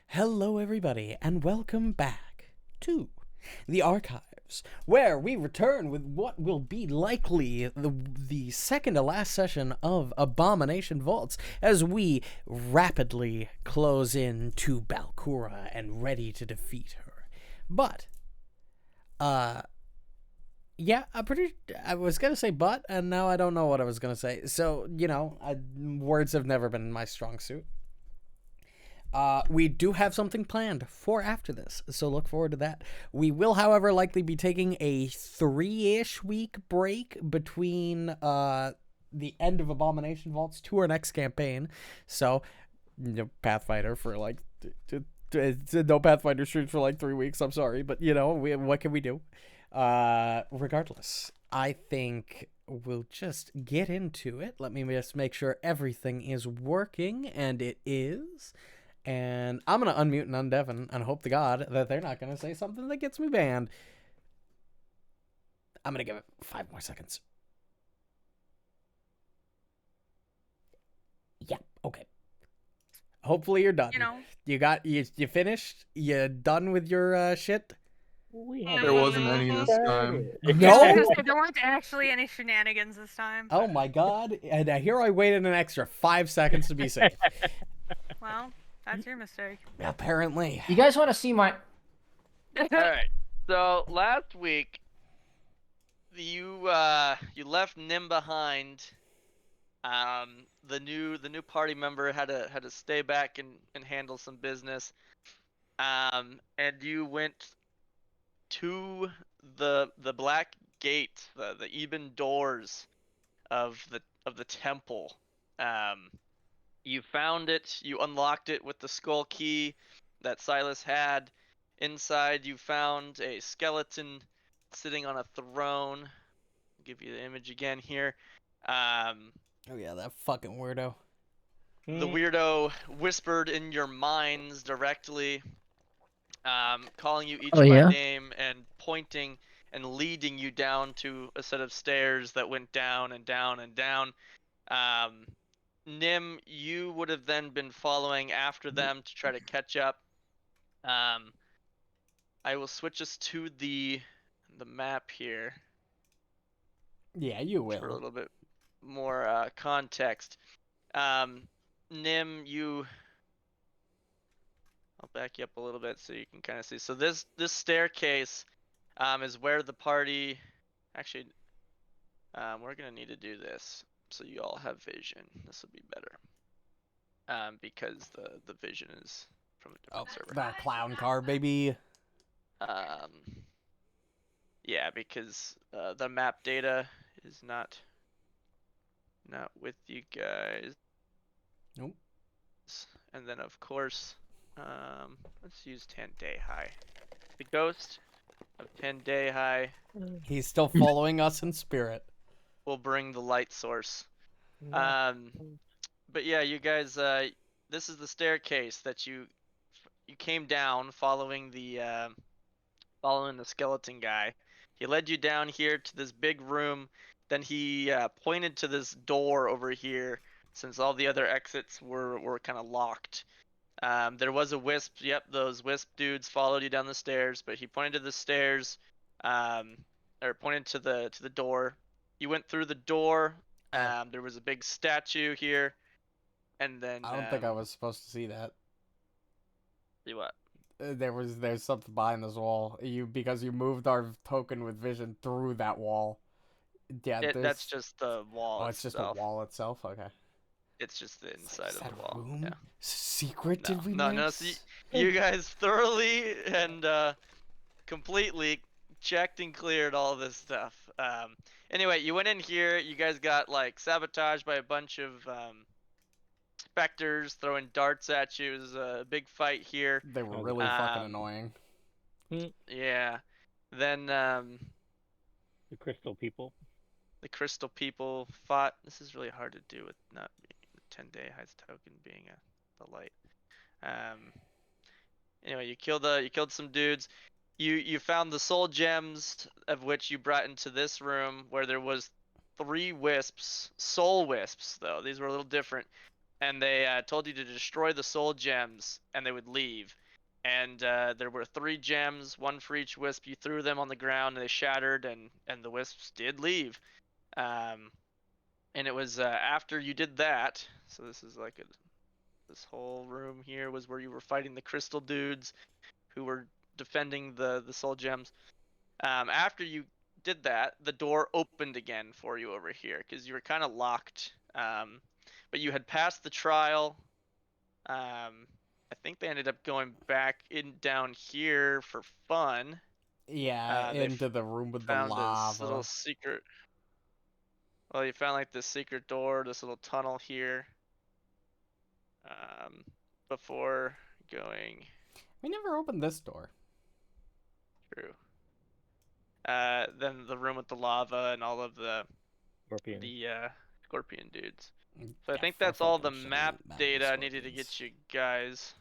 Hello, everybody, and welcome back to the archives, where we return with what will be likely the second to last session of Abomination Vaults as we rapidly close in to Balkura and ready to defeat her. But, yeah, I was gonna say but, and now I don't know what I was gonna say. So, words have never been my strong suit. We do have something planned for after this, so look forward to that. We will, however, likely be taking a 3-ish week break between the end of Abomination Vaults to our next campaign. So, Pathfinder for like no Pathfinder streams for like 3 weeks. I'm sorry, but what can we do? Regardless, I think we'll just get into it. Let me just make sure everything is working, and it is. And I'm going to unmute and undevon and hope to God that they're not going to say something that gets me banned. I'm going to give it 5 more seconds. Yeah, okay. Hopefully you're done. You finished? You done with your shit? There wasn't any this time. No? There weren't actually any shenanigans this time. Oh my God. And here I waited an extra 5 seconds to be safe. Well, that's your mistake. Apparently. You guys want to see my... Alright, so last week, you left Nim behind. The new party member had to stay back and handle some business. And you went to the black gate, the ebon doors of the temple. You found it, you unlocked it with the skull key that Silas had. Inside you found a skeleton sitting on a throne. I'll give you the image again here. Oh yeah, that fucking weirdo. The weirdo whispered in your minds directly, calling you each by name and pointing and leading you down to a set of stairs that went down and down and down. Nim, you would have then been following after them to try to catch up. I will switch us to the map here. Yeah, you will. For a little bit more context. Nim, I'll back you up a little bit so you can kind of see. So this staircase is where the party... Actually, we're going to need to do this so you all have vision. This will be better. Because the vision is from a different server. That clown car, baby. Yeah, because the map data is not with you guys. Nope. And then of course, let's use 10 Day High. The ghost of 10 Day High. He's still following us in spirit. Will bring the light source. But yeah, you guys, this is the staircase that you came down following the skeleton guy. He led you down here to this big room. Then he pointed to this door over here, since all the other exits were kind of locked. There was a wisp. Yep, those wisp dudes followed you down the stairs, but he pointed to the stairs, or pointed to the door. You went through the door. There was a big statue here, and then I don't think I was supposed to see that. See what? There's something behind this wall. Because you moved our token with vision through that wall. Yeah, that's just the wall. Oh, it's itself. just the wall itself. Okay. It's just the inside of the wall. Room? Yeah. Secret? No, did we? No. So you guys thoroughly and completely checked and cleared all this stuff. Anyway, you went in here. You guys got like sabotaged by a bunch of specters throwing darts at you. It was a big fight here. They were really fucking annoying. Yeah. Then the crystal people. The crystal people fought. This is really hard to do with not the 10 Day High's token being the light. Anyway, you killed some dudes. You found the soul gems, of which you brought into this room where there was 3 wisps, soul wisps though. These were a little different. and they told you to destroy the soul gems, and they would leave. And there were 3 gems, 1 for each wisp. You threw them on the ground, and they shattered, and the wisps did leave. And it was after you did that. So this is like this whole room here was where you were fighting the crystal dudes, who were defending the soul gems. After you did that, the door opened again for you over here because you were kind of locked. But you had passed the trial. I think they ended up going back in down here for fun. Yeah, They into the room with the found this lava. little secret. Well, you found like this secret door, this little tunnel here. Before going We never opened this door. through. Then the room with the lava and all of the Scorpion. scorpion dudes. So I Yeah, think for that's all the fucking shame, map man, data I needed to scorpions. get you guys.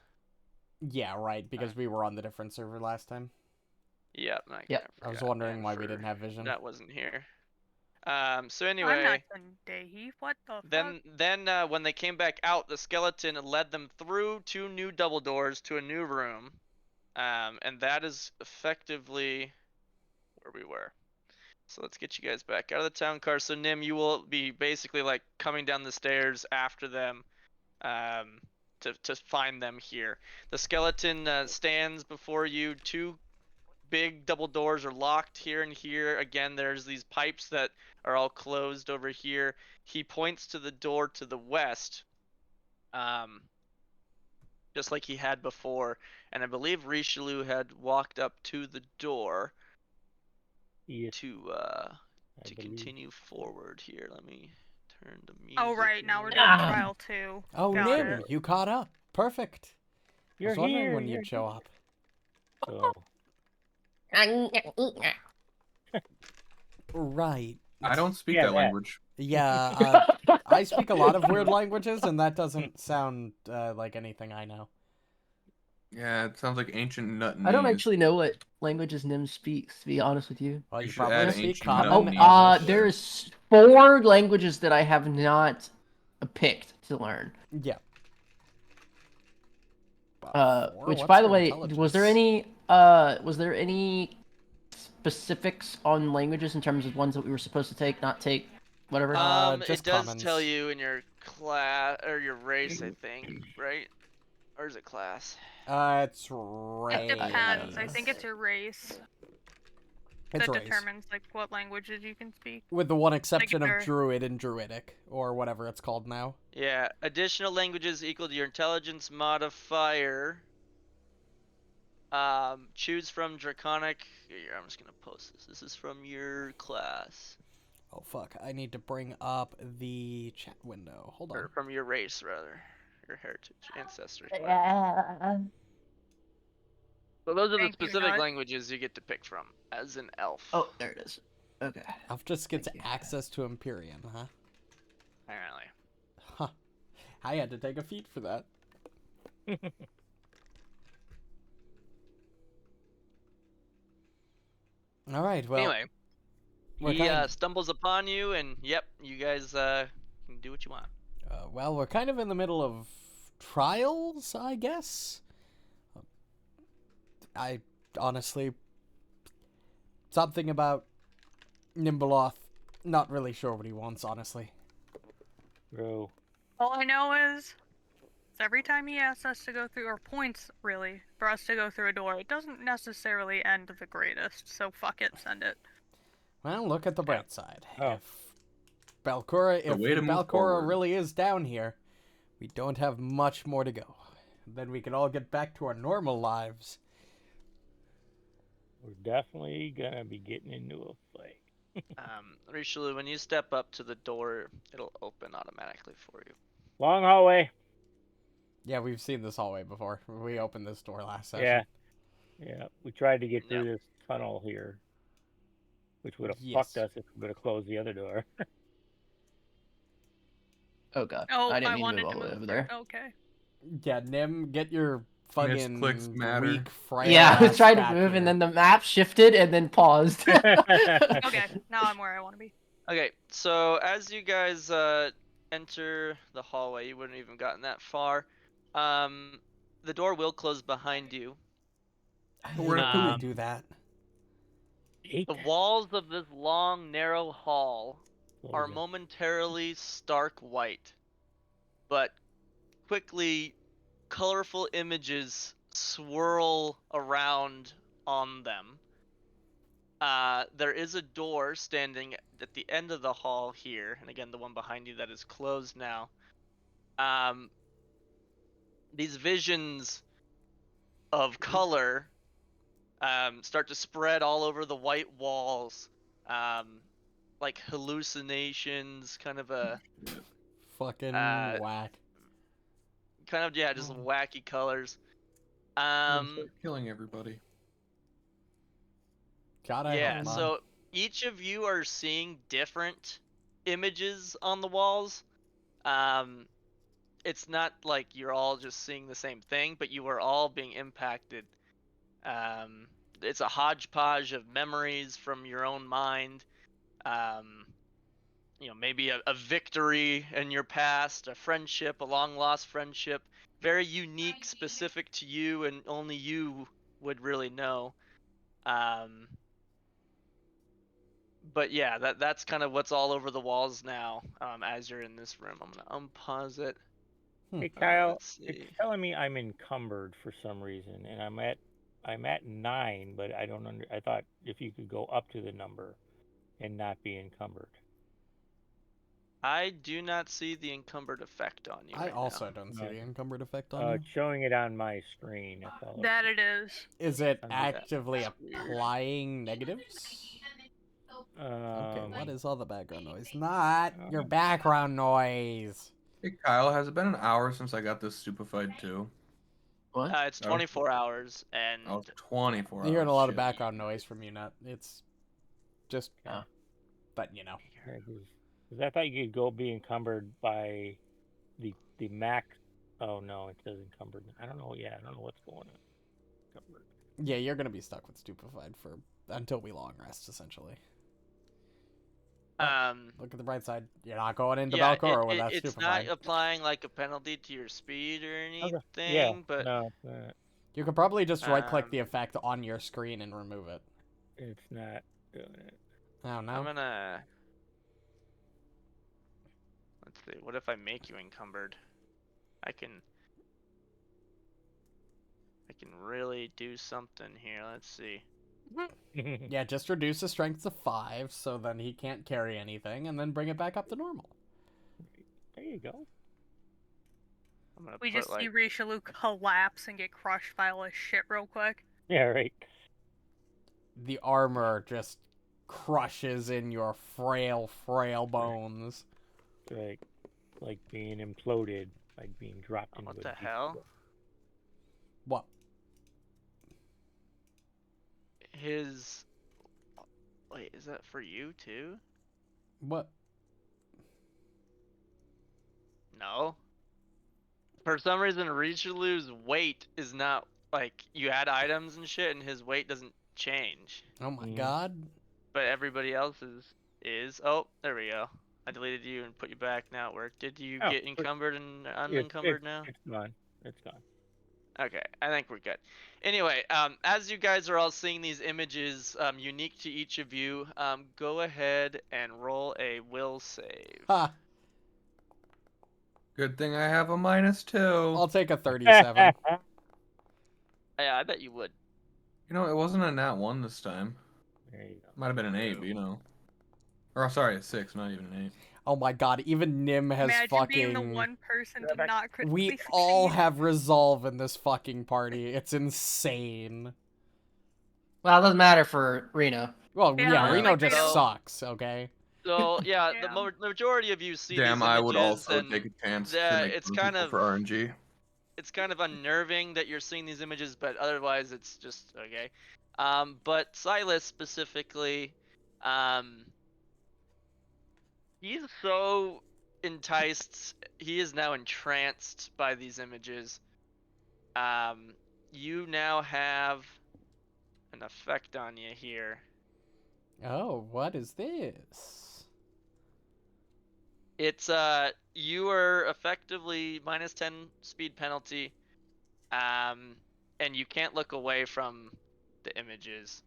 Yeah, right, because we were on the different server last time. Yep. Yep. I was wondering why we didn't have vision. That wasn't here. So I'm not anyway, Sunday. What the then when they came back out, the skeleton led them through 2 new double doors to a new room. And that is effectively where we were. So let's get you guys back out of the town car. So Nim, you will be basically like coming down the stairs after them, to find them here. The skeleton stands before you. 2 big double doors are locked here and here. Again, there's these pipes that are all closed over here. He points to the door to the west, just like he had before. And I believe Richelieu had walked up to the door Yes, to I believe. continue forward here. Let me turn the music. Oh right, now we're doing Ah. trial 2. Oh, Got Nim, it. you caught up. Perfect. I You're was wondering here. when you're you'd show here. up. So, Right. I don't speak Yeah, that that. language. Yeah, I speak a lot of weird languages, and that doesn't sound like anything I know. Yeah, it sounds like ancient nut. I don't actually know what languages Nim speaks, to be honest with you. Well, You you should probably add speak ancient common nut English. There's 4 languages that I have not picked to learn. Yeah. Which, What's by the your way, was there any specifics on languages in terms of ones that we were supposed to take, not take, whatever? Just It does commons. tell you in your class or your race, I think, right? Or is it class? It's It race. depends. I think it's your race It's that race. determines like what languages you can speak. With the one exception they're- of Druid and Druidic, or whatever it's called now. Yeah, additional languages equal to your intelligence modifier. Choose from Draconic. Here, I'm just gonna post this. This is from your class. Oh fuck, I need to bring up the chat window. Hold Or on. from your race, rather. Your heritage, ancestry. So those are the Thank you, specific Nut. languages you get to pick from as an elf. Oh, there it is. Okay. Elf just gets Thank you. access to Empyrean, huh? Apparently. Huh. I had to take a feat for that. Alright, well. Anyway, we're he kind stumbles upon you, and yep, you guys can do what you want. well, we're kind of in the middle of trials, I guess. I honestly, something about Nimbleoth, not really sure what he wants, honestly. bro. All I know is every time he asks us to go through, or points really, for us to go through a door, it doesn't necessarily end the greatest. So fuck it, send it. Well, look at the bright side. Oh. If Balcora, if way to move Balcora forward. really is down here, we don't have much more to go. Then we can all get back to our normal lives. We're definitely gonna be getting into a fight. Richelieu, when you step up to the door, it'll open automatically for you. Long hallway. Yeah, we've seen this hallway before. We opened this door last session. Yeah. Yeah. We tried to get through Yep. this tunnel here, which would have Yes. fucked us if we would have closed the other door. Oh god. Oh, I didn't I mean to wanted move all to the way move over there. there. Okay. Yeah, Nim, get your fucking clicks matter. weak, frail Yeah, I was ass trying to back move here. and then the map shifted and then paused. Okay, now I'm where I want to be. Okay, so as you guys enter the hallway, you wouldn't even gotten that far. The door will close behind you. I But we're hate not when they Um, do that. Hate The that. walls of this long, narrow hall are Closing. momentarily stark white, but quickly colorful images swirl around on them. There is a door standing at the end of the hall here, and again, the one behind you that is closed now. Um, these visions of color start to spread all over the white walls, like hallucinations, kind of a Fucking uh, whack. yeah, just wacky colors. Start killing everybody. God, I Yeah, hope not. so each of you are seeing different images on the walls. Um, it's not like you're all just seeing the same thing, but you are all being impacted. Um, it's a hodgepodge of memories from your own mind. Um, maybe a victory in your past, a friendship, a long lost friendship, very unique, specific to you, and only you would really know. Um, but yeah, that's kind of what's all over the walls now. As you're in this room, I'm gonna unpause it. Hey Kyle, Let's it's see. telling me I'm encumbered for some reason, and I'm at 9, but I don't I thought if you could go up to the number and not be encumbered. I do not see the encumbered effect on you I right also now. don't see No. the encumbered effect on you. It's showing it on my screen. That's all. That it is. Is it I'm just- actively that's weird. applying negatives? Okay, what Um, is all the background noise? Not your uh, background noise. Hey Kyle, has it been an hour since I got this stupefied too? What? It's 24 hours, and Oh, 24 You're hours. hearing a lot of shit. background noise from you, Nut. It's just, Yeah. but you know. because I thought you could go be encumbered by the max. Oh no, it says encumbered. I don't know. Yeah, I don't know what's going on. Encumbered. Yeah, you're gonna be stuck with stupefied for until we long rest, essentially. Look at the bright side. You're not going into yeah, Belcor with that it's not stupefied. applying like a penalty to your speed or Okay. anything, Yeah. but No, it's not. You could probably just right-click um, the effect on your screen and remove it. It's not doing it. Oh I'm no. gonna let's see. What if I make you encumbered? I can really do something here. Let's see. Yeah, just reduce the strength to 5, so then he can't carry anything, and then bring it back up to normal. There you go. I'm gonna We put just like see Richelieu collapse and get crushed by all his shit real quick. Yeah, right. The armor just crushes in your frail bones. It's like being imploded, like being dropped into what a the deep hell? pit. What? His wait, is that for you too? What? No. For some reason, Richelieu's weight is not like you add items and shit, and his weight doesn't change. Oh my Mm. god. But everybody else's is. Oh, there we go. I deleted you and put you back. Now it worked. Did you Oh, get encumbered and It's unencumbered now? it's gone. It's gone. Okay, I think we're good. Anyway, as you guys are all seeing these images, unique to each of you, go ahead and roll a will save. Ha! Good thing I have a -2. I'll take a 37. Yeah, I bet you would. You know, it wasn't a nat 1 this time. There you go. Might have been an 8, but you know. Or sorry, a 6, not even an 8. Oh my god, even Nim has Imagine fucking... being the one person to not critically We succeed. all have resolve in this fucking party. It's insane. Well, it doesn't matter for Reno. Well, Yeah, yeah, I was Reno like, just so- sucks, okay? So yeah, the Yeah. majority of you see Damn, these I images, would also and take a chance to make it's fun of kind people of for RNG. it's kind of unnerving that you're seeing these images, but otherwise it's just okay. But Silas specifically, um, he's so enticed, he is now entranced by these images. You now have an effect on you here. Oh, what is this? It's you are effectively minus 10 speed penalty, and you can't look away from the images.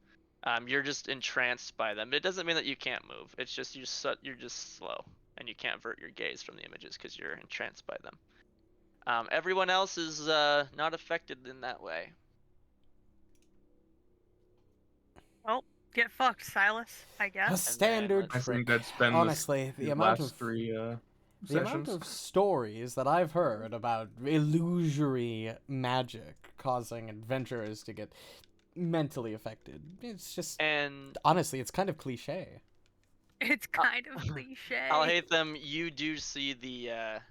You're just entranced by them. It doesn't mean that you can't move. It's just you're just slow, and you can't avert your gaze from the images because you're entranced by them. Everyone else is not affected in that way. Well, get fucked, Silas, I A guess. standard let's- I think trick. that's been Honestly, the these amount last of three the amount sessions. of stories that I've heard about illusory magic causing adventurers to get mentally affected. It's just And honestly, it's kind of cliche. It's kind of cliche. I'll hate them. You do see the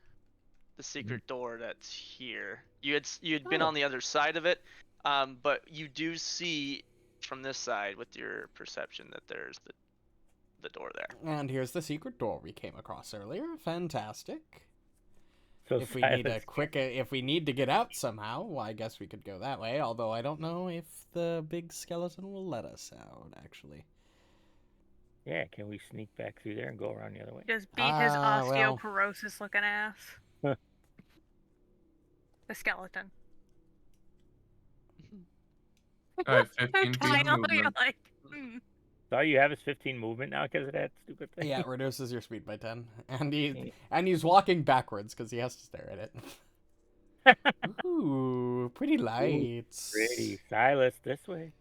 secret door that's here. You'd been Oh. on the other side of it, but you do see from this side with your perception that there's the door there. And here's the secret door we came across earlier. Fantastic. So If we need a Silas- quick, if we need to get out somehow, well, I guess we could go that way. Although I don't know if the big skeleton will let us out. Actually, Yeah, can we sneak back through there and go around the other way? Just beat his well. osteoporosis looking ass. Huh. The skeleton. I have 15 feet I of know, you're movement. like, So all you have is 15 movement now because of that stupid thing. yeah, it reduces your speed by 10, and he's walking backwards because he has to stare at it. Ooh, pretty lights. Pretty. Silas, this way.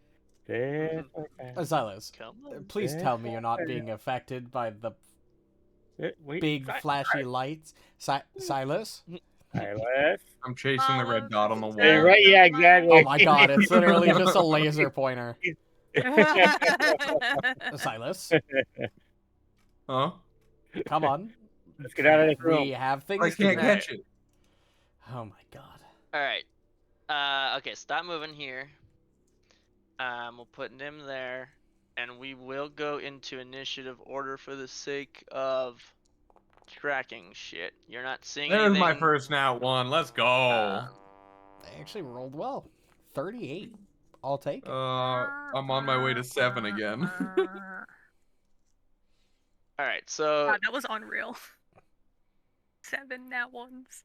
This way. Silas. Silas, Come on. please tell me you're not being affected by the Wait, big flashy lights. Silas? Silas. I'm chasing the red dot on the wall. Hey, right, yeah, exactly. Oh my god, it's literally just a laser pointer. Silas, Huh? come on. Let's get out of this We room. have things I to can't do. catch it. Oh my god. All right. Okay, stop moving here. We'll put him there, and we will go into initiative order for the sake of tracking shit. You're not seeing There's anything. my first nat one. Let's go. They actually rolled well. 38. I'll take it. I'm on my way to 7 again. All right, so God, that was unreal. 7 nat ones.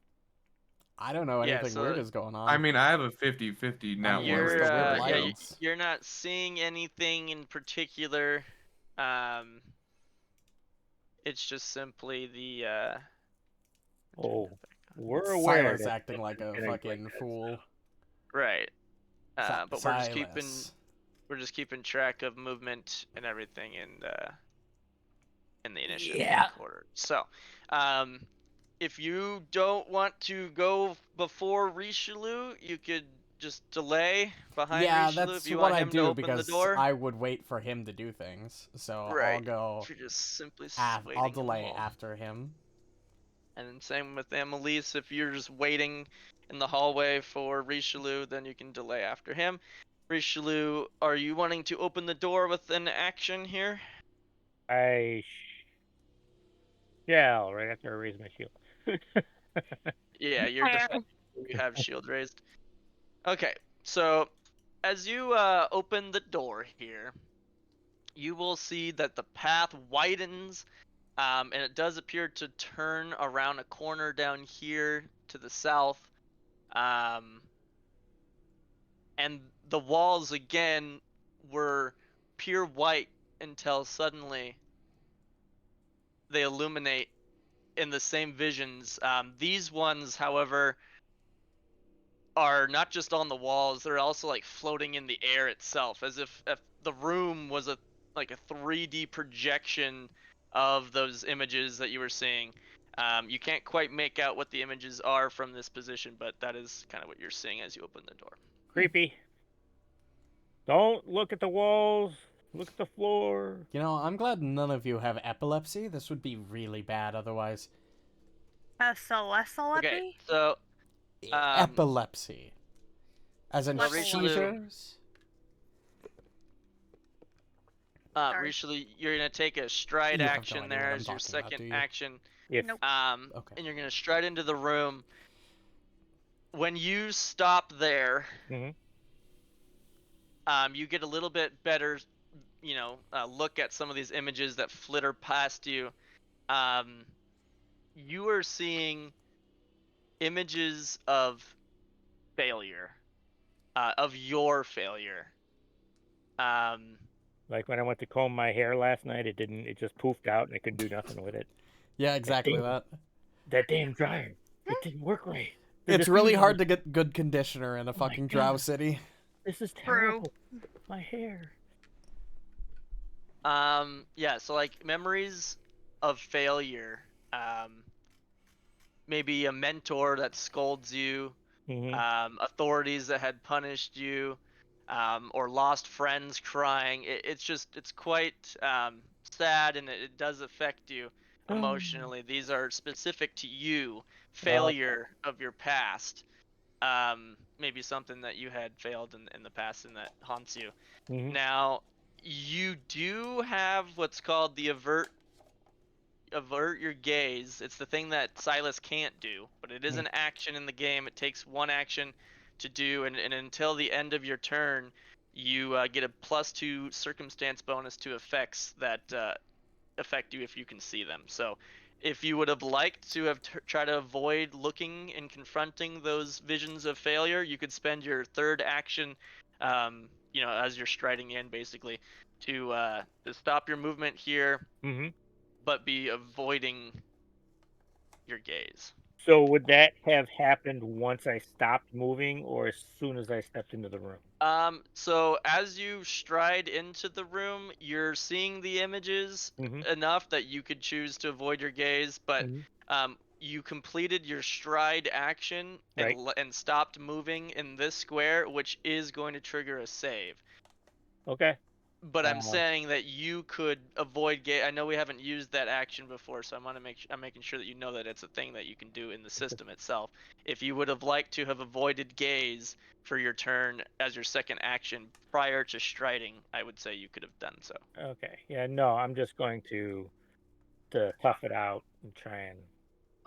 I don't know yeah, anything so- weird is going on. I mean, I have a 50-50 nat mean, one. what's you're the weird yeah, lights? you're not seeing anything in particular. It's just simply the Oh, we're aware. Silas that acting like a something like fucking that, fool. right. But we're just keeping Silas. track of movement and everything in the initiative Yeah. order. So, if you don't want to go before Richelieu, you could just delay behind Yeah, Richelieu that's if you what want I him to do open because the door. I would wait for him to do things. So I'll Right. go. If you're just simply waiting I'll him delay home. after him. And then same with Annalise, if you're just waiting in the hallway for Richelieu, then you can delay after him. Richelieu, are you wanting to open the door with an action here? Yeah, right after I raise my shield. Yeah, you're defending. You have shield raised. Okay, so as you open the door here, you will see that the path widens, and it does appear to turn around a corner down here to the south. And the walls again were pure white until suddenly they illuminate in the same visions. These ones, however, are not just on the walls; they're also like floating in the air itself, as if the room was a 3D projection of those images that you were seeing. You can't quite make out what the images are from this position, but that is kind of what you're seeing as you open the door. Creepy. Don't look at the walls. Look at the floor. You know, I'm glad none of you have epilepsy. This would be really bad otherwise. Okay, so Epilepsy. As in Well, seizures? Sorry. Richelieu, you're gonna take a stride You have no action idea there what I'm as your talking about, do second you? action. If Nope. Okay. And you're gonna stride into the room. When you stop there, Mhm. You get a little bit better, look at some of these images that flitter past you. you are seeing images of failure, of your failure. Like when I went to comb my hair last night, it didn't. It just poofed out, and I couldn't do nothing with it. Yeah, exactly damn- that. That damn dryer, it didn't work right. The It's really diffuser hard was- to get good conditioner in a Oh my fucking drow God. city. This is True. terrible. My hair. Yeah, so like memories of failure, maybe a mentor that scolds you, authorities that had punished you, or lost friends crying. It's quite sad, and it does affect you emotionally. These are specific to you, failure of your past. Maybe something that you had failed in the past and that haunts you. Now, you do have what's called the avert your gaze. It's the thing that Silas can't do, but it is an action in the game. It takes one action to do, and until the end of your turn, you get a +2 circumstance bonus to effects that affect you if you can see them. So if you would have liked to have tried to avoid looking and confronting those visions of failure, you could spend your third action, as you're striding in, basically, to stop your movement here, but be avoiding your gaze. So would that have happened once I stopped moving, or as soon as I stepped into the room? So as you stride into the room, you're seeing the images enough that you could choose to avoid your gaze, but you completed your stride action Right. and stopped moving in this square, which is going to trigger a save. Okay. But I'm saying that you could avoid gaze. I know we haven't used that action before, so I'm making sure that you know that it's a thing that you can do in the system itself. If you would have liked to have avoided gaze for your turn as your second action prior to striding, I would say you could have done so. Okay. Yeah. No, I'm just going to tough it out and try and.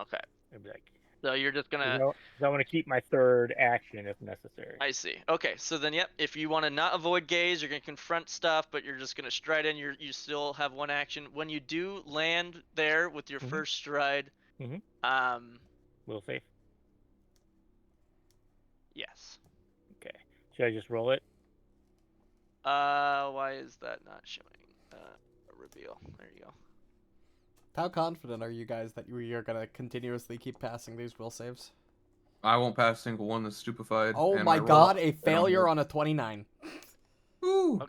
Okay. Be like, So you're just gonna. I want to keep my third action if necessary. I see. Okay, so then yep, if you want to not avoid gaze, you're gonna confront stuff, but you're just gonna stride in. You still have one action. When you do land there with your first stride, Will save. yes. Okay. Should I just roll it? Why is that not showing? A reveal. There you go. How confident are you guys that you're gonna continuously keep passing these will saves? I won't pass a single one that's stupefied. Oh and my roll- god, a I don't failure know. on a 29. Ooh.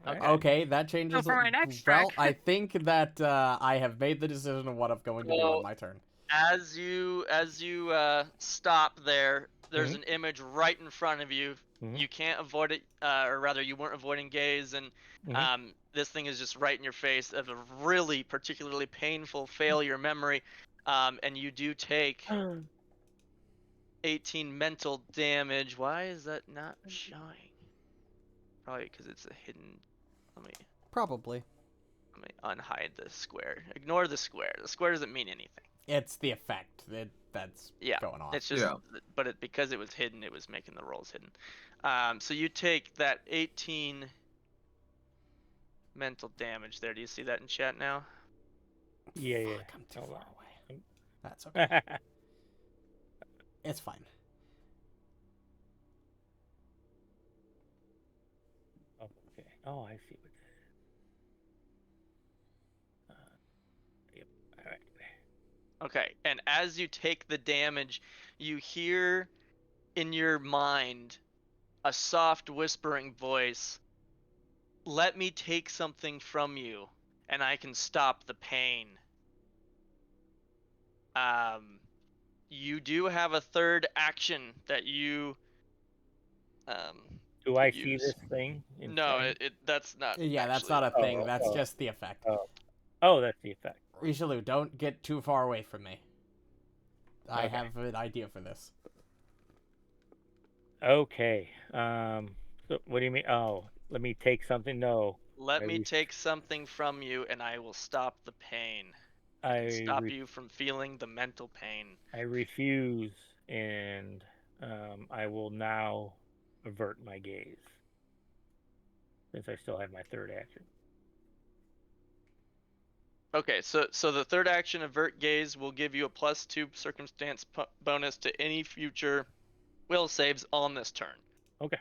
Okay, that changes. So for my next well, trick- I think that I have made the decision of what I'm going to do on my turn. As you stop there, there's an image right in front of you. You can't avoid it, or rather, you weren't avoiding gaze, and this thing is just right in your face of a really particularly painful failure memory, and you do take 18 mental damage. Why is that not showing? Probably because it's a hidden. Probably. Let me unhide the square. Ignore the square. The square doesn't mean anything. It's the effect that's going on. It's just, but because it was hidden, it was making the rolls hidden. So you take that 18 mental damage there. Do you see that in chat now? Yeah. Fuck, I'm too far away. That's okay. It's fine. Okay. Oh, I see what that is. Yep. All right. Okay, and as you take the damage, you hear in your mind a soft whispering voice. Let me take something from you, and I can stop the pain. You do have a third action that you Do I see this thing? No, that's not. Yeah, that's actually not a thing. That's just the effect. Oh, that's the effect. Richelieu, don't get too far away from me. I Okay. have an idea for this. Okay. So what do you mean? Oh, let me take something. No. Let me take something from you, and I will stop the pain. Stop you from feeling the mental pain. I refuse, and I will now avert my gaze, since I still have my third action. Okay, so the third action, Avert Gaze, will give you a +2 circumstance bonus to any future will saves on this turn. Okay.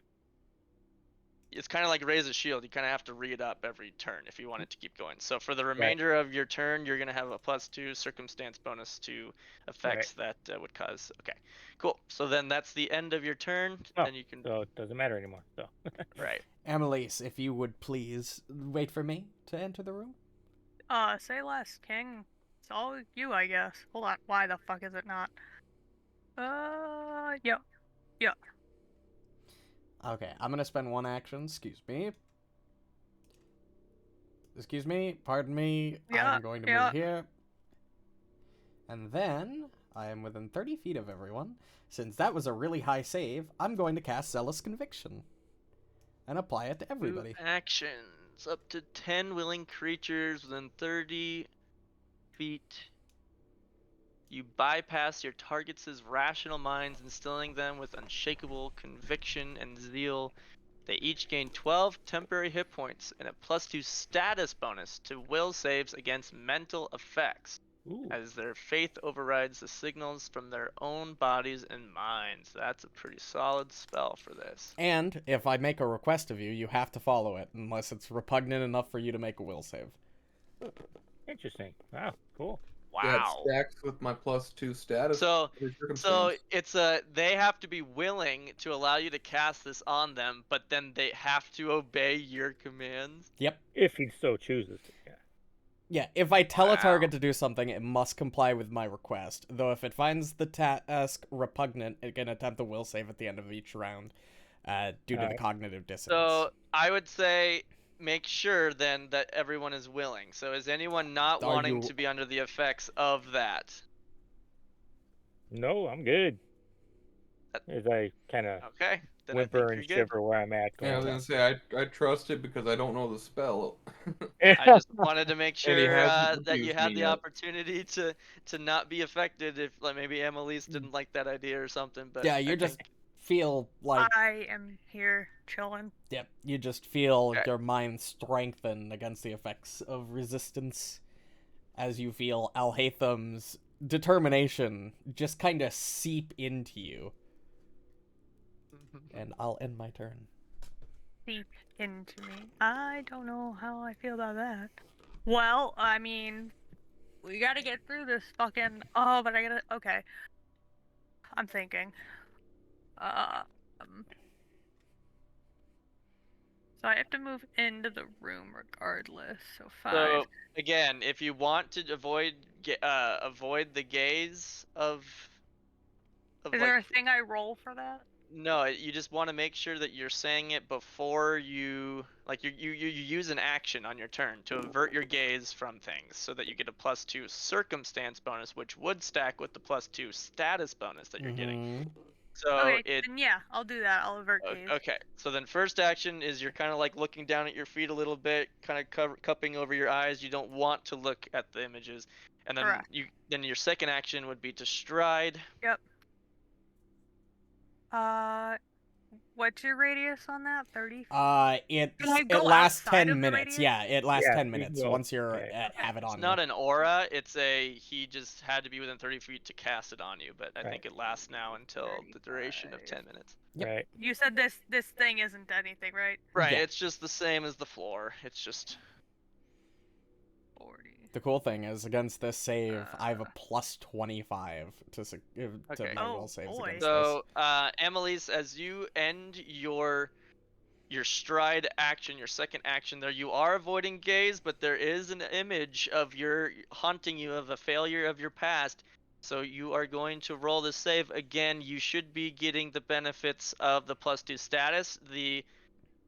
It's kind of like Raise a Shield. You kind of have to read up every turn if you want it to keep going. So for the remainder of your turn, you're going to have a +2 circumstance bonus to effects that would cause. Okay, cool. So then that's the end of your turn. Oh, Then you can. So it doesn't matter anymore. So. Right. Annalise, if you would please wait for me to enter the room. Say less, King. It's all you, I guess. Hold on. Why the fuck is it not? Yep. Okay, I'm gonna spend one action. Excuse me. Excuse me. Pardon me. Yeah, I'm going to yeah. move here. And then I am within 30 feet of everyone. Since that was a really high save, I'm going to cast Zealous Conviction and apply it to everybody. 2 actions. Up to 10 willing creatures within 30 feet. You bypass your target's rational minds, instilling them with unshakable conviction and zeal. They each gain 12 temporary hit points and a +2 status bonus to will saves against mental effects, Ooh. as their faith overrides the signals from their own bodies and minds. That's a pretty solid spell for this. And if I make a request of you, you have to follow it, unless it's repugnant enough for you to make a will save. Interesting. Wow. Cool. Yeah, it Wow. stacks with my +2 status. So every So circumstance. it's they have to be willing to allow you to cast this on them, but then they have to obey your commands. Yep. If he so chooses. Yeah. Yeah, if I tell a Wow. target to do something, it must comply with my request. Though if it finds the task repugnant, it can attempt a will save at the end of each round, due to the Alright. cognitive dissonance. So I would say make sure then that everyone is willing. So is anyone not Are wanting you- to be under the effects of that? No, I'm good. As I kind of Okay, then whimper I and think you're good. shiver where I'm at. Yeah, I was going, gonna say I trust it because I don't know the spell. I just wanted to make And he sure hasn't that you abused had me the yet. opportunity to not be affected if like maybe Annalise didn't like that idea or something. But yeah, I you think- just feel like I am here chilling. yep, you just feel Okay. your mind strengthen against the effects of resistance as you feel Alhatham's determination just kind of seep into you. And I'll end my turn. Seep into me. I don't know how I feel about that. Well, I mean, we gotta get through this fucking. Oh, but I gotta. Okay. I'm thinking. So I have to move into the room regardless. So 5. So again, if you want to avoid the gaze of Is there a thing I roll for that? No, you just want to make sure that you're saying it before you like you use an action on your turn to avert your gaze from things so that you get a +2 circumstance bonus, which would stack with the +2 status bonus that you're getting. So Okay, then yeah, I'll do that. I'll avert gaze. okay. So then first action is you're kind of like looking down at your feet a little bit, kind of cupping over your eyes. You don't want to look at the images. And then Correct. then your second action would be to stride. Yep. What's your radius on that? 30? Can I it go lasts outside 10 of the minutes. radius? Yeah, it lasts Yeah, 10 you minutes can go- once you're okay. have it on It's not you. an aura. It's he just had to be within 30 feet to cast it on you, but I Right. think it lasts now until the duration of 35. 10 minutes. Yep. Right. You said this thing isn't anything, right? Right. Yeah. It's just the same as the floor. It's just 40. The cool thing is, against this save, I have a Uh. plus 25 to Okay. my Oh, will saves boy. against so. Emily's, as you end your stride action, your second action there, you are avoiding gaze, but there is an image of your haunting you of a failure of your past. So you are going to roll the save again. You should be getting the benefits of the +2 status. The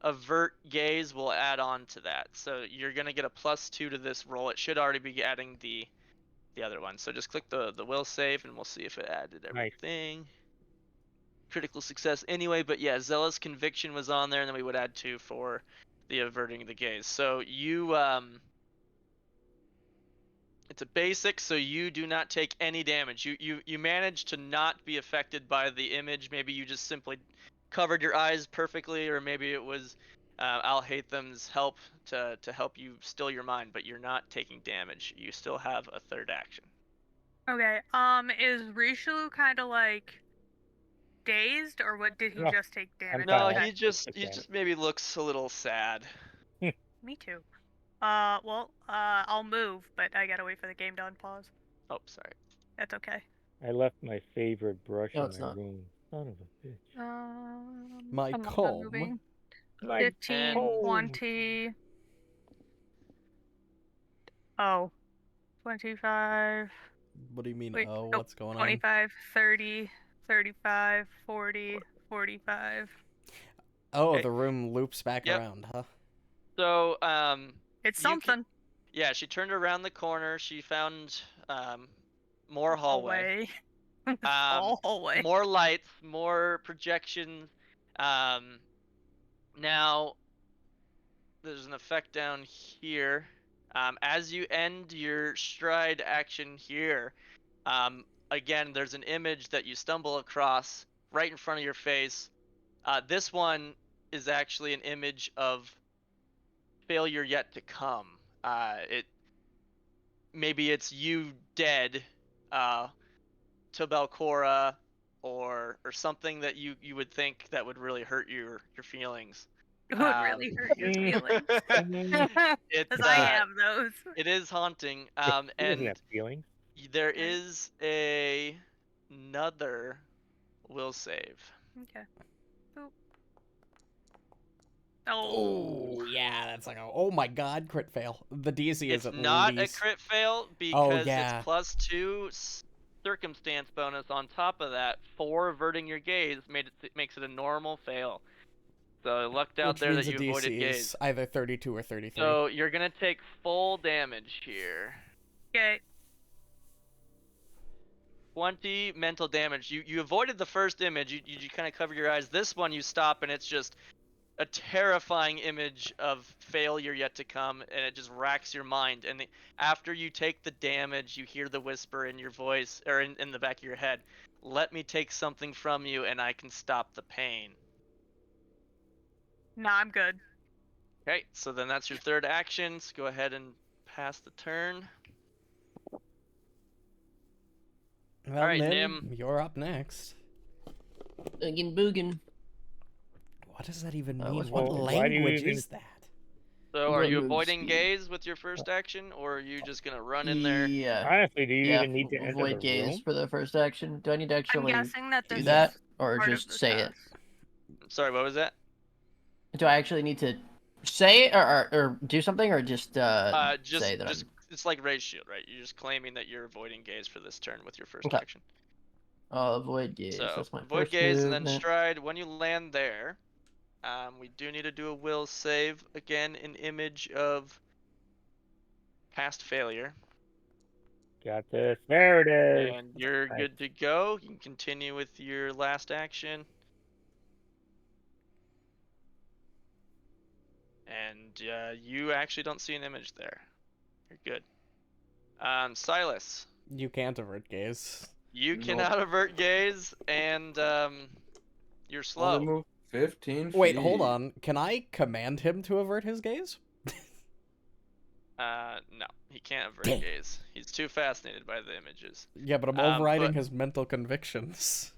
avert gaze will add on to that. So you're gonna get a +2 to this roll. It should already be adding the other one. So just click the will save and we'll see if it added Nice. everything. Critical success anyway, but yeah, Zealous Conviction was on there, and then we would add 2 for the averting the gaze. So you it's a basic, so you do not take any damage. You manage to not be affected by the image. Maybe you just simply covered your eyes perfectly, or maybe it was I'll hate them's help to help you still your mind, but you're not taking damage. You still have a third action. Okay. Is Rishu kind of like dazed, or what? Did he No, just take damage? No, Okay. he just damage. maybe looks a little sad. Me too. Well, I'll move, but I gotta wait for the game to unpause. Oh, sorry. That's okay. I left my favorite brush No, in it's my not. room. Son of a bitch. My I'm not comb. moving. My 15, comb. 20. Oh, 25. What do you mean? Wait, Oh, nope, what's going on? 25, 30, 35, 40, 45. Oh, Okay. the room loops back Yep. around, huh? So It's You can- something. yeah, she turned around the corner. She found more hallway. All hallway. More lights, more projections. Now there's an effect down here. As you end your stride action here, again there's an image that you stumble across right in front of your face. This one is actually an image of failure yet to come. Maybe it's you dead, to Belcora, or something that you would think that would really hurt your feelings. It would really hurt your feelings. It's Because I have those. it is haunting. He doesn't And have feelings. there is another will save. Okay. Boop. Oh. Oh, yeah, that's like a, oh my god, crit fail. The DC It's is at not least... a crit fail because yeah. it's +2 circumstance bonus on top of that for averting your gaze. Makes it a normal fail. So it lucked out Which there means that you the avoided DC gaze. is either 32 or 33. So you're gonna take full damage here. Okay. 20 mental damage. You avoided the first image. You kind of cover your eyes. This one you stop and it's just a terrifying image of failure yet to come, and it just racks your mind. And after you take the damage, you hear the whisper in your voice, or in the back of your head, "Let me take something from you, and I can stop the pain." Nah, I'm good. Okay, so then that's your third action. So go ahead and pass the turn. Well, Alright, Nim, Nim. you're up next. Boogin' boogin'. What does that even Oh, mean? what's What wrong? Why do you language even- is that? So are What you moves avoiding speed? gaze with your first action, or are you just gonna run in there? Yeah. Honestly, do you Yeah, even need to enter avoid the gaze room? for the first action. Do I need to I'm actually guessing that do this that, is or part of just the say it? task. Sorry, what was that? Do I actually need to say it, or do something, or just say that Just it's like raise shield, right? You're just claiming that you're avoiding gaze for this turn with your first Okay. action. I'll avoid gaze. So That's my avoid first gaze and movement. then stride. When you land there, we do need to do a will save. Again, an image of past failure. Got this. There it is. And you're Right. good to go. You can continue with your last action. And you actually don't see an image there. You're good. Silas, You can't avert gaze. you Nope. cannot avert gaze, and you're slow. Only move 15 Wait, feet. hold on. Can I command him to avert his gaze? No, he can't avert Dang. gaze. He's too fascinated by the images. Yeah, but I'm overriding his mental convictions.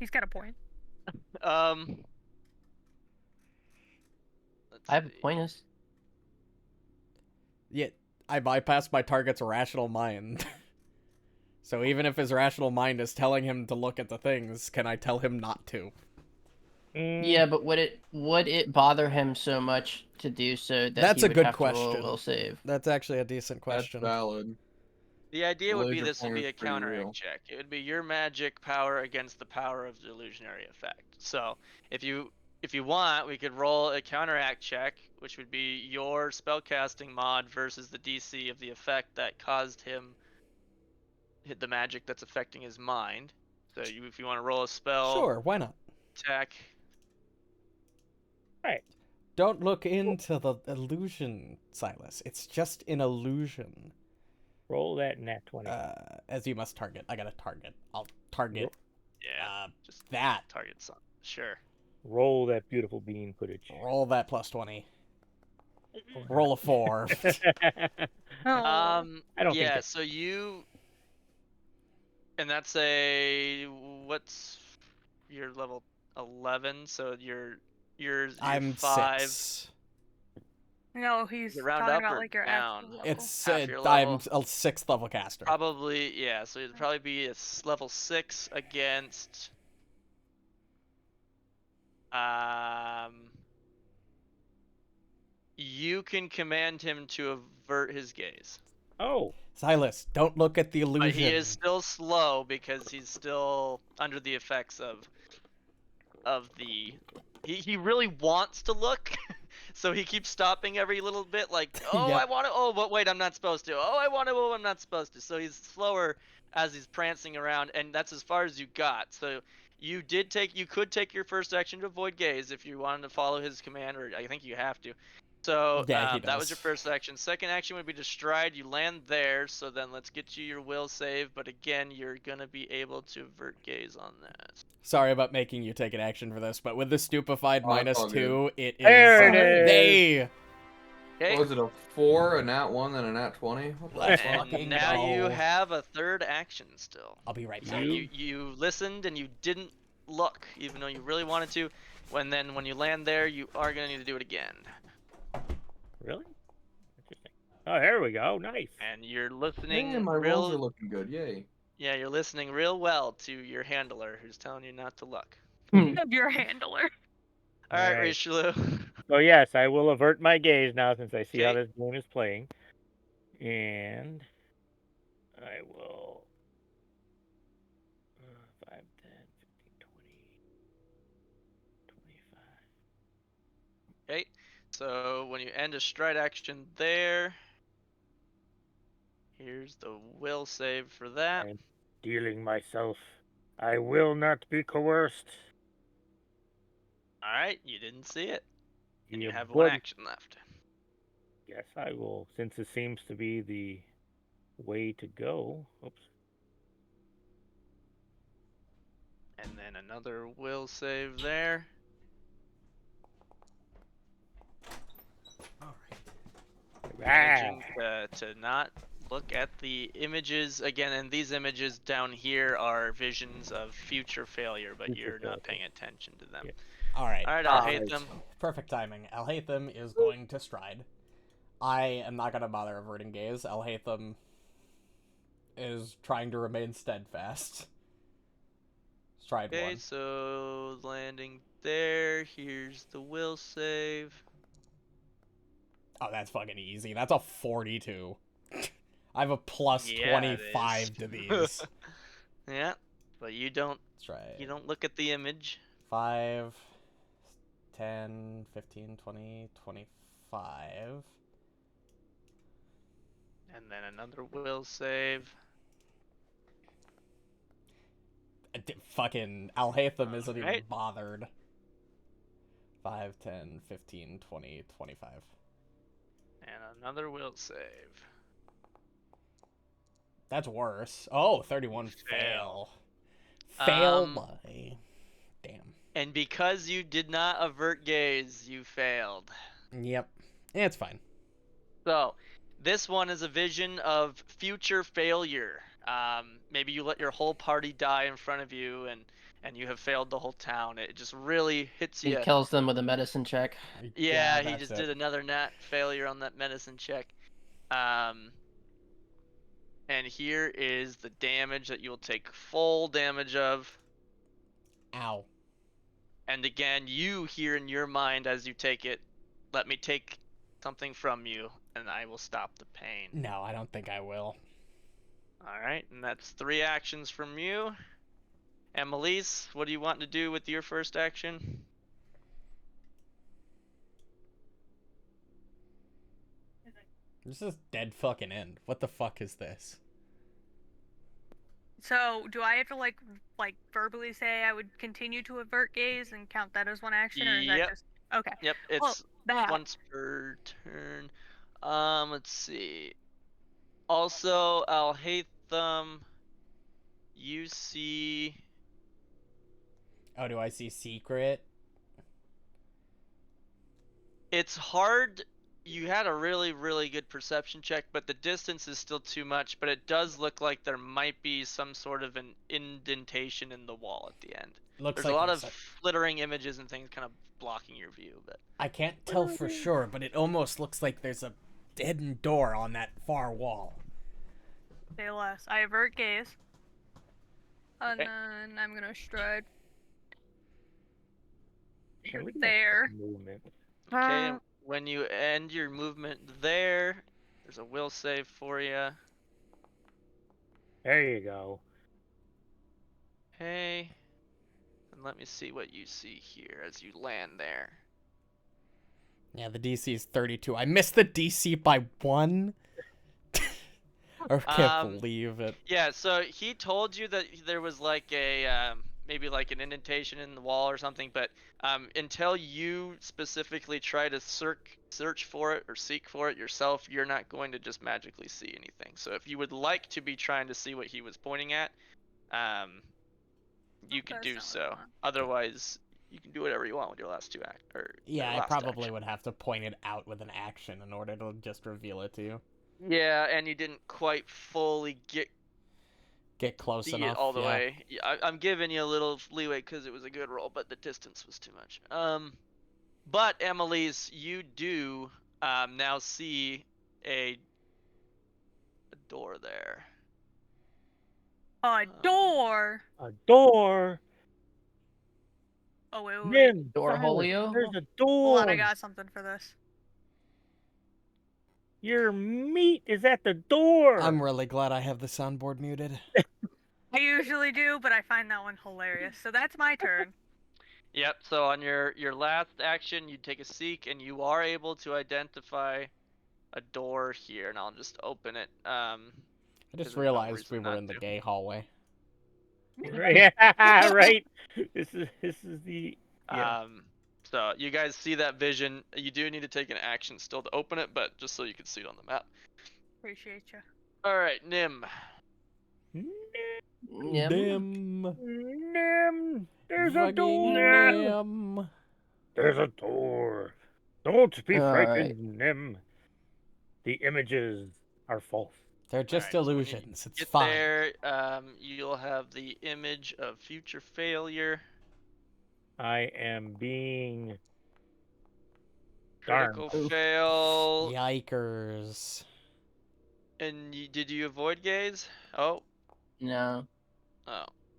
He's got a point. Let's I have a see. pointus. Yet, I bypassed my target's rational mind. So even if his rational mind is telling him to look at the things, can I tell him not to? Yeah, but would it bother him so much to do so that That's he a would good have to roll a question. will save? That's actually a decent That's question. valid. The idea would be Laser this would be pointer's a pretty counteract real. check. It would be your magic power against the power of the illusionary effect. So if you want, we could roll a counteract check, which would be your spellcasting mod versus the DC of the effect that caused him hit the magic that's affecting his mind. So if you want to roll a spell Sure, why not? attack, Right. Don't look into the illusion, Silas. It's just an illusion. Roll that nat 20. As you must target. I gotta target. I'll target yeah, just that. target some. Sure. Roll that beautiful bean footage. Roll that plus 20. Roll a 4. Oh. I don't think Yeah. that. So you, and that's a what's your level 11? So you're I'm 5. 6. No, he's Is it round talking up about or like your down? actual level. It's Half your I'm level. a 6th level caster. Probably, yeah. So it'd probably be a level 6 against. You can command him to avert his gaze, Oh, Silas, don't look at the but illusion. he is still slow because he's still under the effects of the. He really wants to look, so he keeps stopping every little bit, like, oh, Yep. I want to, oh, but wait, I'm not supposed to. Oh, I want to, oh, I'm not supposed to. So he's slower as he's prancing around, and that's as far as you got. So you could take your first action to avoid gaze if you wanted to follow his command, or I think you have to. So Yeah, he that was your does. first action. Second action would be to stride. You land there, so then let's get you your will save. But again, you're gonna be able to avert gaze on that. Sorry about making you take an action for this, but with the stupefied Oh, it's all -2, it is. There it Alright. is. They. Okay. What was it, a 4, a nat 1, then a nat 20? What the Let's fuck? fucking And now you go. have a third action still. I'll be right So back. you listened and you didn't look, even though you really wanted to. When you land there, you are gonna need to do it again. Really? Interesting. Oh, there we go. Nice. And you're listening Man, my rolls are real. looking good. Yay. Yeah, you're listening real well to your handler, who's telling you not to look. Of your handler. All right, Right. Richelieu. So yes, I will avert my gaze now since I see how Okay. this game is playing, and I will 5, 10, 15, 20, 25. Okay. So when you end a stride action there, here's the will save for that. I'm steeling myself. I will not be coerced. All right, you didn't see it, and you Yeah, have one buddy. action left. Yes, I will, since it seems to be the way to go. Oops. And then another will save there. Managing to not look at the images again, and these images down here are visions of future failure, but Future you're not failure. paying attention to them. Yeah. All right. All right, I'll Alright. hate them. Perfect timing. Alhaitham is going to stride. I am not going to bother averting gaze. Alhaitham is trying to remain steadfast. Stride Okay, 1. so landing there. Here's the will save. Oh, that's fucking easy. That's a 42. I have a plus Yeah, it 25 is. to these. Yeah, but you don't Stride. look at the image. 5, 10, 15, 20, 25. And then another will save. Fucking Alhaitham isn't even Alright. bothered. 5, 10, 15, 20, 25. And another will save. That's worse. Oh, 31 fail. Fail by... Damn. And because you did not avert gaze, you failed. Yep. It's fine. So, this one is a vision of future failure. Maybe you let your whole party die in front of you, and you have failed the whole town. It just really hits He you. kills them with a medicine check. Yeah, he that's just it. did another nat failure on that medicine check. And here is the damage that you'll take full damage of. Ow. And again, you hear in your mind as you take it, let me take something from you, and I will stop the pain. No, I don't think I will. Alright, and that's 3 actions from you. And Melise, what do you want to do with your first action? This is dead fucking end. What the fuck is this? So, do I have to like verbally say I would continue to avert gaze and count that as one action, or is that Yep. just okay? Yep, Well, it's that once per turn. Let's see. Also, Alhaitham, you see... Oh, do I see secret? It's hard. You had a really, really good perception check, but the distance is still too much. But it does look like there might be some sort of an indentation in the wall at the end. Looks There's like a lot of there's flittering images and things kind of blocking your view, but I can't tell for sure, but it almost looks like there's a hidden door on that far wall. Say less. I avert gaze. And Okay. then I'm gonna stride Man, look at that there. movement. okay. And when you end your movement there, there's a will save for you. There you go. Okay. And let me see what you see here as you land there. Yeah, the DC is 32. I missed the DC by 1. I can't believe it. Yeah, so he told you that there was like a maybe like an indentation in the wall or something, but until you specifically try to search for it or seek for it yourself, you're not going to just magically see anything. So if you would like to be trying to see what he was pointing at, you could Okay, do sounds so. fun. Otherwise, you can do whatever you want with your last Yeah, I last probably action. would have to point it out with an action in order to just reveal it to you. Yeah, and you didn't quite fully Get close see enough. it all the yeah. way. Yeah, I'm giving you a little leeway because it was a good roll, but the distance was too much. But Emily's, you do now see a door there. A door. A door. Oh wait. Nim, Door silence. Holio? There's a Hold on, door. I got something for this. Your meat is at the door. I'm really glad I have the soundboard muted. I usually do, but I find that one hilarious. So that's my turn. Yep. So on your last action, you take a seek, and you are able to identify a door here, and I'll just open it. I just there's no realized reason we were not in the to. gay hallway. Yeah, right. This is the So you guys see that vision. You do need to take an action still to open it, but just so you can see it on the map. Appreciate you. All right, Nim. Nim? Dim. Nim. There's a Fucking door. Dim. There's a door. Don't be All frightened, Nim. The images are false. They're just Alright, so when you illusions. It's Get fine. there. You'll have the image of future failure, I am being critical Oof. fail, Yikers. and did you avoid gaze? Oh, No.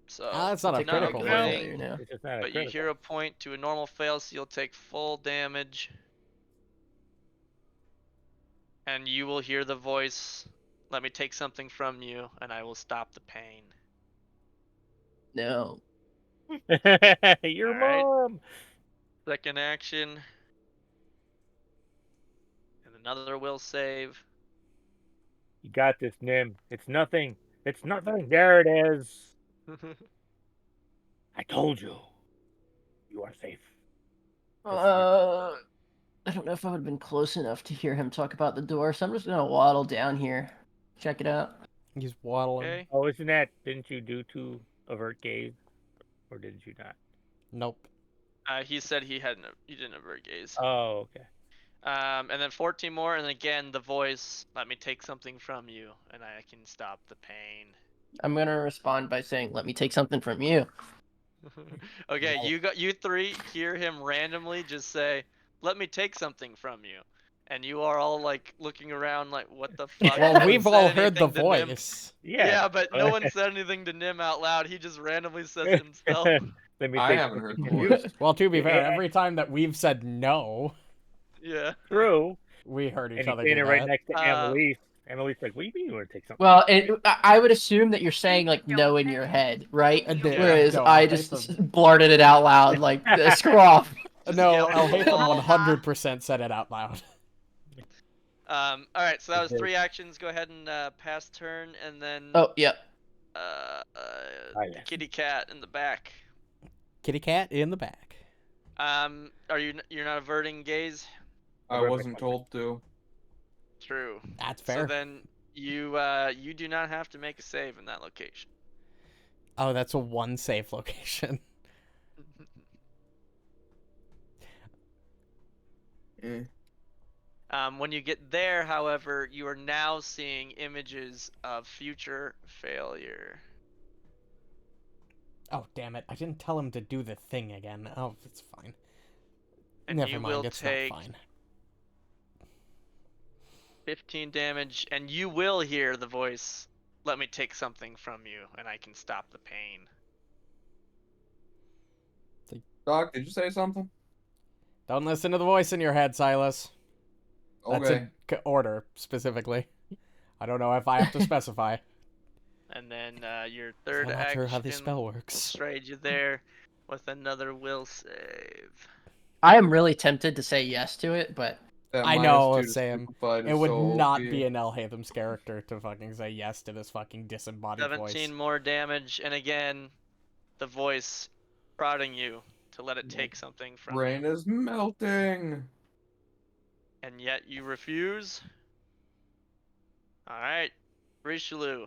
so That's not a Take not critical critical fail. failure now. It's just not a but you critical. hear a point to a normal fail, so you'll take full damage, and you will hear the voice. Let me take something from you, and I will stop the pain. No. Your Alright. mom. Second action, and another will save. You got this, Nim. It's nothing. It's nothing. There it is. I told you. You are safe. I don't know if I would have been close enough to hear him talk about the door, so I'm just gonna waddle down here. Check it out. He's waddling. Okay. Oh, isn't that? Didn't you do to avert gaze, or didn't you not? Nope. He said he didn't avert gaze. Oh, okay. And then 14 more, and again the voice. Let me take something from you, and I can stop the pain. I'm gonna respond by saying, "Let me take something from you." Okay, No. you three hear him randomly just say, "Let me take something from you," and you are all like looking around like, "What the fuck?" No Well, one we've said all heard the anything to Nim. voice. Yeah, but no one said anything to Nim out loud. He just randomly says it himself. Let me I take haven't something heard the from you. voice. Well, to be fair, Yeah. every time that we've said no, Yeah. True. we heard each And he's other do standing right that. next to Annalise. Annalise like, what do you mean you want to take something? Well, I would assume that you're saying like Don't no in pay. your head, right? And Yeah. Whereas no, I I'll just hate them. blurted it out loud, like screw off. Just No, yell I'll at the hate them wall. 100% said it out loud. All right, so that was Okay. 3 actions. Go ahead and pass turn, and then Oh, yeah. the yes. kitty cat in the back. Kitty cat in the back. You're not averting gaze? I wasn't told to. True. That's So fair. then you do not have to make a save in that location. Oh, that's a one safe location. Eh. When you get there, however, you are now seeing images of future failure. Oh, damn it. I didn't tell him to do the thing again. Oh, it's fine. And Never you mind, will it's not take fine. 15 damage, and you will hear the voice, "Let me take something from you, and I can stop the pain." Doc, did you say something? Don't listen to the voice in your head, Silas. That's Okay. an order, specifically. I don't know if I have to specify. And then your third I'm not action sure how this spell will works. stride you there with another will save. I am really tempted to say yes to it, but That I -2 know, to Sam. stupefied It is would so not OP. be in Elhatham's character to fucking say yes to this fucking disembodied 17 voice. more damage, and again, the voice prodding you to let it My take something from brain you. is melting. And yet you refuse. Alright, Richelieu.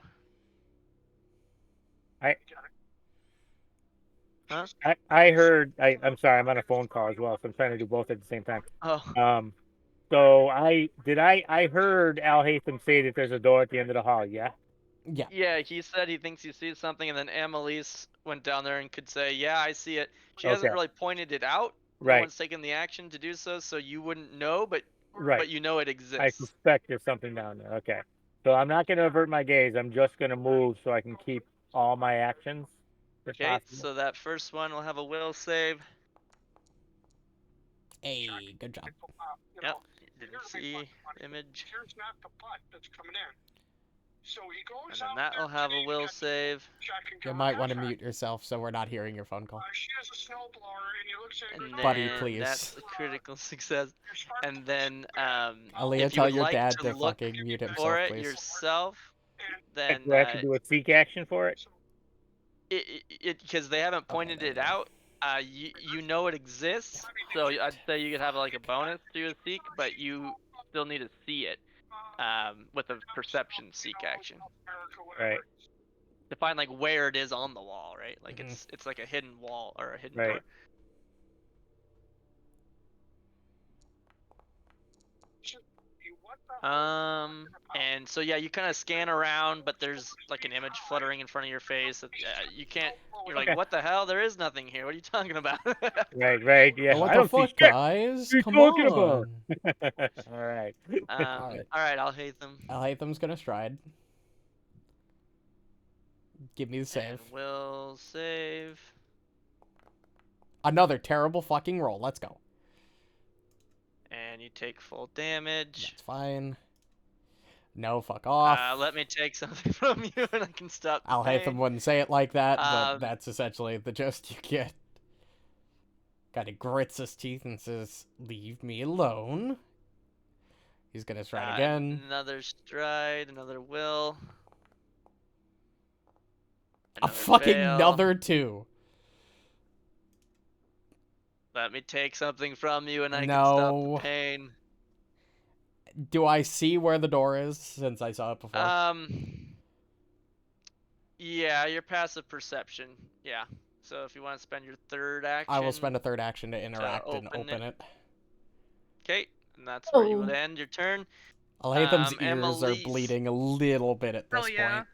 Huh? I heard. I'm sorry. I'm on a phone call as well, so I'm trying to do both at the same time. Oh, So I heard Al Hatham say that there's a door at the end of the hall. Yeah. Yeah. yeah, he said he thinks he sees something, and then Annalise went down there and could say, yeah, I see it. She hasn't Okay. really pointed it out. No Right. one's taken the action to do so, so you wouldn't know, but Right. you know it I exists. suspect there's something down there. Okay. So I'm not going to avert my gaze. I'm just going to move so I can keep all my actions. If Okay, possible. so that first one will have a will save. Hey, good job. Yep, didn't see image. Here's not the butt that's coming in. So he goes And then out that'll there have a today to will get save. check and You go might want to contract. mute yourself so we're not hearing your phone call. She has a snowblower, and he looks at it and And goes, Buddy, then please. that's a critical success. Your spark And plugs then Aaliyah, if you tell would your like dad to to look fucking mute for himself, it please. yourself, then Do I have to do a seek action for it? it because they haven't pointed it out. You know it exists, so I'd say you could have like a bonus to your seek, but you still need to see it with a perception seek action Right. to find like where it is on the wall, right? Like Mhm. it's like a hidden wall or a hidden Right. door. And so yeah, you kind of scan around, but there's like an image fluttering in front of your face. You can't. You're like, Okay. what the hell? There is nothing here. What are you talking about? Right. Yeah. Oh, what I the don't see fuck, shit. guys? What are you Come talking about? on. All right. Alright. All right, I'll hate them. Elhatham's gonna stride. Give me the And save. will save. Another terrible fucking roll. Let's go. And you take full damage. That's fine. No, fuck off. Let me take something from you, and I can stop the Alhatham pain. wouldn't say it like that, but Um, that's essentially the gist you get. Kinda grits his teeth and says, "Leave me alone." He's gonna stride again. Another stride, another will. A fucking another 2. Let me take something from you, and I can stop the No. pain. Do I see where the door is since I saw it before? Yeah, your passive perception. Yeah. So if you want to spend your third action, I will spend a third action to interact and open it. Okay, and that's where you would Oh. end your turn. Alhatham's ears are Annalise. bleeding a little bit at this Oh, yeah. point.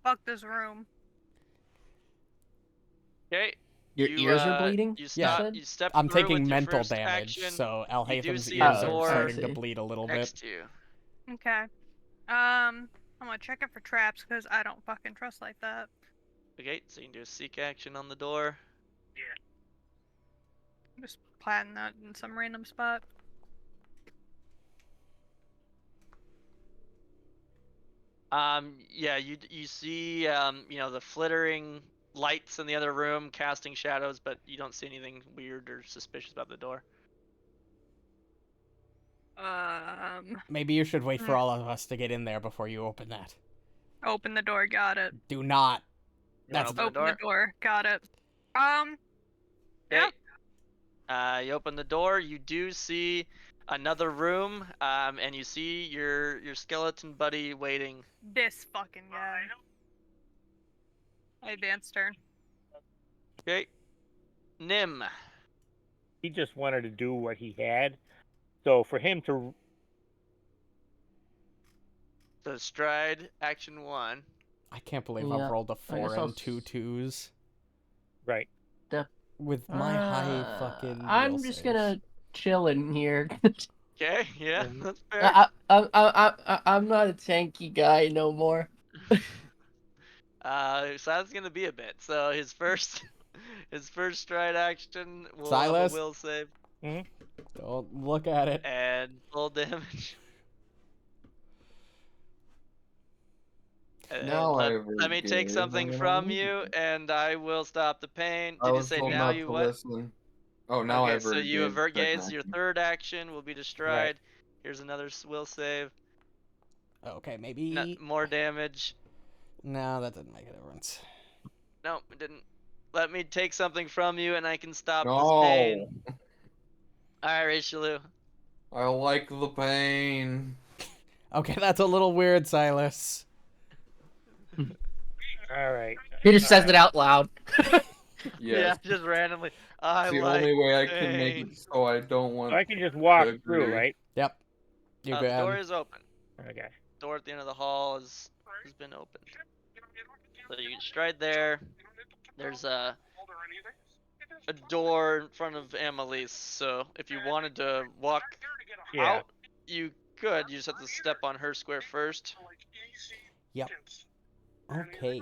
Fuck this room. Okay. Your ears are bleeding? You Yeah. stop. You step I'm through taking with your mental first damage, action so do Alhatham's see ears a are door starting to see. bleed a little next bit. to you. Okay. I'm gonna check it for traps because I don't fucking trust like that. Okay, so you can do a seek action on the door. Just planting that in some random spot. Yeah, you see, the flittering lights in the other room casting shadows, but you don't see anything weird or suspicious about the door. Maybe you should wait for all of us to get in there before you open that. Open the door. Got it. Do not. You wanna That's open Open the door. Got it. Okay. You open the door. You do see another room, and you see your skeleton buddy waiting. This fucking guy. I advance turn. Okay. Nim. He just wanted to do what he had. So for him to So stride, action 1. I can't believe Yeah, I've rolled a I guess 4 I'll and 2 twos right. with my high fucking. I'm will just saves. gonna chill in here. Okay, yeah, Mhm. that's fair. I'm not a tanky guy no more. Silas gonna be a bit. So his first stride action will have Silas? a will save Don't look at it. and full damage. And Now I let me take something from you, and I will stop the pain. I Did you was say told now not you to what? listen. Oh, now I Okay, so you avert avert gaze. gaze. Your third action will be to stride. Here's another will save. Okay, maybe. More damage. No, that didn't make a difference. No, it didn't. Let me take something from you, and I can stop this No, pain. All right, Richelieu. I like the pain. Okay, that's a little weird, Silas. All right. He just says it out loud. Yes, Yeah, just randomly. it's I the like only way I can make pain. it so I don't want So I can just walk to through, agree. right? Yep. You The door can. is open. Okay. Door at the end of the hall has been opened. So you can stride there. There's a door in front of Annalise, so if you wanted to walk Yeah. out, you could. You just have to step on her square first. Yep. Okay.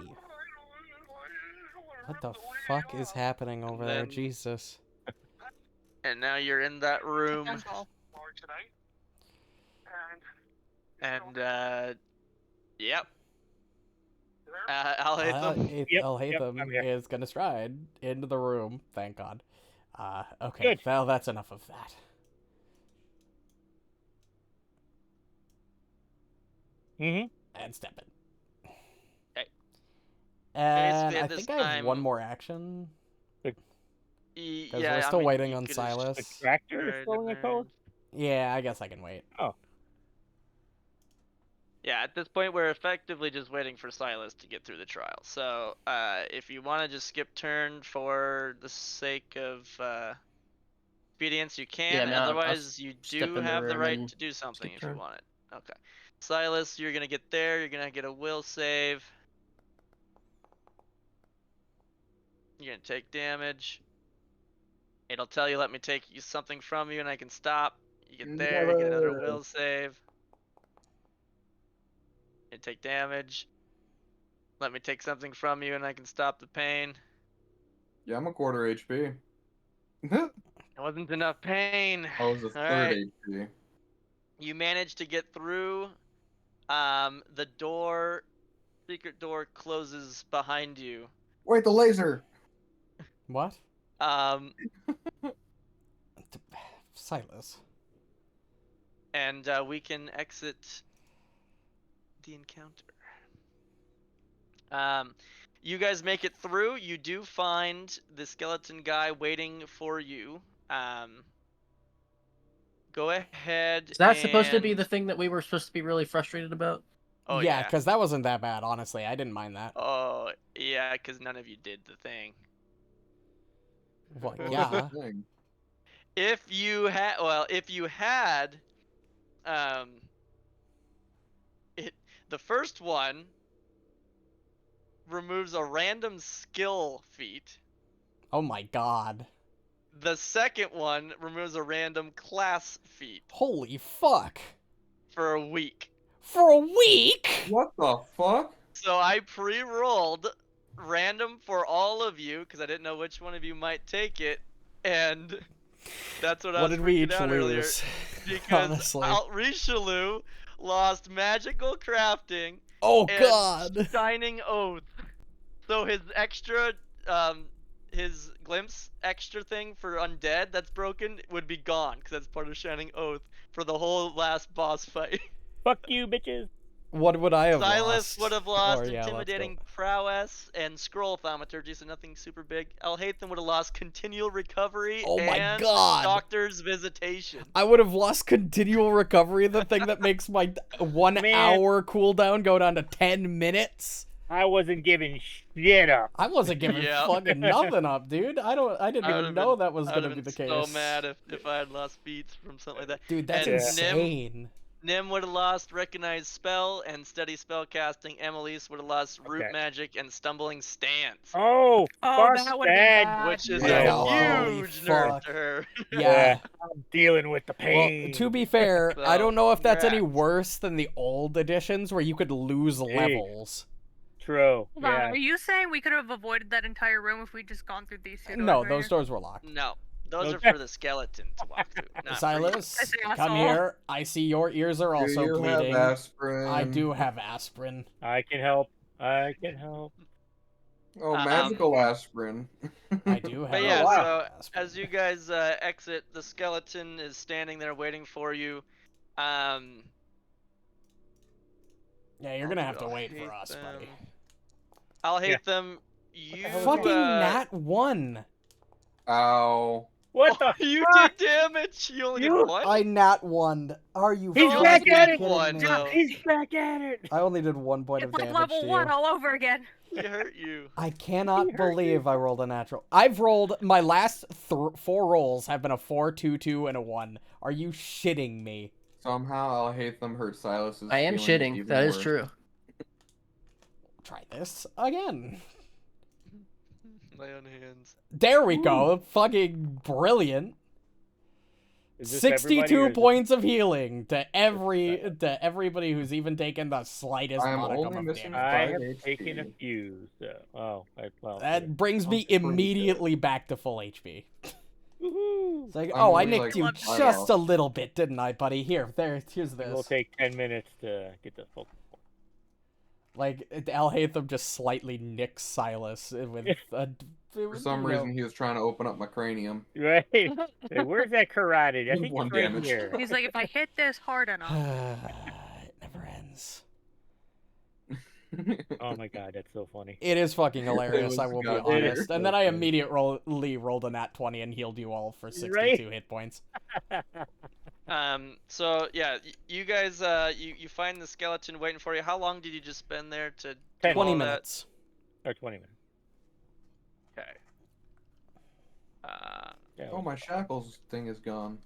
What the fuck is happening over there? then- Jesus. And now you're in that room, Potential. and yep. I'll hit them. Yep, Alhaitham I'm here. is gonna stride into the room. Thank God. Okay. Good. Well, that's enough of that. Mm-hmm. And step in. Okay. And Basically, I at this think I have one time- more action. Because Yeah, we're I still mean, waiting you on could've Silas. The tractor is stride throwing a in code? Yeah, I guess I can wait. Yeah, at this point, we're effectively just waiting for Silas to get through the trial. So, if you want to just skip turn for the sake of expedience, you can. Yeah, I mean, I'll Otherwise, you step do in the have the room right and to do something skip if you turn. want it. Okay. Silas, you're going to get there. You're going to get a will save. You're going to take damage. It'll tell you, let me take something from you, and I can stop. You get there, you get another Never. will save. You take damage. Let me take something from you, and I can stop the pain. Yeah, I'm a quarter HP. It wasn't enough pain. I was a All third right. HP. You managed to get through. The door, secret door, closes behind you. Wait, the laser! What? Silas. And we can exit the encounter. You guys make it through. You do find the skeleton guy waiting for you. Go ahead. Is that supposed to be and- the thing that we were supposed to be really frustrated about? Oh yeah, yeah. because that wasn't that bad, honestly. I didn't mind that. Oh yeah, because none of you did the thing. Well, What was yeah. the thing? If you had, the first one removes a random skill feat. Oh my God. The second one removes a random class feat Holy fuck. for a week. For a week? What the fuck? So I pre-rolled random for all of you because I didn't know which one of you might take it, and that's what I What was did we freaking each out earlier. lose? Because Honestly. Richelieu lost magical crafting Oh and God. shining oath. So his extra, his glimpse extra thing for undead that's broken would be gone because that's part of shining oath for the whole last boss fight. Fuck you, bitches. What would I have Silas lost? would have lost Or, yeah, let's intimidating go. prowess and scroll thaumaturgy, so nothing super big. Alhaitham would have lost continual recovery Oh my and God. doctor's visitation. I would have lost continual recovery, the thing that makes my 1 Man. hour cooldown go down to 10 minutes. I wasn't giving shit up. I wasn't giving Yep. fucking nothing up, dude. I didn't I even would've know been- that was I gonna would've be the been case. so mad if I had lost beats from something like that. Dude, that's And insane. Nim would have lost Recognize Spell and Steady Spell Casting. Emilise would have lost Root Okay. Magic and Stumbling Stance, Oh, Oh, fuck that would've been that. bad. which is Yeah. a Holy huge nerf fuck. to her. Yeah. I'm dealing with the Well, pain. to be fair, I So, don't know if that's any congrats. worse than the old editions where you could lose Jeez. levels. True. Hold on, Yeah. are you saying we could have avoided that entire room if we'd just gone through these two doors? No, right those here? doors were locked. No, those No. are for the skeleton to walk through, not for you. Silas, I see, come asshole. here. I see your ears are Do also you bleeding. have aspirin? I do have aspirin. I can help. I can help. Oh, magical aspirin. I do have But yeah, wow. so aspirin. as you guys exit, the skeleton is standing there waiting for you. Yeah, you're gonna have to I'll wait for hate us, buddy. them. I'll hate them. You Fucking nat 1. Ow. What the? you fuck? did damage. You only You- did one. I nat 1. Are you He's fucking back at it! kidding One, me? though. He's back at it. I only did 1 point It's of like damage level to 1 you. all over again. He hurt you. I cannot believe I rolled a natural. I've rolled my last 4 rolls have been a 4, 2, 2, and a 1. Are you shitting me? Somehow I'll hate them hurt Silas's I am feelings shitting. even That is worse. true. Try this again. My own hands. There we go. Fucking brilliant. Is this everybody, or 62 is it- points of healing to everybody who's even taken the slightest I am modicum only of missing damage. I 5 have HP. taken a few. So, well. That brings me That's pretty good. immediately back to full HP. Woohoo! It's like, I'm oh, I only, nicked like, you five just off. a little bit, didn't I, buddy? Here's It will this. take 10 minutes to get the full. Like, Alhaitham just slightly nicks Silas with a... For some reason, he was trying to open up my cranium. Right? Hey, where's that carotid? I think One it's right damage. here. He's like, if I hit this hard enough. It never ends. Oh my god, that's so funny. It is fucking hilarious, was I will be goddamn honest. And then I funny. immediately rolled a nat 20 and healed you all for 62 Right? hit points. So yeah, you guys, you find the skeleton waiting for you. How long did you just spend there to do 10 all 20 that? minutes. Or 20 minutes. Okay. Yeah, Oh, my shackles thing is gone.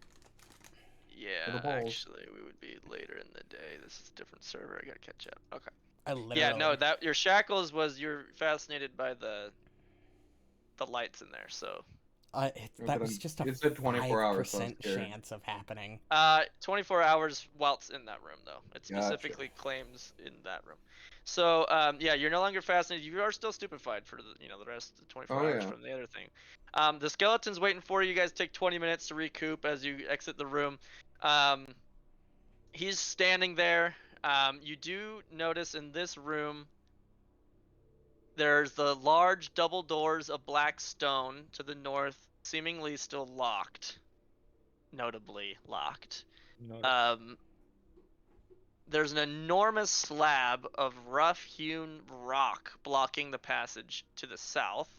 Yeah, the balls. actually, we would be later in the day. This is a different server. I gotta catch up. Okay. I literally... Yeah, no, that your shackles was you're fascinated by the lights in there. So, that but was just a it said 24 hours, so I was 5% scared. chance of happening. 24 hours while it's in that room though. It Gotcha. specifically claims in that room. So, yeah, you're no longer fascinated. You are still stupefied for the rest of the 24 Oh, hours yeah. from the other thing. The skeleton's waiting for you. You guys take 20 minutes to recoup as you exit the room. He's standing there. You do notice in this room there's the large double doors of black stone to the north, seemingly still locked. Notably locked. no, There's an enormous slab of rough-hewn rock blocking the passage to the south.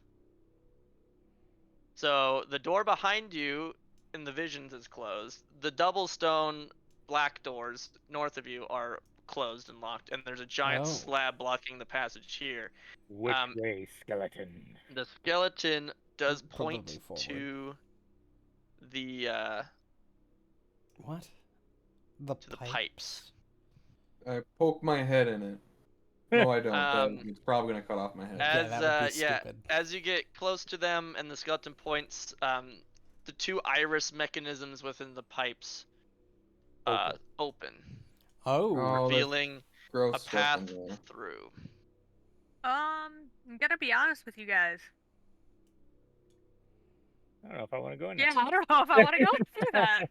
So the door behind you in the visions is closed. The double stone black doors north of you are closed and locked, and there's a giant Oh. slab blocking the passage here. which way, skeleton? The skeleton does Probably point forward. to the What? to the pipes. I poke my head in it. No, I don't. Um, It's probably gonna cut off my head. Yeah, that would be yeah, stupid. as you get close to them and the skeleton points, the two iris mechanisms within the pipes open, Oh. Oh, that's revealing gross a stuff path in there. through. I'm gonna be honest with you guys. I don't know if I want to go in Yeah, there. I don't know if I want to go through that.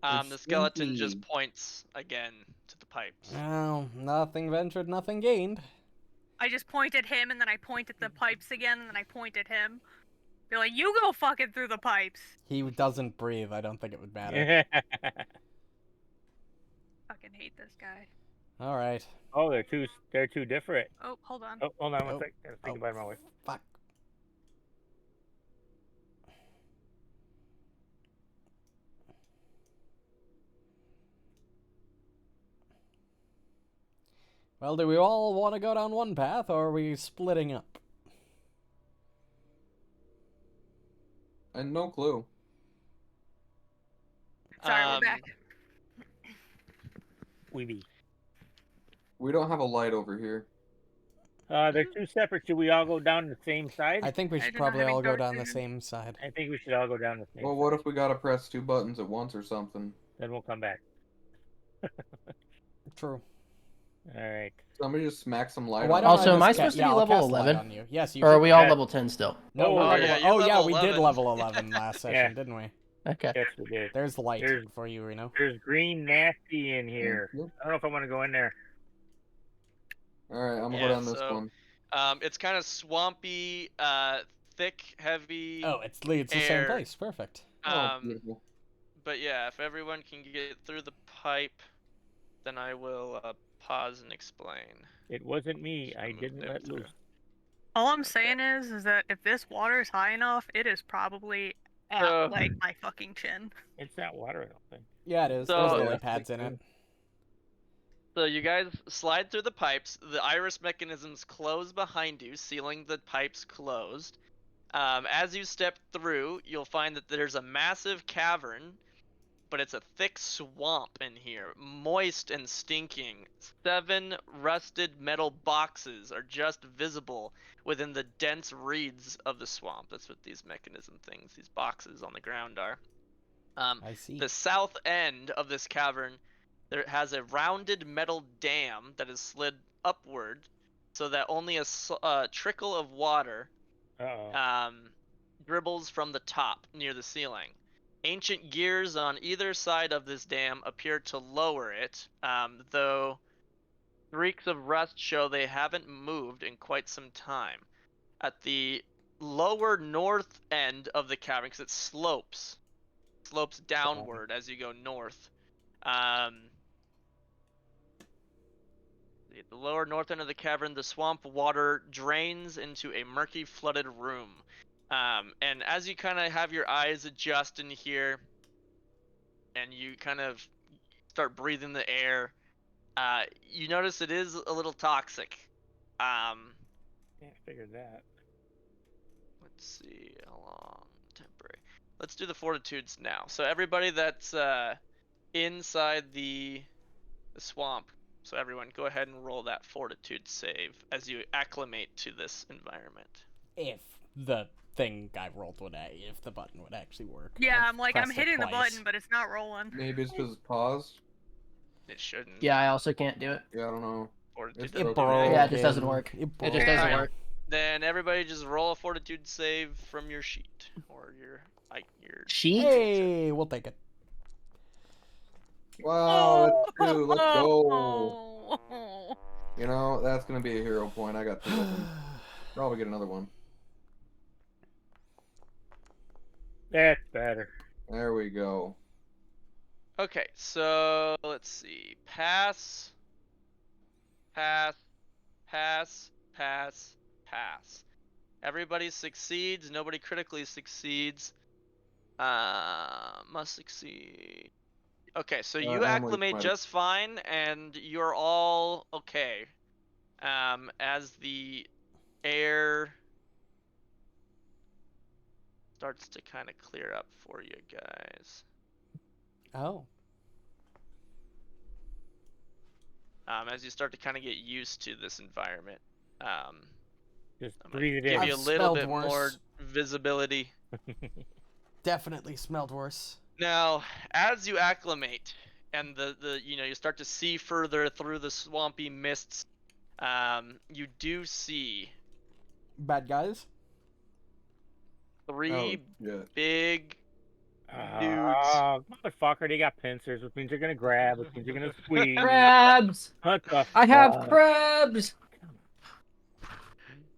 The It's skeleton just spooky. points again to the pipes. Well, nothing ventured, nothing gained. I just point at him, and then I point at the pipes again, and then I point at him. Be like, you go fucking through the pipes. He doesn't breathe. I don't think it would matter. Fucking hate this guy. All right. Oh, they're two different. Oh, hold on. Oh, hold on one Oh. sec. Gotta think about it my way. Fuck. Well, do we all want to go down one path, or are we splitting up? And no clue. Sorry, we're back. We be. We don't have a light over here. They're two separate. Should we all go down the same side? I think we I should do not probably have all any go dark down the vision. same side. I think we should all go down the same Well, side. what if we gotta press 2 buttons at once or something? Then we'll come back. True. All right. Somebody just smack some light Why on don't us. Also, am I just supposed to yeah, be I'll level cast light 11? on you. Yes, you Or are should we be. all Yeah. level 10 still? No, Oh, we're yeah, level... you're yeah, level we did 11. level 11 last session, Yeah. didn't we? Okay. Yes, we did. There's light There's- for you, Reno. There's green nasty in here. Yep. I don't know if I want to go in there. Alright, I'm gonna Yeah, go down this so- one. It's kind of swampy, thick, heavy. Oh, it's the same Air. place. Perfect. Oh, beautiful. But yeah, if everyone can get through the pipe, then I will pause and explain. It wasn't me. So I move didn't them let through. loose. All I'm Okay. saying is that if this water is high enough, it is probably at So- like my fucking chin. It's not water, I don't think. Yeah, it is. So- There's Oh, lily yeah. pads in it. So you guys slide through the pipes. The iris mechanisms close behind you, sealing the pipes closed. As you step through, you'll find that there's a massive cavern, but it's a thick swamp in here, moist and stinking. 7 rusted metal boxes are just visible within the dense reeds of the swamp. That's what these mechanism things, these boxes on the ground are. I see. The south end of this cavern, there has a rounded metal dam that is slid upward, so that only a trickle of water Uh-oh. dribbles from the top near the ceiling. Ancient gears on either side of this dam appear to lower it, though streaks of rust show they haven't moved in quite some time. At the lower north end of the cavern, because it slopes downward as you go north. At the lower north end of the cavern, the swamp water drains into a murky, flooded room. And as you kind of have your eyes adjust in here, and you kind of start breathing the air, you notice it is a little toxic. Yeah, I figured that. Let's see how long temporary. Let's do the fortitudes now. So everybody that's inside the swamp. So everyone, go ahead and roll that fortitude save as you acclimate to this environment. If the thing I rolled if the button would actually work. Yeah, I've I'm like, I'm pressed it hitting the twice. button, but it's not rolling. Maybe it's because it's paused. It shouldn't. Yeah, I also can't do it. Yeah, I don't know. Fortitude It's It doesn't do broke. anything. Yeah, it just doesn't work. It It just doesn't Alright. work. Then everybody just roll a fortitude save from your sheet or your Sheet? Hey, we'll take it. Wow, that's 2. Let's go. Oh. You know, that's gonna be a hero point. I got 2 of them. Probably get another one. That's better. There we go. Okay, so let's see. Pass. Pass. Pass. Pass. Pass. Everybody succeeds. Nobody critically succeeds. Must succeed. Okay, so you Emily acclimate might- just fine, and you're all okay. As the air starts to kind of clear up for you guys. Oh. As you start to kind of get used to this environment. Just I'm gonna breathe it give in. you a I've little smelled bit more worse. visibility. Definitely smelled worse. Now, as you acclimate and the you start to see further through the swampy mists, you do see Bad guys? 3 Yeah. big Motherfucker, they got pincers, which means they're gonna grab, which means they're gonna squeeze. Crabs! What the I have fuck? crabs!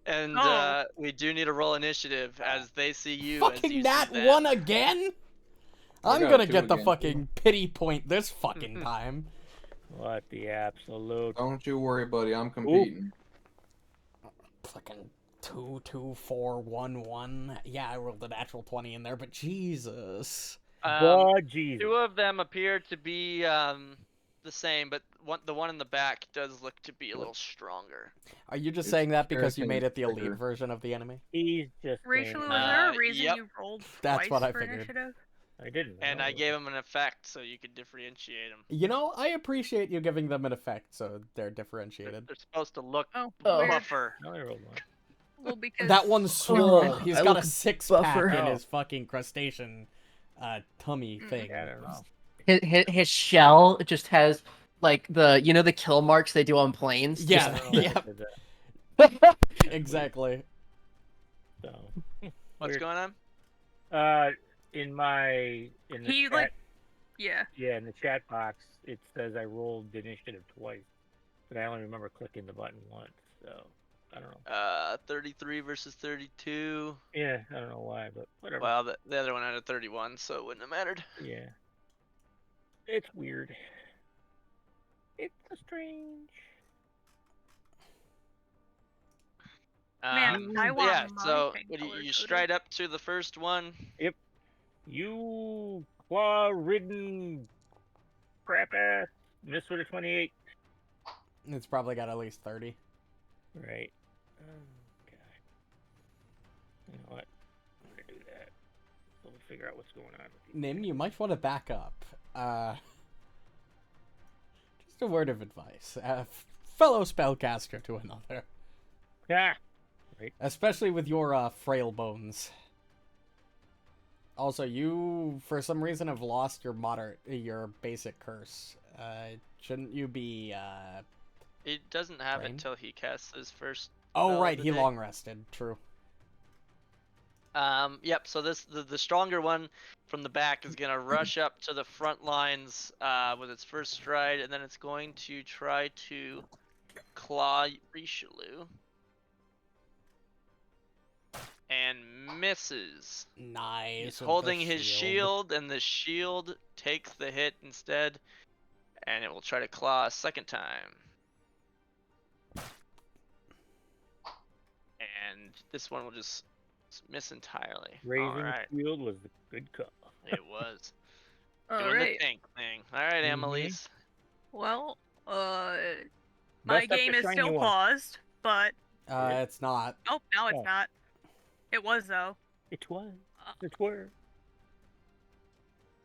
and Oh. we do need to roll initiative as they see you as Fucking you that see them. one again? I I'm got gonna 2 get the again. fucking pity point this fucking time. What the absolute? Don't you worry, buddy. I'm competing. Fucking 2, 2, 4, 1, 1. Yeah, I rolled a natural 20 in there, but Jesus. Oh, Jesus. 2 of them appear to be the the same, but the one in the back does look to be a little stronger. Are you just It's saying that because you American made it the elite trigger. version of the enemy? He's just Rachel, saying, was there a Uh, reason yep. you rolled That's twice what I for figured. initiative? I didn't. And know. I gave them an effect so you could differentiate them. You know, I appreciate you giving them an effect so they're They're, differentiated. they're supposed to look Oh, Oh. weird. buffer. No, I rolled one. Well, because That one's swole. Oh, He's I got a look six-pack buffer. in Oh. his fucking crustacean tummy thing. Yeah, I don't know. His shell just has like the kill marks they do on planes. Yeah, I don't know why I yeah. did that, Exactly. so. What's Weird. going on? In the he chat, like, yeah. yeah, in the chat box, it says I rolled the initiative twice, but I only remember clicking the button once, so I don't know. 33 versus 32. Yeah, I don't know why, but whatever. Well, the other one had a 31, so it wouldn't have mattered. Yeah, it's weird. It's a strange. Man, I But want yeah, my so pink what, you color stride up to the first one. You claw-ridden crap-ass miss with a 28. It's probably got at least 30. Right. Oh, God. You know what? I'm gonna do that. So we'll figure out what's going on with these. Nim, you might want to back up. Just a word of advice. Fellow spellcaster to another. Ah! Especially with your frail bones. Also, you, for some reason, have lost your basic curse. Shouldn't you be, It doesn't have it Brain? until he casts his first. Oh, spell of right, the he day. long rested. True. Yep. So the stronger one from the back is gonna rush up to the front lines with its first stride, and then it's going to try to claw Richelieu. And misses. Nice. He's with holding the his shield, and the shield takes the hit instead, and it will try to claw a second time. And this one will just miss entirely. Raising Alright, shield was the good call. it was. All Doing right. the tank thing. Alright, Mhm. Annalise. Well, my Bust up game the is shiny still one. paused, but It's not. oh, now it's Oh. not. It was though. It was. It were.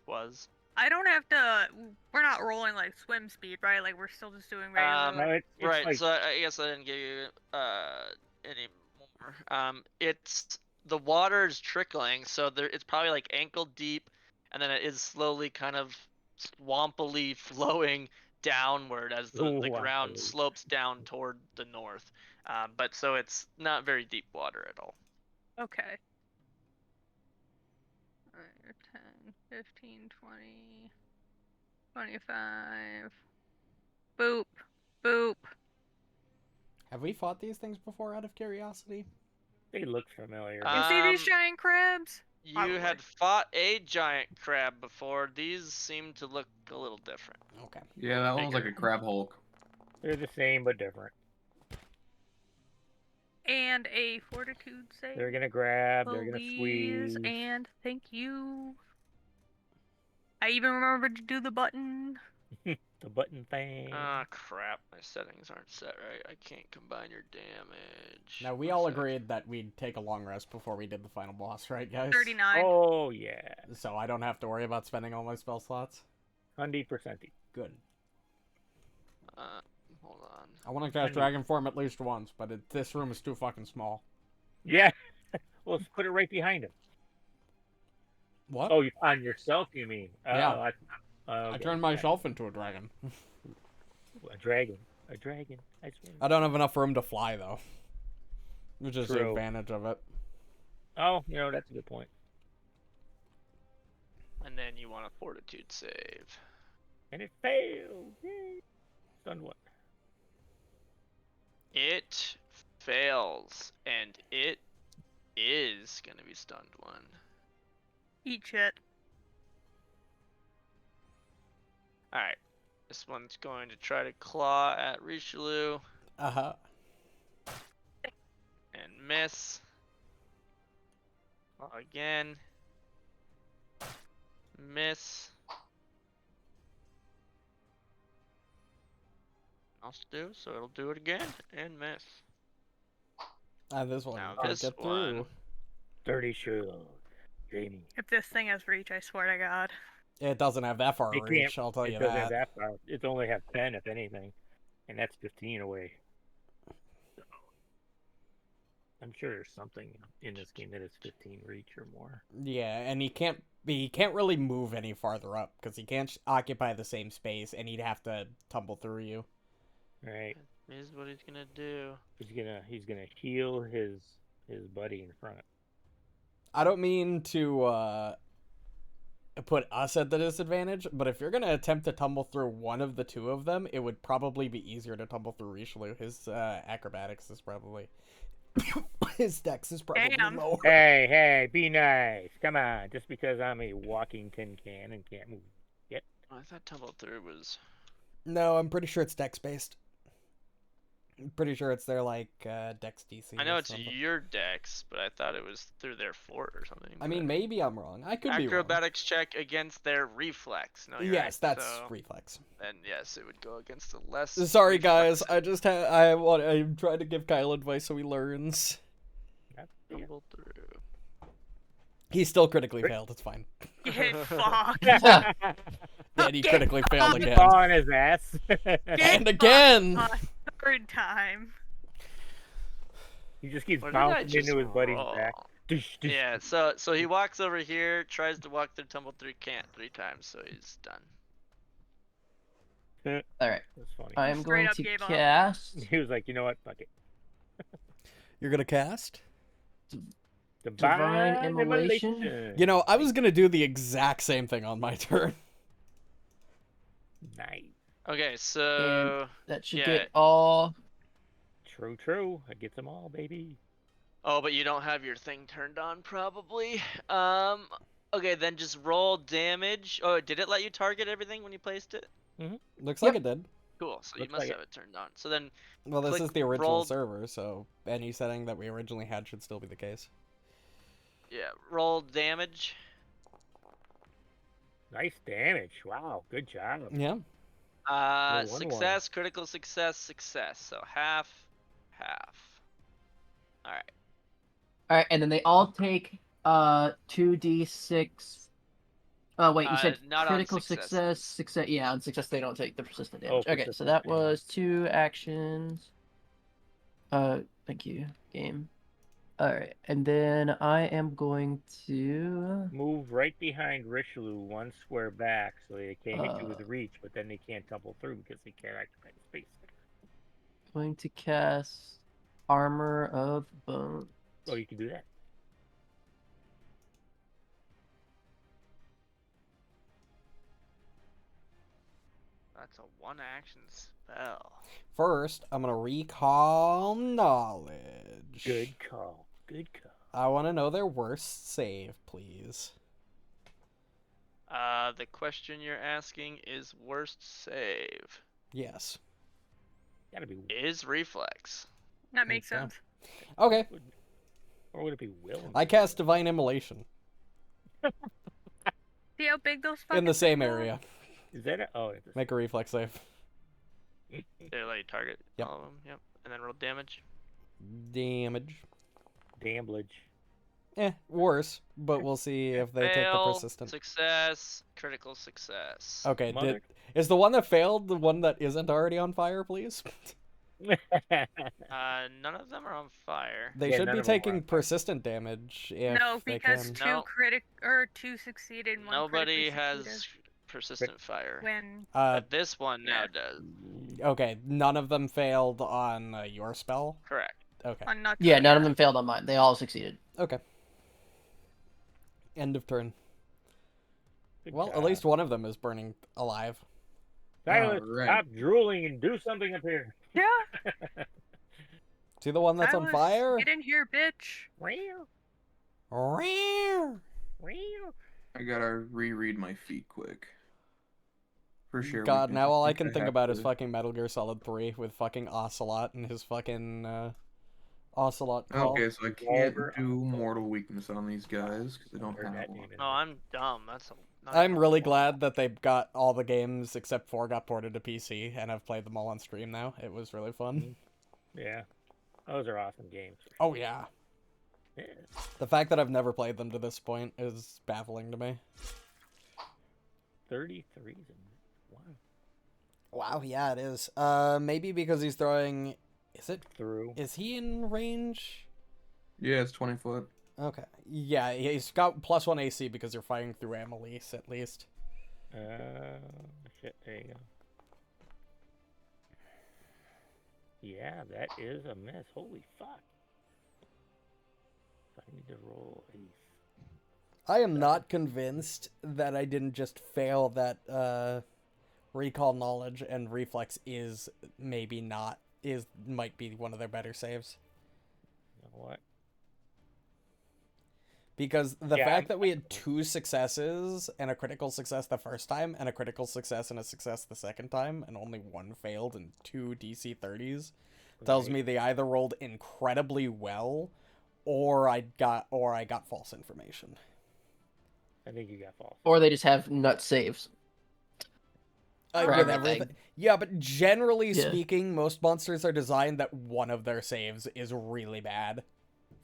Was. I don't have to. We're not rolling like swim speed, right? Like we're still just doing regular. No, it's Right, like, so I guess I didn't give you any more. It's the water is trickling, so it's probably like ankle deep, and then it is slowly kind of swampily flowing downward as the ground Swampily. slopes down toward the north. But so it's not very deep water at all. Okay. Alright, 10, 15, 20, 25. Boop. Boop. Have we fought these things before out of curiosity? they look familiar. You see these Um, giant crabs? You Probably. had fought a giant crab before. These seem to look a little different. Okay. Yeah, that one was like Bigger. a crab hulk. They're the same but different. And a fortitude save. They're gonna grab. They're gonna Please, squeeze. and thank you. I even remembered to do the button. The button thing. Ah, crap. My settings aren't set right. I can't combine your damage. Now, we One all sec. agreed that we'd take a long rest before we did the final boss, right, guys? 39. Oh yeah. So I don't have to worry about spending all my spell slots? 100%. Good. Hold on. I want to cast Dragon Form at least once, but this room is too fucking small. Yeah. Well, let's put it right behind him. What? Oh, on yourself, you mean? Yeah. I Okay. turned myself into a dragon. A dragon. A dragon. I swear. I don't have enough room to fly, though. Which is the True. advantage of it. Oh, that's a good point. And then you want a fortitude save. And it failed. Yay. Stunned one. It fails, and it is going to be stunned one. Eat shit. Alright. This one's going to try to claw at Richelieu Uh-huh. and miss. Claw again. Miss. else to do, so it'll do it again and miss. This one Now could this get one. through. 30 shield. Jamie. If this thing has reach, I swear to God. It doesn't have that far It reach, can't. I'll tell It you doesn't that. have that far. It's only have 10, if anything, and that's 15 away. So, I'm sure there's something in this game that is 15 reach or more. Yeah, and he can't really move any farther up because he can't occupy the same space, and he'd have to tumble through you. Right. Here's what he's gonna do. He's gonna heal his buddy in front. I don't mean to put us at the disadvantage, but if you're gonna attempt to tumble through one of the two of them, it would probably be easier to tumble through Richelieu. His acrobatics is probably his dex is probably Damn. lower. Hey, be nice. Come on. Just because I'm a walking tin can and can't move. Oh, I thought tumble through was. No, I'm pretty sure it's dex based. I'm pretty sure it's their dex DC. I know or it's something. your dex, but I thought it was through their fort or something. I mean, maybe I'm wrong. I could be wrong. acrobatics check against their reflex. No, you're Yes, right. that's So, reflex. then yes, it would go against the less. Sorry, guys. reflex I'm trying to give Kyle advice so he learns. tumble through. He still critically failed. It's fine. Get fucked. And he Get critically failed fucked. again. On his ass. And again. A third time. He just keeps What did I bouncing just into his buddy's roll? back. Dush, dush. Yeah, so he walks over here, tries to walk through tumble through, can't 3 times, so he's done. All right. That's funny. I am Straight going up to gave up. cast. He was like, you know what? Fuck it. You're gonna cast? Divine Immolation? You know, I was gonna do the exact same thing on my turn. Nice. Okay, so That should yeah. get all. True. I get them all, baby. Oh, but you don't have your thing turned on, probably. Okay, then just roll damage. Oh, did it let you target everything when you placed it? Looks Yep. like it did. Cool. So you Looks must like have it turned on. So then, Well, this Click is the original roll- server, so any setting that we originally had should still be the case. yeah, roll damage. Nice damage. Wow, good job. Yeah. one, Success, critical success, success. So half. All right. All right, and then they all take 2d6. Oh wait, you said not on critical successes. success. Yeah, on success they don't take the persistent Oh, damage. Okay, so persistent that damage. was 2 actions. Thank you, game. All right, and then I am going to. Move right behind Richelieu 1 square back so they can't hit you with reach, but then they can't tumble through because they can't occupy the space. Going to cast Armor of Bone. Oh, you can do that. That's a 1 action spell. First, I'm gonna recall knowledge. Good call. I want to know their worst save, please. The question you're asking is worst save. Yes. Gotta be. Is reflex. That makes Okay. sense. Okay. Or would it be will? I cast Divine Immolation See how big those fucking in the same things are? area. Is that a. Oh, it's a. Make a reflex save. They let you target Yep. all of them. Yep. And then roll damage. Damage. Damblage. Worse, but we'll see if they take the Fail, persistent. success, critical success. Okay, Mother- is the one that failed the one that isn't already on fire, please? None of them are on fire. They Yeah, should none be of them are taking on fire. persistent damage if No, they because can. two No. two succeeded and one Nobody critically has succeeded persistent fire. when But this one now yeah. does. Okay, none of them failed on your spell? Correct. Okay. on not Yeah, none of them failed on mine. They all succeeded. Okay. End of turn. Good Well, at job. least one of them is burning alive. Silas, Alright. stop drooling and do something up here. Yeah. See the one that's on Silas, fire? Get in here, bitch. Real. I gotta reread my feet quick. For sure. God, now all I can think about is to... fucking Metal Gear Solid 3 with fucking Ocelot and his fucking Ocelot call. Okay, so I can't Revolver do also. Mortal Weakness on these guys because they don't Heard have that one. name in No, I'm dumb. That's a not I'm even really one. glad that they got all the games except 4 got ported to PC, and I've played them all on stream now. It was really fun. Yeah, those are awesome games. Oh yeah. Yeah. The fact that I've never played them to this point is baffling to me. 33s. Wow. Wow, yeah, it is. Maybe because he's throwing. Through. Is he in range? Yeah, it's 20 foot. Okay. Yeah, he's got +1 AC because you're firing through Amelise at least. Shit, there you go. Yeah, that is a miss. Holy fuck. I need to roll a... I am not convinced that I didn't just fail that recall knowledge and reflex is maybe not might be one of their better saves. You know what? Because the Yeah, fact that we had 2 successes and a critical success the first time and a critical success and a success the second time and only 1 failed and 2 DC 30s tells me they either rolled incredibly well or I got false information. I think you got false. Or they just have nut saves. With everything. everything. Yeah, but generally Yeah. speaking, most monsters are designed that one of their saves is really bad,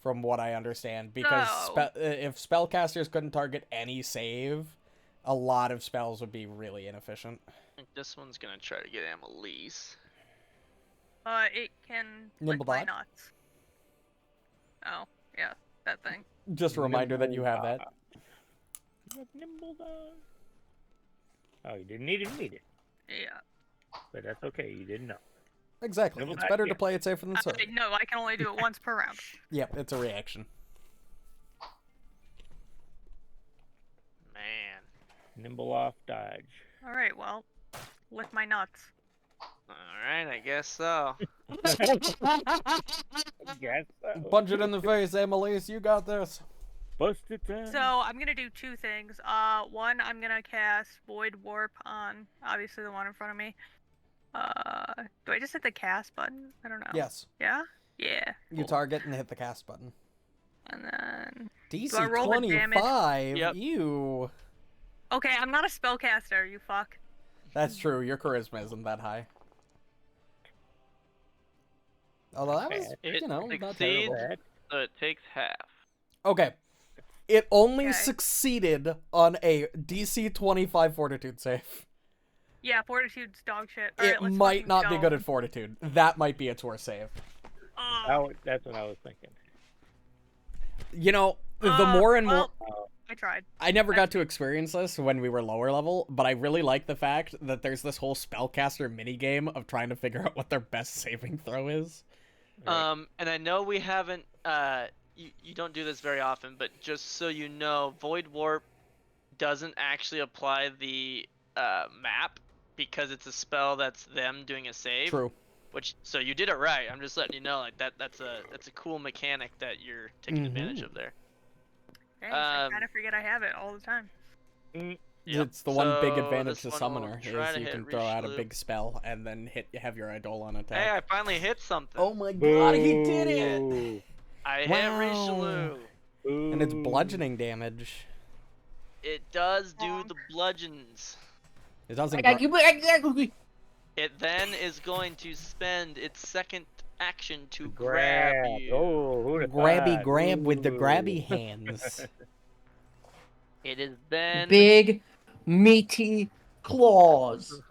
from what I understand. Because No. if spellcasters couldn't target any save, a lot of spells would be really inefficient. I think this one's gonna try to get Amelise. It can Nimble lick my dodge? nuts. Oh, yeah, that thing. Just a reminder that you have that. Nimble dog. Oh, you didn't need it. Yeah. But that's okay. You didn't know. Exactly. Nimble It's dodge, better yeah. to play it safer than sorry. No, I can only do it once per round. Yep, it's a reaction. Man. Nimble off dodge. All right, well, lick my nuts. Alright, I guess so. Yes. Punch it in the face, Amelise. You got this. Bust it down. So I'm gonna do 2 things. One, I'm gonna cast Void Warp on obviously the one in front of me. Do I just hit the cast button? I don't know. Yes. Yeah. Yeah. You Cool. target and hit the cast button. And then. DC I roll the damage? 25. Yep. Ew. Okay, I'm not a spellcaster. You fuck. That's true. Your charisma isn't that high. Although that was, It not succeeds, terrible. so it takes half. Okay. It only Okay. succeeded on a DC 25 Fortitude save. Yeah, Fortitude's dog shit. It Alright, let's might fucking not be go. good at Fortitude. That might be its worst save. That's what I was thinking. You know, the more and more... well, I tried. I never got to experience this when we were lower level, but I really like the fact that there's this whole spellcaster minigame of trying to figure out what their best saving throw is. Right. And I know we haven't, you don't do this very often, but just so you know, Void Warp doesn't actually apply the map because it's a spell that's them doing a save. True. So you did it right. I'm just letting you know, like that's a cool mechanic that you're taking advantage of there. Thanks, I kind of forget I have it all the time. Yep. It's the one big So advantage this to one will Summoner try is to you hit can throw out a Richelieu. big spell and then have your idol on attack. Hey, I finally hit something. Oh my god, he did it! Boo. I hit Wow. Richelieu. And it's Boo. bludgeoning damage. It does do the bludgeons. It doesn't. It then is going to spend its second action to Grab. grab you. Oh, who'da Grabby thought? grab with the Ooh. grabby hands. It is then Big, meaty claws.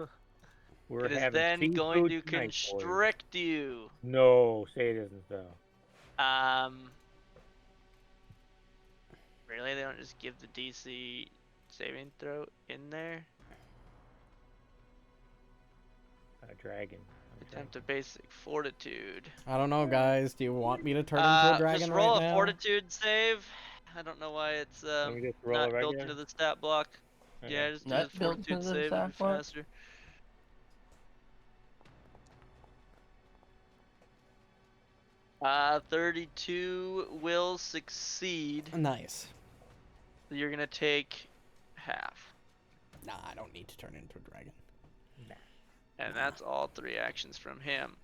We're it is having then going to seafood tonight, boys. constrict you. No, say it isn't so. Really? They don't just give the DC saving throw in there? A dragon. Attempt a basic fortitude. I don't know, guys. Do you want me to turn into a dragon just roll right a now? fortitude save. I don't know why it's Let me just roll not a built regular. into the stat block. Okay. Yeah, just do Not the built fortitude into the save, it'll be stat block? faster. Uh, 32 will succeed. Nice. So you're gonna take half. Nah, I don't need to turn into a dragon. And that's all 3 actions from him.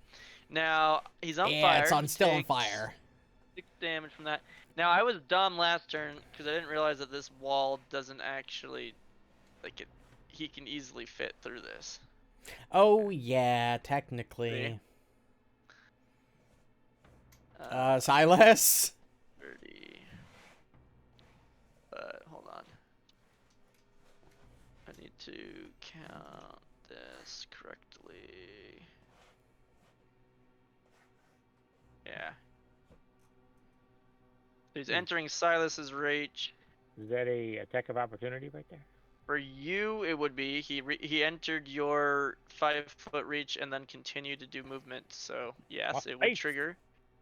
Now, he's on Yeah, fire. it's on He still on takes fire. 6 damage from that. Now, I was dumb last turn because I didn't realize that this wall doesn't actually like he can easily fit through this. Oh yeah, technically. Silas. 30. But hold on. I need to count this correctly. Yeah. He's entering Silas's reach. Is that a attack of opportunity right there? For you, it would be he entered your 5-foot reach and then continued to do movement. So yes, My it would space. trigger.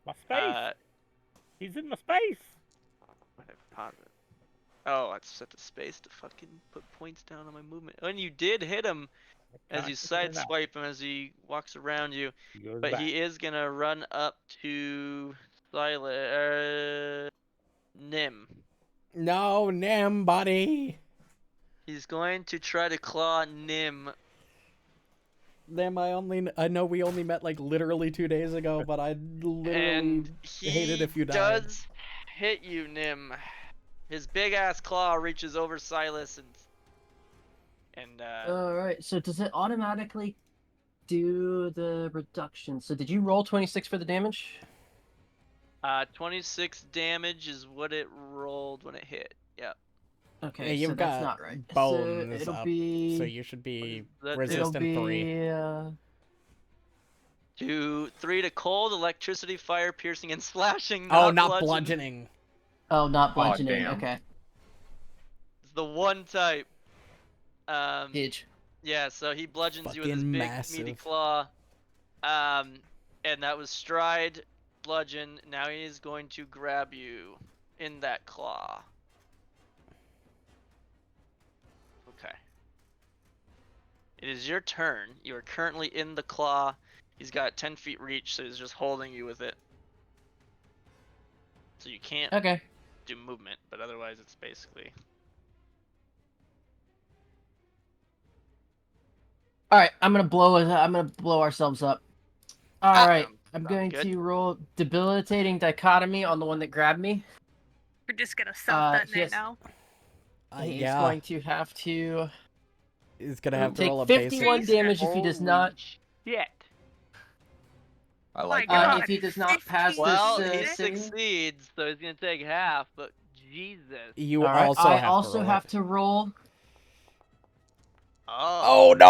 My space. He's in my space. What did I pause it? Oh, I set the space to fucking put points down on my movement. And you did hit him as you sideswipe him as he walks around you. He goes But back. he is gonna run up to Nim. No, Nim, buddy. He's going to try to claw Nim. Nim, I know we only met like literally 2 days ago, but I literally And he hated if you died. does hit you, Nim. His big ass claw reaches over Silas and Alright, so does it automatically do the reduction? So did you roll 26 for the damage? 26 damage is what it rolled when it hit. Yep. Okay, Yeah, you've so got that's not right. bones so it'll up, be... so you should be That do? resistant it'll 3. be, 3 to cold, electricity, fire, piercing, and slashing. Oh, Not not bludgeoning. bludgeoning. Oh, not bludgeoning. damn. Okay. It's the one type. Hitch. Yeah, so he bludgeons you with his Fucking big massive. meaty claw. And that was stride, bludgeon. Now he is going to grab you in that claw. Okay. It is your turn. You are currently in the claw. He's got 10 feet reach, so he's just holding you with it. So you can't Okay. do movement, but otherwise it's basically... Alright, I'm gonna blow ourselves up. Alright, I'm sounds going good. to roll debilitating dichotomy on the one that grabbed me. We're just gonna self-detonate yes. now. He's Yeah, going to have to he's gonna have to take roll a basic. 51 damage if he does not. Shit. I like My that. God. If he does not pass 15. Well, this, he saving. succeeds, so he's gonna take half, but Jesus. You Alright, also I have also to roll have it. to roll. Oh no!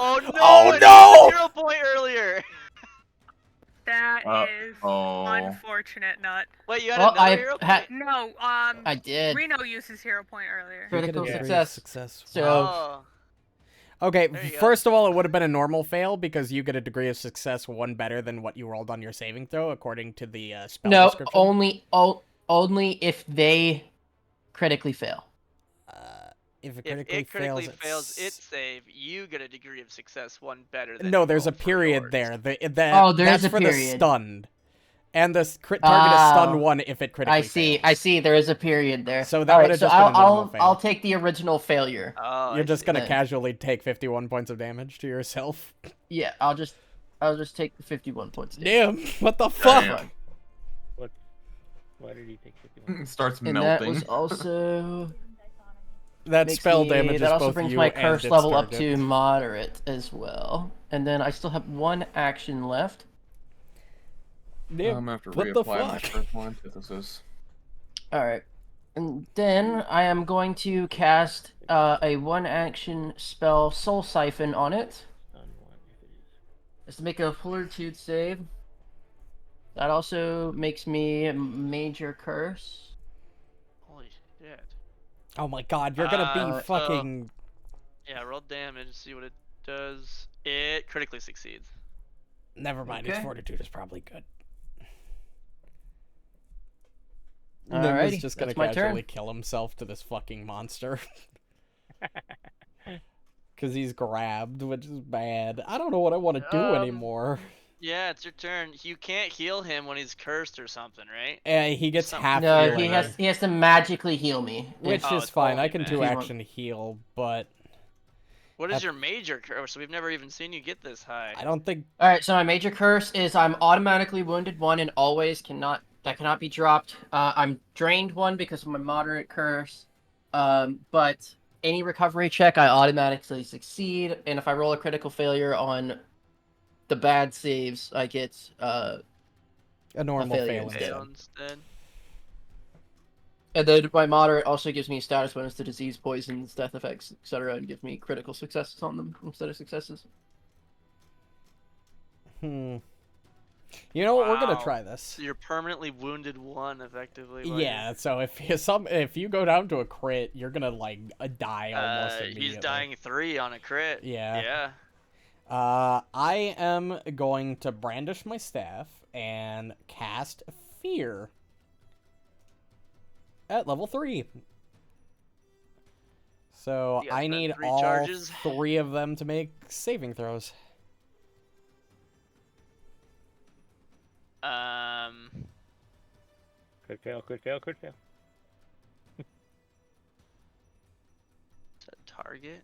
Oh no! Oh I no! missed a 0 point earlier! That is Oh. unfortunate, Nut. Wait, you had Well, another I 0 had- point? No, I did. Reno used his hero point earlier. You get a Critical degree of success. success. So Oh. Okay, There you go. first of all, it would have been a normal fail because you get a degree of success 1 better than what you rolled on your saving throw, according to the spell no, description. only if they critically fail. If it If critically, it critically fails, fails its save, you get a degree of success 1 better than No, you there's a rolled for period yours. there. Oh, there that's is a for period. the stunned. And the target is stun 1 if it critically I see. fails. I see. There is a period there. So that All would right, have so just been a normal I'll fail. I'll take the original failure. Oh, You're I just see. gonna Then. casually take 51 points of damage to yourself. Yeah, I'll just take the 51 points. Damn, what the fuck? Damn. Why did he take 51? It starts And melting. that was also That makes spell me- damages that also both brings you my and curse its level up target. to moderate as well. And then I still have 1 action left. Damn, I'm gonna have to what the reapply my fuck? personal antithesis. All right, and then I am going to cast a 1 action spell, Soul Siphon, on it. Stun 1 if it is. Just to make a fortitude save. That also makes me a major curse. Holy shit. Oh my god, you're gonna be So- fucking... Yeah, roll damage, see what it does. It critically succeeds. Never mind, its Okay. fortitude is probably good. Alrighty, Nim's just gonna that's my turn. casually kill himself to this fucking monster. Because he's grabbed, which is bad. I don't know what I want to do anymore. Yeah, it's your turn. You can't heal him when he's cursed or something, right? He gets Some- half No, healing, he has to magically heal me. which Oh, is it's fine. I only can magic. 2 He won't- action heal, but What is your major curse? We've never even seen you get this high. I don't think... All right, so my major curse is I'm automatically wounded 1 and always cannot be dropped. I'm drained 1 because of my moderate curse. But any recovery check, I automatically succeed, and if I roll a critical failure on the bad saves, I get A normal failure fail instead. instead. Fail instead. And then my moderate also gives me a status bonus to disease, poisons, death effects, etc., and gives me critical successes on them instead of successes. You know what? We're gonna Wow. try this. So you're permanently wounded 1, effectively. by Yeah. So if you go down to a crit, you're gonna like die your- almost immediately. He's dying 3 on a crit. Yeah. Yeah. I am going to brandish my staff and cast Fear at level 3. So You gotta I spend need 3 all charges. 3 of them to make saving throws. Crit fail, crit fail, crit fail. Is that target?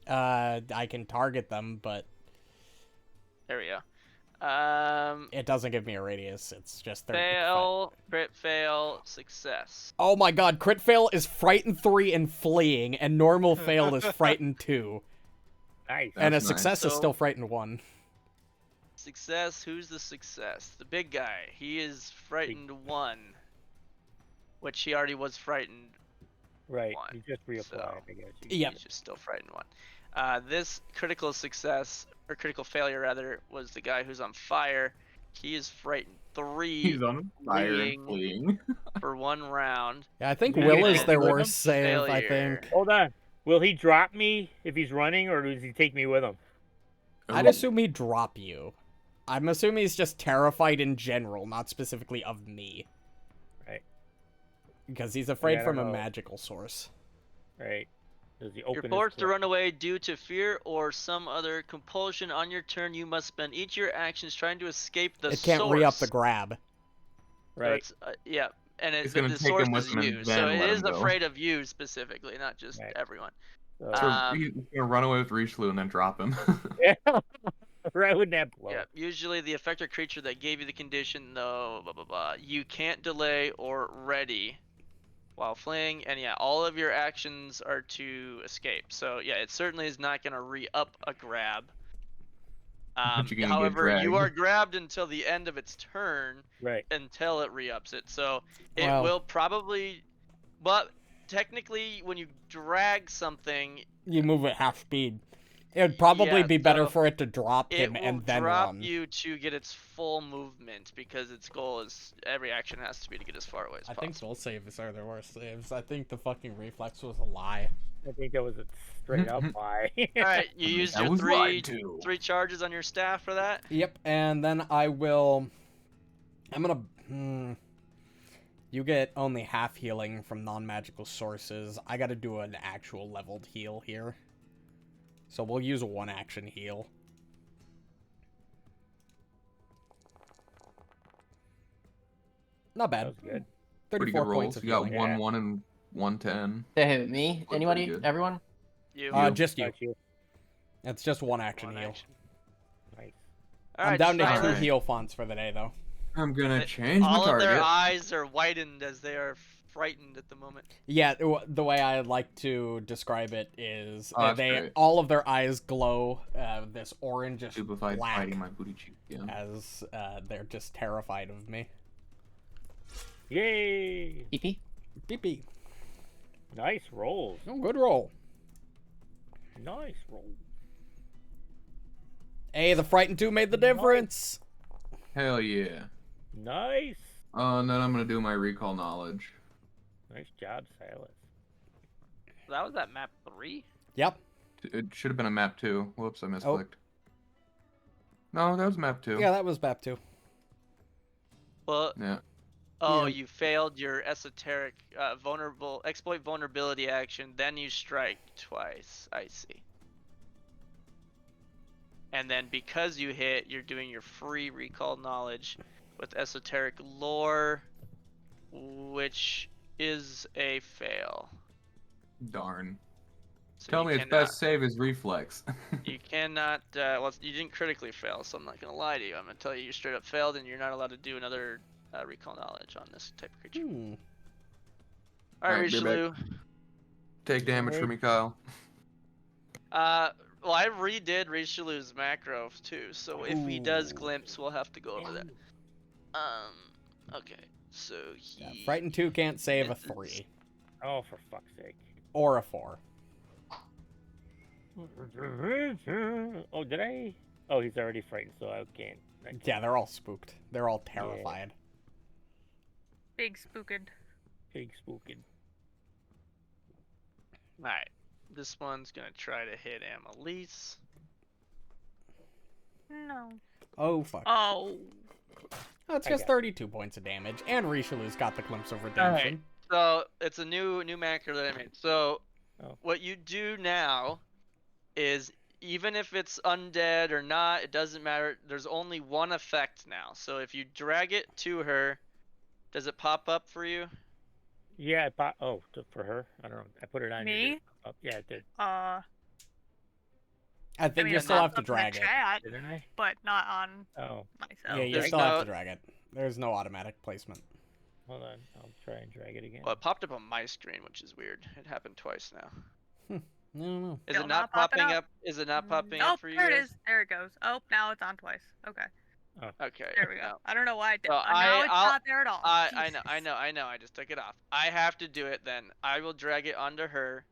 I can target them, but There we go. it doesn't give me a radius. It's just 35. Fail, crit fail, success. Oh my god, crit fail is frightened 3 and fleeing, and normal fail is frightened 2. Nice. And a That's nice. success is So- still frightened 1. Success, who's the success? The big guy. He is frightened 1. Which he already was frightened. Right. One, You just reapplied, so- I guess. Yep. He's just still frightened 1. This critical success, or critical failure rather, was the guy who's on fire. He is frightened 3 He's on fire fleeing. and fleeing. for 1 round. Yeah, I think You Will get is it. their With worst save, I Failure. think. Hold on. Will he drop me if he's running, or does he take me with him? I'd assume he'd drop you. I'm assuming he's just terrified in general, not specifically of me. Right. Because he's afraid I from a don't know. magical source. Right. Does he open You're his forced to clip? run away due to fear or some other compulsion. On your turn, you must spend each of your actions trying to escape the It can't source. re-up the grab. So Right. it's, yeah, and He's the gonna take source him with is him and you, so then it let is him go. afraid of you specifically, not just Right. everyone. So, He's gonna run away with Richelieu and then drop him. yeah. Right with that blow. Yeah, usually the affected creature that gave you the condition, though, blah blah blah, you can't delay or ready while fleeing, and yeah, all of your actions are to escape. So yeah, it certainly is not gonna re-up a grab. But you're gonna get However, you dragged. are grabbed until the end of its turn Right. until it re-ups it. So it Wow. will probably, but technically, when you drag something, You move at half speed. It would probably Yeah, be better so for it to drop it him will and then drop run. you to get its full movement because its goal is every action has to be to get as far away as I possible. think full saves are their worst saves. I think the fucking reflex was a lie. I think that was a straight up lie. All right, you used I your was three lied to. charges on your staff for that. Yep, and then I'm gonna... You get only half healing from non-magical sources. I gotta do an actual leveled heal here. So we'll use a 1-action heal. Not That bad. was good. Pretty 34 good points rolls. of You got healing. 1-1 and 1-10. Hey, me? pretty Anybody? good. Everyone? You. You. Just you. Got you. It's just 1-action One heal. action. Nice. All I'm right, down to Silas. 2 Alright. heal fonts for the day, though. I'm gonna They- change my All of their target. eyes are widened as they are frightened at the moment. Yeah, the way I like to describe it is Oh, that's great. all of their eyes glow this orangish Stupefied black fighting my booty cheek. Yeah. as they're just terrified of me. Yay! EP? Beep beep. Nice rolls. Oh, good roll. Nice roll. Hey, the Frightened 2 made the difference. Hell yeah. Nice. And then I'm gonna do my recall knowledge. Nice job, Silas. That was at map 3. Yep. It should have been a map 2. Whoops, I misclicked. No, that was map 2. Yeah, that was BAP 2. Well, Yeah. oh, Yeah. you failed your esoteric exploit vulnerability action, then you strike twice. I see. And then because you hit, you're doing your free recall knowledge with esoteric lore, which is a fail. Darn. So Tell you me its cannot- best save is reflex. You cannot. Well, you didn't critically fail, so I'm not gonna lie to you. I'm gonna tell you you straight up failed, and you're not allowed to do another recall knowledge on this type of creature. Hmm. All right, Alright, be right Richelieu. Take damage for me, Kyle. Well, I redid Richelieu's macro too, so if he does Ooh. glimpse, we'll have to go over that. Okay, so Yeah, he. Frightened 2 can't save a misses. 3 Oh, for fuck's sake. or a 4. Oh, did I? Oh, he's already frightened, so I can't. Yeah, they're all spooked. They're all terrified. Big spooked. Big spooking. Alright, this one's gonna try to hit Annalise. No. Oh, fuck. Oh. Oh, it's I just got 32 points of damage, and Richelieu's got the glimpse of redemption. So it's a new macro that I made. So Oh. what you do now is even if it's undead or not, it doesn't matter. There's only one effect now. So if you drag it to her, does it pop up for you? Yeah, I bought. Oh, for her. I don't know. I put it on. Me? Oh, yeah, it did. I I think mean, you it still have popped to up in the drag it. chat, Didn't I? but not on Oh, myself. Yeah, you There's still have no- to drag it. There's no automatic placement. hold on. I'll try and drag it again. Well, it popped up on my screen, which is weird. It happened twice now. I don't know. Is Still it not not popping popping up? up? Is it not popping Oh, up for you there guys? it is. There it goes. Oh, now it's on twice. Okay, Okay. there we go. no. I don't know why it did. So Now it's I'll- not there at all. I know. Jesus. I just took it off. I have to do it then. I will drag it onto her.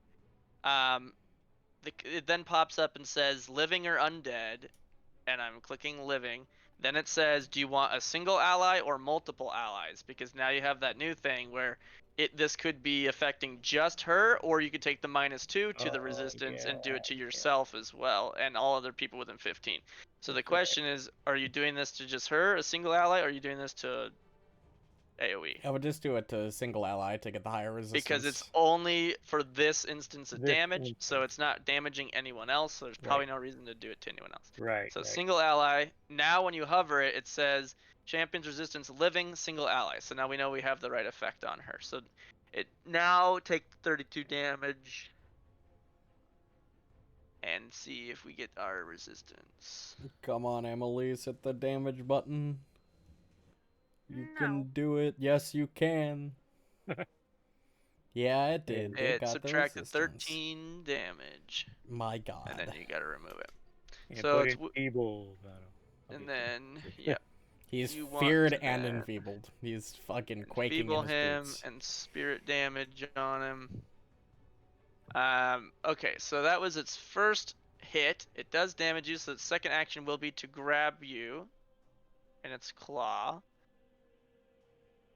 It then pops up and says living or undead, and I'm clicking living. Then it says, do you want a single ally or multiple allies? Because now you have that new thing where this could be affecting just her, or you could take the -2 to the Oh, resistance and do it to yeah. yourself as well, and all other people within 15. So the That's right. question is, are you doing this to just her, a single ally, or are you doing this to AoE? I would just do it to single ally to get the higher resistance. Because it's only for this instance of This damage, so instance. it's not damaging anyone else, so there's probably no reason to do it to anyone else. Right. So right. single ally, now when you hover it, it says champion's resistance living single ally. So now we know we have the right effect on her. So it now take 32 damage and see if we get our resistance. Come on, Annalise, hit the damage button. You No. can do it. Yes, you can. Yeah, it did. It got the subtracted resistance. 13 damage, My God. and then you gotta remove it. And So put it's in feeble. And then, yeah. He's you want feared to and then enfeebled. He's fucking quaking Feeble in his him boots. and spirit damage on him. Okay, so that was its first hit. It does damage you, so its second action will be to grab you in its claw.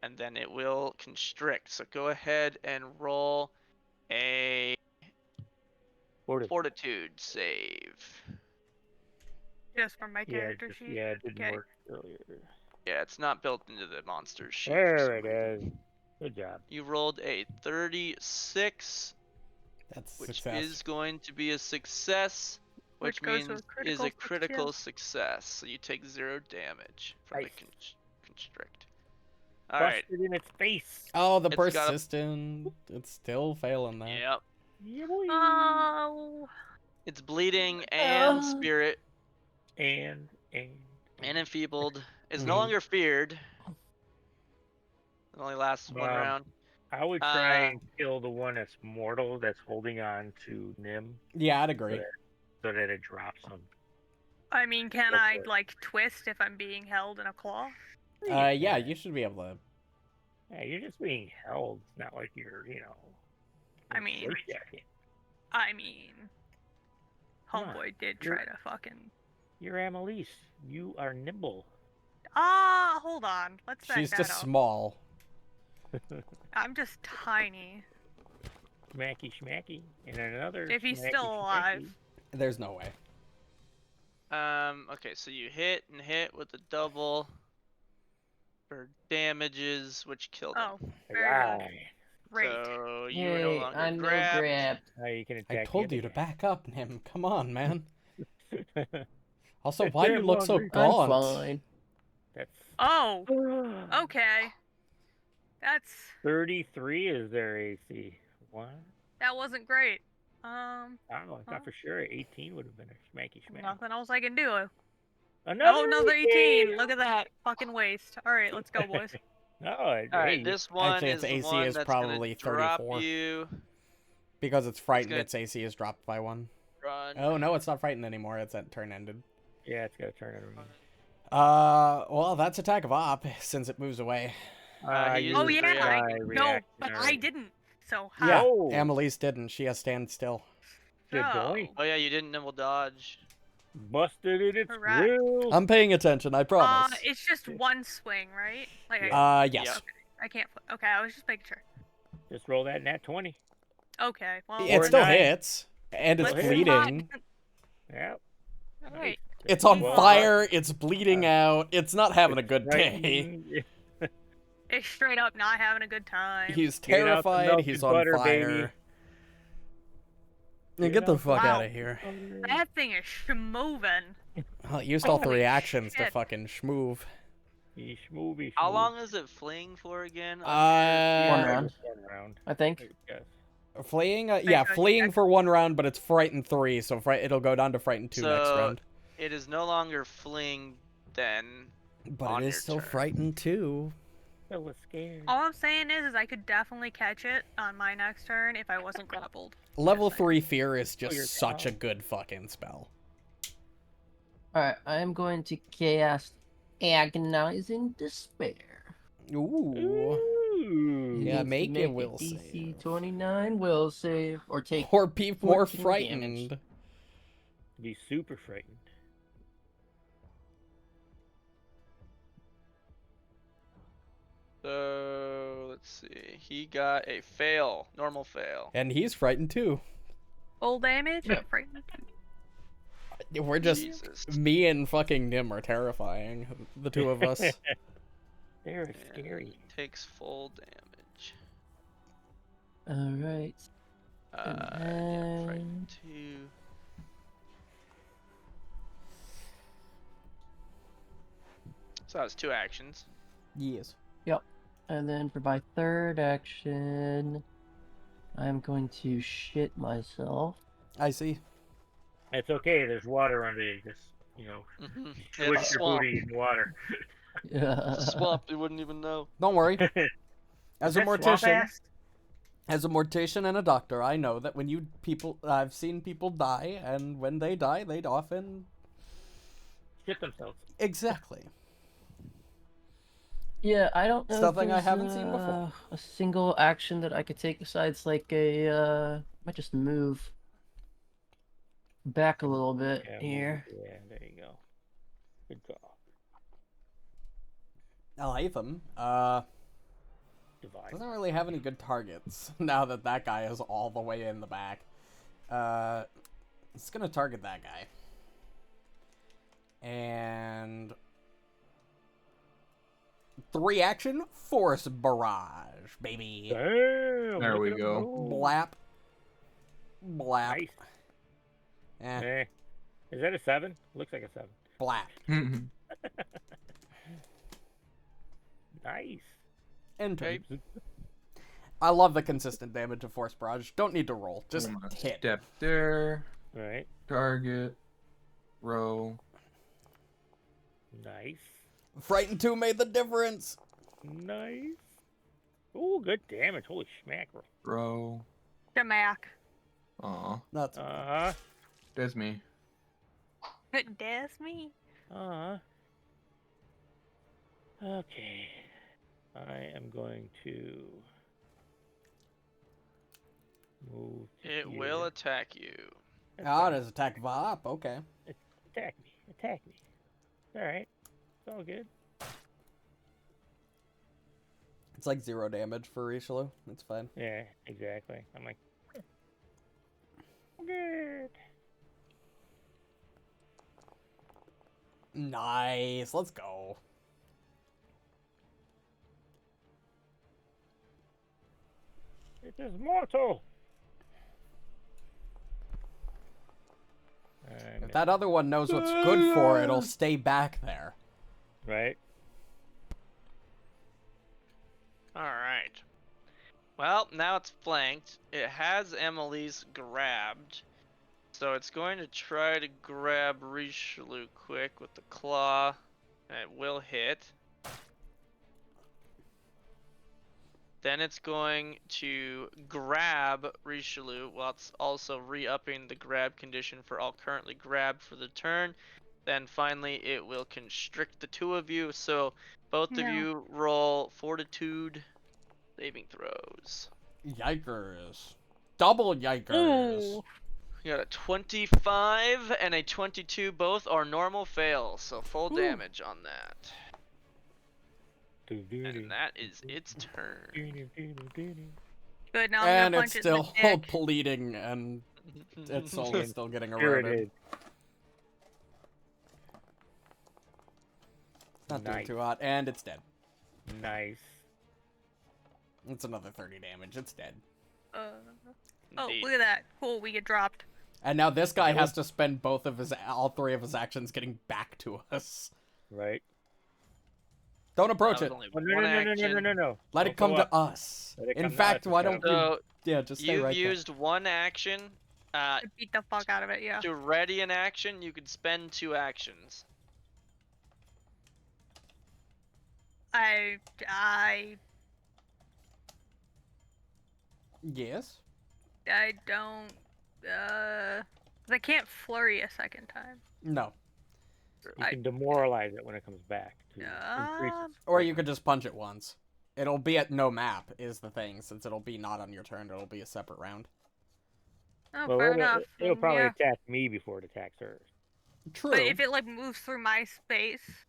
And then it will constrict. So go ahead and roll a fortitude save. Just from my character sheet. Yeah, it didn't Okay. work earlier. Yeah, it's not built into the monster's sheet. There it is. Good job. You rolled a 36, That's which success. is going to be a success, which goes to means is a critical critical success. So you take 0 damage from Nice. the constrict. All right. Busted in its face. Oh, the It's got a- persistent. It's still failing that. Yep. Yeah, boy. Oh. It's bleeding and spirit And and enfeebled. It's Mhm. no longer feared. It only lasts one Wow. round. I would try and kill the one that's mortal that's holding on to Nim Yeah, I'd agree. so that it drops him. I mean, can Go for I it. like twist if I'm being held in a claw? Yeah, you should be able to. Yeah, you're just being held. It's not like you're, I mean- straitjacket. I mean, Come on, homeboy did you're- try to fucking. You're Annalise. You are nimble. Ah, hold on. Let's back She's that just up. small. I'm just tiny. Smacky schmacky. And another. If he's smacky still alive. schmacky. There's no way. Okay, so you hit and hit with a double for damages, which killed him. Oh, very good. Aye. Great. So you are no Hey, longer I'm no grabbed. grabbed. Now you can attack. I the told other you to guy. back up, Nim. Come on, man. Also, It's why do you damn look so hungry. I'm gaunt? fine. That's Oh, okay. That's 33 is their AC. What? that wasn't great. I thought for sure 18 would have been a schmacky schmack. Nothing else I can do. Another, Oh, another 18. Look at that. Fucking waste. All right, let's go, boys. No, All right, this one Actually, is its the AC one is that's probably gonna drop 34. you Because it's frightened, gonna- its AC is dropped by 1. Run. Oh, no, it's not frightened anymore. It's at turn ended. Yeah, it's got to turn it around. Well, that's attack of op, since it moves away. He You Oh uses yeah, reaction. no, but I didn't. So how? Yeah, Oh. Amelie's didn't. She has stand still. Good So, boy. Oh yeah, you didn't nimble dodge. Busted in its Correct. grill. I'm paying attention, I promise. It's just one swing, right? Like, Yes. Yep. I can't. Okay, I was just making sure. Just roll that nat 20. Okay, well, It Or still 9. hits, and it's let's hit. bleeding. Yep. All right. It's on Well, fire, it's bleeding out, it's not having a good day. frightened. It's straight up not having a good time. He's Get out the terrified, melted he's on butter, fire. baby. Yeah, get the fuck out of here. That thing is moving. Well, it used all Holy 3 actions to shit. fucking schmoove. Schmoovy. How long is it fleeing for again? One Uh, round, One round. I think. Yes. fleeing? Yeah, so fleeing check- for 1 round, but it's frightened 3, so it'll go down to frightened 2 next So- round. It is no longer fleeing then. But on it is your still turn. frightened 2. I was scared. All I'm saying is I could definitely catch it on my next turn if I wasn't grappled. Level Just saying. 3 fear is you're just such a down. good fucking spell. Alright, I'm going to cast Agonizing Despair. Ooh. Ooh. Yeah, Needs to make it will DC save. 29 will save, or take Or be more 14 frightened. damage. Be super frightened. So let's see. He got a fail, normal fail. And he's frightened too. Full damage? Yeah. I'm frightened. We're just Jesus. me and fucking Nim are terrifying. The 2 of us. They're And scary. Takes full damage. Alright. Yeah, then- frightened 2. So that was 2 actions. Yes. And then for my third action, I'm going to shit myself. I see. It's okay. There's water under you. Just, Mm-hmm. push It's a your swamp. booty in water. It's a swamp. You wouldn't even know. Don't worry. As a Is that swamp mortician, ass? as a mortician and a doctor, I know that when I've seen people die, and when they die, they often Shit themselves. exactly. Yeah, I don't know. if Something I there's, haven't seen before. A single action that I could take besides like might just move back a little bit Yeah, here. Yeah, there you go. Good call. Alatham, Divide. doesn't really have any good targets now that that guy is all the way in the back. It's gonna target that guy. And 3 action, Force Barrage, baby. Damn, There look we at 'em go. go. Blap. Blap. Nice. Eh, Is that a 7? Looks like a 7. blap. Nice. Enter. Okay. I love the consistent damage of Force Barrage. Don't need to roll. Just I'm gonna hit. Step there. Right. Target. Row. Nice. Frightened 2 made the difference. Nice. Oh, good damage. Holy schmackerel. Row. Damac. Aw. That's That's me. That's me. Okay. I am going to move. to It will here. attack you. That's ah, fine. there's attack of op. Okay. Attack me. Attack me. Alright. It's all good. It's like 0 damage for Richelieu. It's fine. Yeah, exactly. I'm like, good. Nice. Let's go. It is mortal. If that other one knows what's good for it, it'll stay back there. Right? Alright. Well, now it's flanked. It has Emily's grabbed. So it's going to try to grab Richelieu quick with the claw. And it will hit. Then it's going to grab Richelieu, while it's also re-upping the grab condition for all currently grabbed for the turn. Then finally, it will constrict the two of you. So both of No. you roll Fortitude saving throws. Yikers. Double yikers. Ooh. You got a 25 and a 22. Both are normal fails, so full Ooh. damage on that. And that is its turn. Good. Now I'm And gonna it's punch it in still the dick. bleeding, and its soul is still getting eroded. Spirited. Not doing Nice. too hot, and it's dead. Nice. It's another 30 damage. It's dead. Oh, Indeed. look at that. Cool. We get dropped. And now this guy has to spend all three of his actions getting back to us. Right. Don't That approach was it. only Oh, no, one no, no, no, no, action. no, no, no. Let Don't it come go to up. us. Let it In come to fact, us why instead don't of- you... Yeah, just stay You've right used one action. I beat the fuck out of it. Yeah. To ready an action, you could spend 2 actions. I there. Yes? don't. 'Cause I can't flurry a second time. No. You I- can demoralize it when it comes back. To increase its Or you quickness. could just punch it once. It'll be at no map, is the thing. Since it'll be not on your turn, it'll be a separate round. Oh, Well, fair it'll, enough. it'll probably Yeah. attack me before it attacks her. True. But if it like moves through my space,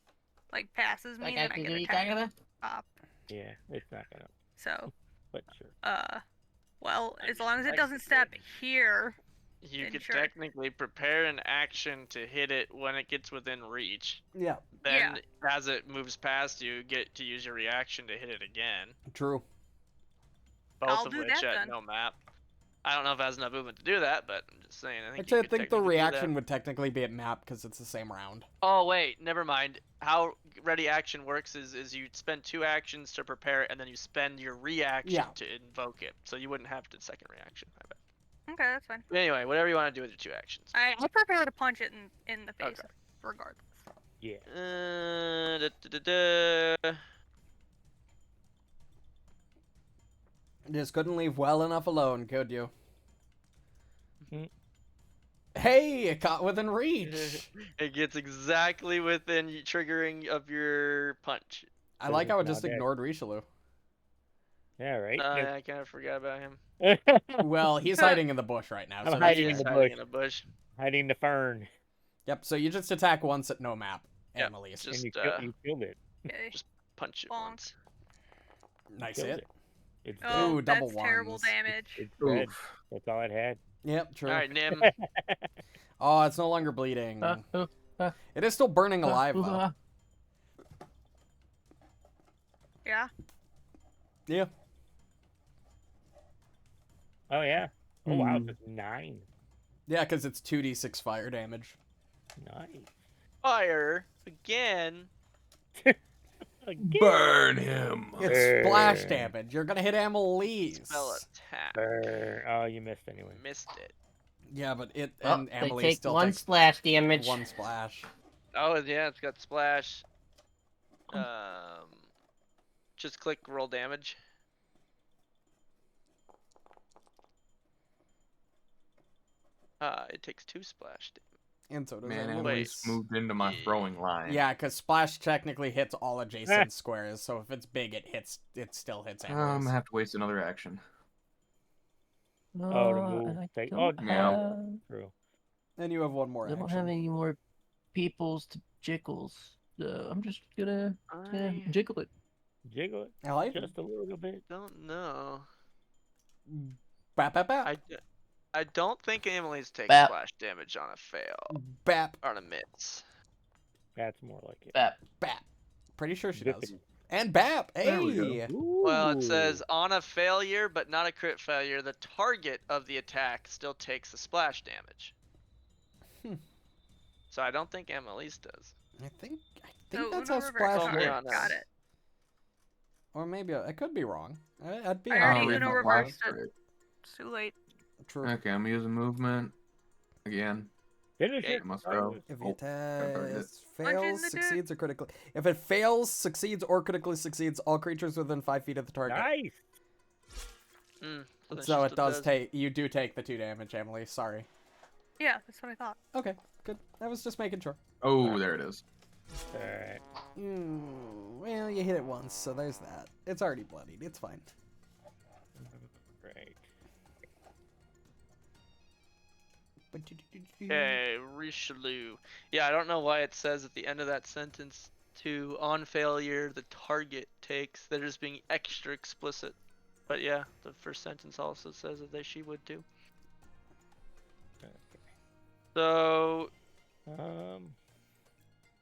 like passes me, then I get attacked. Pop. Yeah, it's not gonna. So, But sure. well, I as mean, long as it doesn't step technically- here. You Then could sure. technically prepare an action to hit it when it gets within reach. Yeah, Then, as it moves past you, get to use your reaction to hit it again. true. Both I'll of do which that at then. no map. I don't know if it has enough movement to do that, but I'm just saying. I think Actually, you I could think the technically do that. reaction would technically be at map because it's the same round. Oh wait, never mind. How ready action works is you spend 2 actions to prepare it, and then you spend your reaction Yeah. to invoke it. So you wouldn't have to second reaction. I bet. Okay, that's fine. But anyway, whatever you want to do with your 2 actions. I prefer to punch it in the face, Okay. regardless. Yeah. Just couldn't leave well enough alone, could you? Mhm. Hey, it caught within reach. It gets exactly within triggering of your punch. I like how it Now just dead. ignored Richelieu. Yeah, right. I kind of forgot about him. Well, he's hiding in the bush right now. I'm So that's hiding He in is the hiding bush. in a bush. Hiding the fern. Yep, so you just attack once at no map, Yep, Annalise. just- And you killed it. Okay. Punch it Bonk. once. Nice Killed hit. it. It's dead. Oh, Ooh, double that's terrible ones. damage. It's dead. Oof. That's all it had. Yep, true. All right, Nim. Oh, it's no longer bleeding. It is still burning alive, though. Yeah. Yeah. Oh yeah. Oh wow, it's 9. Yeah, because it's 2d6 fire damage. Nice. Fire again. Again. Burn him. It's splash Burn. damage. You're gonna hit Annalise. Spell attack. Burn. Oh, you missed anyway. Missed it. Yeah, but it Well, and they Annalise take still one takes splash damage. one splash. Oh yeah, it's got splash. Just click roll damage. It takes 2 splash damage. And so does Man, Annalise. Annalise moved into my throwing line. Yeah, because splash technically hits all adjacent squares, so if it's big, it still hits I'm Annalise. gonna have to waste another action. Oh, to move. And I Take- don't oh, yeah. have, True. And you have one more I don't action. have any more peoples to jiggles. So I'm just gonna I jiggle it. Jiggle it I like just a little bit. don't know. Bap, bap, bap. I don't think Emily's takes Bap. splash damage on a fail. Bap, Or on a miss. That's more like it. Bap. bap. Pretty sure she Bippity. does. And bap. There we go. Hey. Well, it Ooh. says on a failure, but not a crit failure, the target of the attack still takes the splash damage. Hmm. So I don't think Emily's does. I think So that's Uno how reverse. splash Only works. on Got it. Or maybe I could be wrong. I'd be I already I'll honest. read Uno my reversed last it. crit. It's too late. True. Okay, I'm using movement again. Finish Okay, it. must Sorry. go. If Oh, the burned attack it. fails, the dick. succeeds, or critically. If it fails, succeeds, or critically succeeds, all creatures within 5 feet of the target. Nice. Mm, then she So it still does take. You do take the 2 damage, Emily. Sorry. Yeah, that's what I thought. Okay, good. I was just making sure. Oh, there it is. Alright. Well, you hit it once, so there's that. It's already bloodied. It's fine. Right. Okay, Richelieu. Yeah, I don't know why it says at the end of that sentence to on failure the target takes. They're just being extra explicit. But yeah, the first sentence also says that she would too. So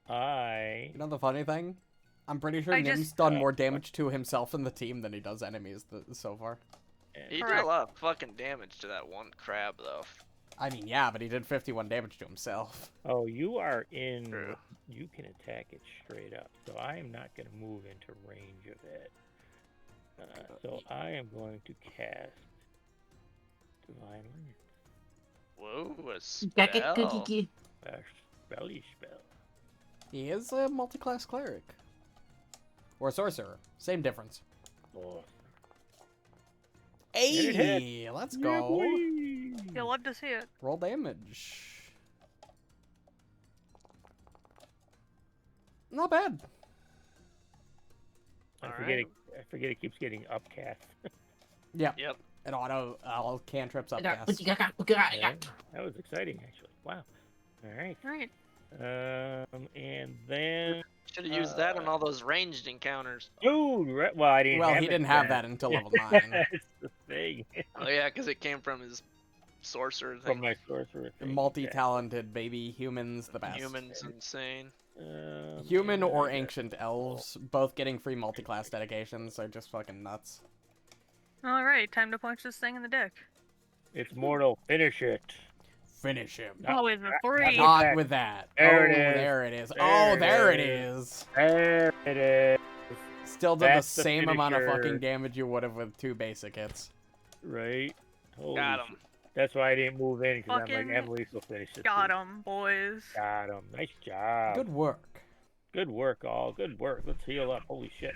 I You know the funny thing? I'm pretty sure I Nim's just- done more damage to himself and the team than he does enemies so far. he did a Correct. lot of fucking damage to that one crab though. I mean, yeah, but he did 51 damage to himself. Oh, you are in. True. You can attack it straight up, so I am not going to move into range of it. So I am going to cast Divine Lance. Whoa, a spell. A spelly spell. He is a multi-class cleric. Or sorcerer. Same difference. Oh, Hey, hit. let's yeah, go. boy. You'll love to see it. Roll damage. Not bad. I All forget right. it. I forget it keeps getting upcast. Yeah. Yep. An auto all cantrips up Yeah, that was exciting, actually. Wow. All right. Right. And then. Should have used that on all those ranged encounters. Dude, well, I didn't. Well, have he it didn't have then. that until level 9. That's the thing. Oh yeah, because it came from his sorcerer thing. From my sorcerer thing. Multi-talented baby humans, the best. Humans insane. Human and or I got- ancient elves, both getting free multi-class dedications are just fucking nuts. All right, time to punch this thing in the dick. It's mortal. Finish it. Finish him. Oh, it's a 3. Not that. with that. There it Oh, is. there it is. There Oh, it there it is. is. There it is. Still did the That's the same amount of finisher. fucking damage you would have with 2 basic hits. Right. Holy Got him. shit. That's why I didn't move in because I'm Fucking like Emily will finish this. Got him, boys. Got him. Nice job. Good work. Good work, all. Good work. Let's heal up. Holy shit.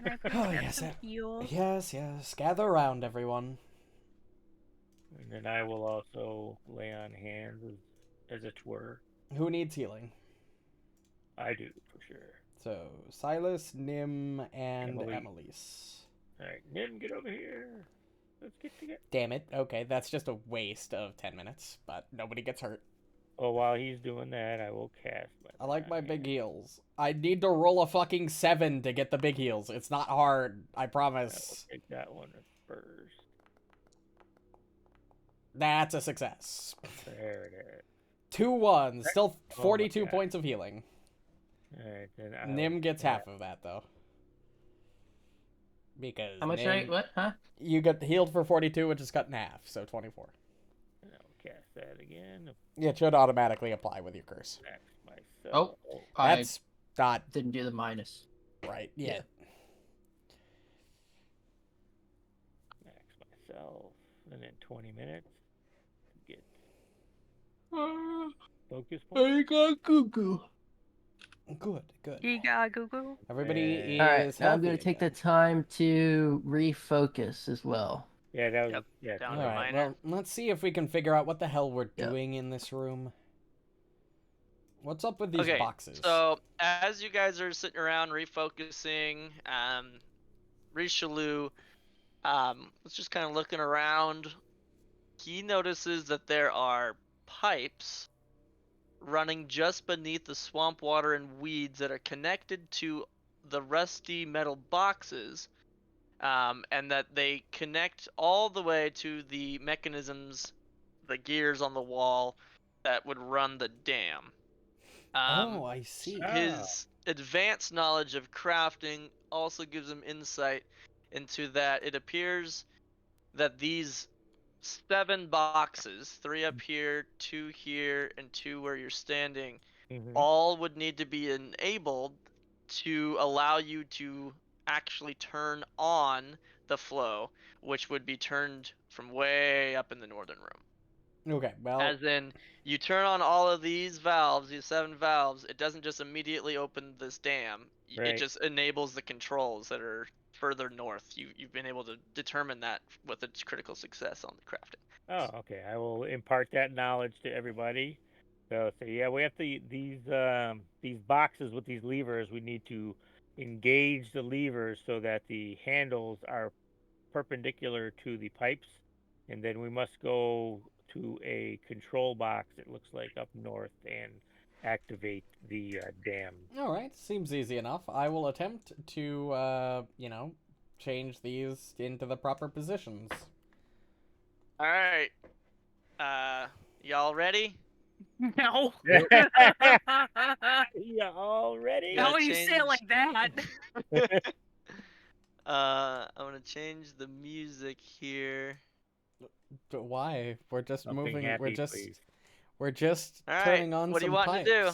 Can I Oh, get yes, some sir. heals? Yes, yes. Gather around, everyone. And then I will also lay on hands as it were. Who needs healing? I do for sure. So, Silas, Nim, and Emily. Emily's. All right, Nim, get over here. Let's get together. Damn it. Okay, that's just a waste of 10 minutes, but nobody gets hurt. Oh, while he's doing that, I will cast. I like my big heals. I need to roll a fucking 7 to get the big heals. It's not hard, I I will promise. take that one first. That's a success. There it is. 2 1s, still Oh my 42 God. points of healing. All right, then I Nim will gets cast- half of that, though. Because How much Nim, rate? What? Huh? You get healed for 42, which is cut in half, so 24. And I will cast that again. It should automatically apply with your curse. Max myself. Oh, I That's not didn't do the minus. right yet. Max myself. And then 20 minutes. Get focus point. I got cuckoo. Good, good. Giga goo goo. Everybody is All right, now I'm healthy gonna take the again. time to refocus as well. Yeah, that was. Yep, Yeah. down All to right, minor. well, let's see if we can figure out what the hell we're Yep. doing in this room. What's up with these Okay, boxes? so as you guys are sitting around refocusing, Richelieu, was just kind of looking around. He notices that there are pipes running just beneath the swamp water and weeds that are connected to the rusty metal boxes, and that they connect all the way to the mechanisms, the gears on the wall that would run the dam. Oh, I see. His advanced knowledge of crafting also gives him insight into that. It appears that these 7 boxes, 3 up here, 2 here, and 2 where you're standing, Mhm. all would need to be enabled to allow you to actually turn on the flow, which would be turned from way up in the northern room. Okay, well, As in, you turn on all of these valves, these 7 valves, it doesn't just immediately open this dam. it just enables the controls that are further north. You've been able to determine that with its critical success on the crafting. Oh, okay. I will impart that knowledge to everybody. So yeah, we have to these boxes with these levers. We need to engage the levers so that the handles are perpendicular to the pipes, and then we must go to a control box. It looks like up north and activate the dam. All right, seems easy enough. I will attempt to, change these into the proper positions. All right. Y'all ready? No. Yeah, already. Yeah. How do you say it like that? I'm gonna change the music here. But why? We're just Something moving. happy, please. We're just All right, turning on what do you some want to do?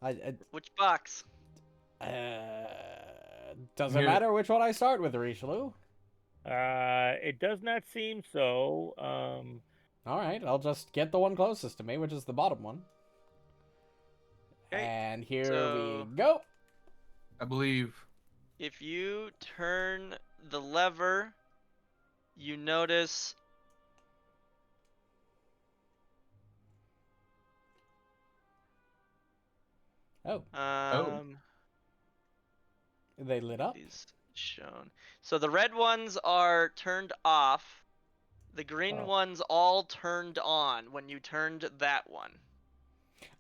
pipes. Which box? Doesn't Here- matter which one I start with, Richelieu. It does not seem so. All right, I'll just get the one closest to me, which is the bottom one. Okay, And here so- we go. I believe. If you turn the lever, you notice Oh, they lit up. these shown. So the red ones are turned off. The green Oh. ones all turned on when you turned that one.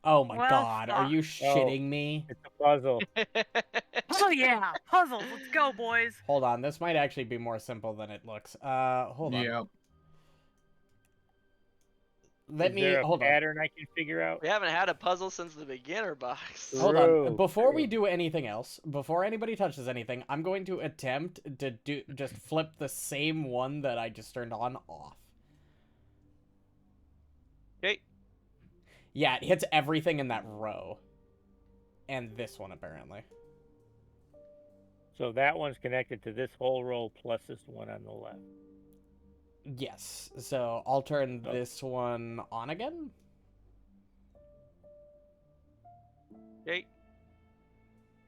Oh my Well, God, are you fuck. shitting me? it's a puzzle. Oh yeah, puzzles. Let's go, boys. Hold on, this might actually be more simple than it looks. Hold on. Yeah. Let Is me there a hold on. pattern I can figure out? We haven't had a puzzle since the beginner box. Hold on. True, Before we true. do anything else, before anybody touches anything, I'm going to attempt to just flip the same one that I just turned on off. Okay. Yeah, it hits everything in that row. And this one, apparently. So that one's connected to this whole row plus this one on the left. Yes. So I'll turn Oh. this one on again. Okay.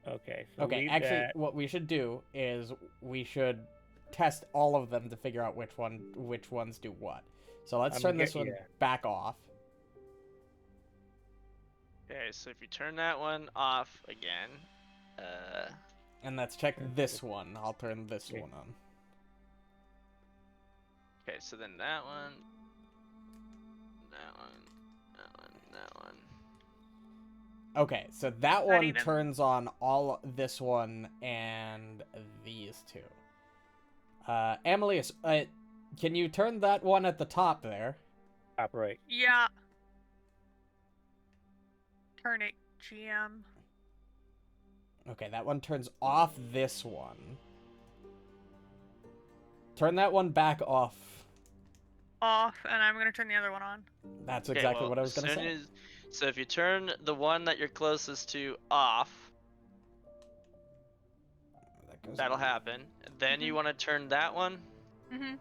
Okay, so Okay, leave actually, that. what we should do is we should test all of them to figure out which ones do what. So let's I'm turn gonna this one yeah. back off. Okay, so if you turn that one off again, And let's check this one. I'll turn this Okay. one on. okay, so then that one, that one, that one, that one. Okay, so that Not one even. turns on all this one and these two. Amelius, can you turn that one at the top there? Top right. Yeah. Turn it, GM. Okay, that one turns off this one. Turn that one back off. Off, and I'm gonna turn the other one on. That's Okay, exactly well, what I was gonna as soon say. as- so if you turn the one that you're closest to off, That goes that'll on. happen. Then you want to turn that one. Mm-hmm.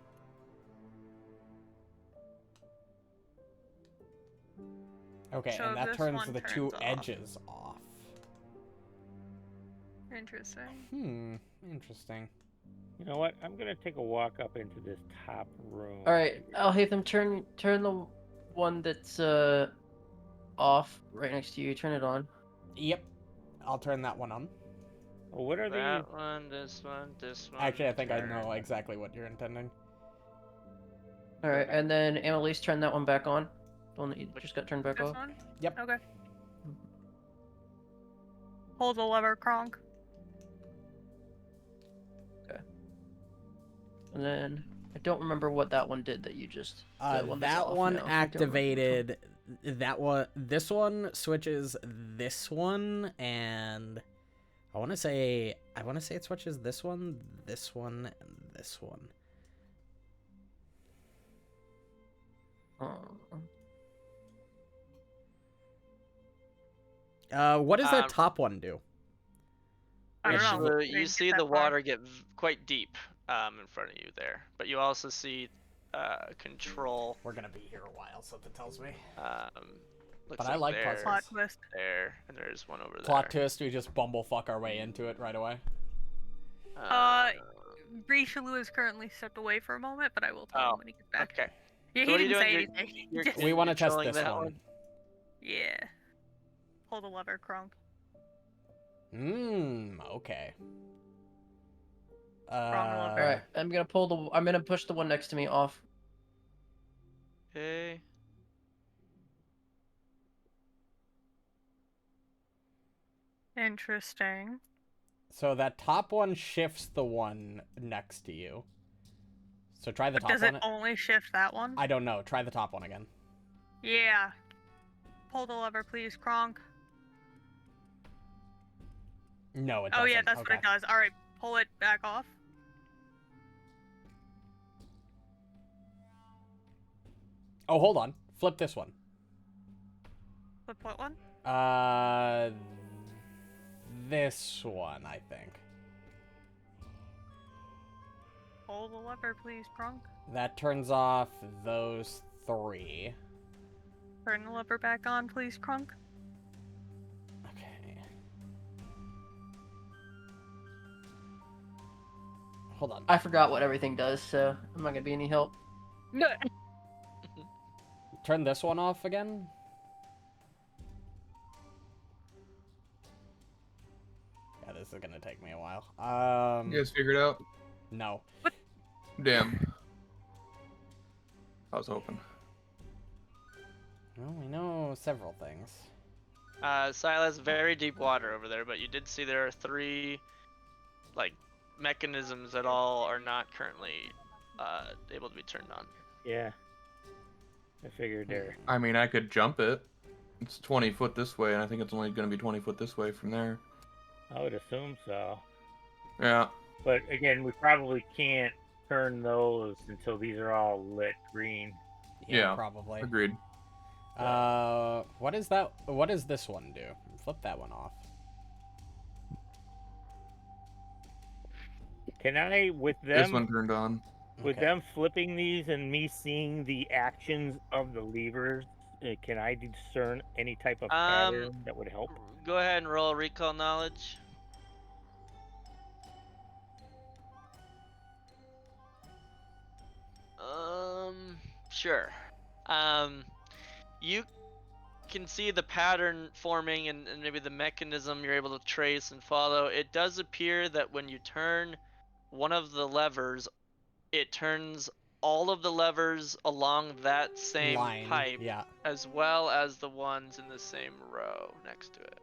Okay, So and that this turns one the two turns off. edges off. Interesting. Interesting. You know what? I'm gonna take a walk up into this top room. All right, Alhaitham, turn the one that's off right next to you. Turn it on. Yep. I'll turn that one on. Well, what are these? That one, this one, this one. Actually, I think I turn. know exactly what you're intending. All right, and then Annalise, turn that one back on. The one that you just got turned back This off. one? Yep. Okay. Hold the lever, Kronk. And then I don't remember what that one did that you just. The one that's That off one now. I don't remember which one. activated. That one. This one switches this one, and I want to say it switches this one, and this one. What does that top one do? I don't know. So I you didn't see get the that far. water get quite deep in front of you there, but you also see control. We're gonna be here a while, something tells me. Looks But I like there, puzzles. Plot twist. there, and there's one over Plot there. twist, we just bumblefuck our way into it right away. Richelieu is currently stepped away for a moment, but I will tell Oh, him when he gets back. okay. Yeah, So he what are you didn't say doing? anything. You're Just- We want to test controlling this that one. Yeah. Pull the lever, Kronk. Okay. Wrong lever. All right, I'm gonna push the one next to me off. Okay. Interesting. So that top one shifts the one next to you. So try the But top does one. it only shift that one? I don't know. Try the top one again. Yeah. Pull the lever, please, Kronk. No, it Oh doesn't. yeah, that's Okay. what it does. Alright, pull it back off. Oh, hold on. Flip this one. Flip what one? This one, I think. Pull the lever, please, Kronk. That turns off those 3. Turn the lever back on, please, Kronk. Okay. Hold on. I forgot what everything does, so I'm not gonna be any help. No. Turn this one off again. Yeah, this is gonna take me a while. You guys figured out? No. Damn. I was hoping. Well, we know several things. Silas, very deep water over there, but you did see there are 3, like, mechanisms that all are not currently able to be turned on. Yeah. I figured there. I mean, I could jump it. It's 20 foot this way, and I think it's only going to be 20 foot this way from there. I would assume so. Yeah. But again, we probably can't turn those until these are all lit green. Yeah. Probably. Agreed. What is that? What does this one do? Flip that one off. Can I, with This one them, turned on. with Okay. them flipping these and me seeing the actions of the levers, can I discern any type of pattern that would help? Go ahead and roll recall knowledge. Sure. You can see the pattern forming and maybe the mechanism you're able to trace and follow. It does appear that when you turn one of the levers, it turns all of the levers along that same Line. pipe, Yeah. as well as the ones in the same row next to it.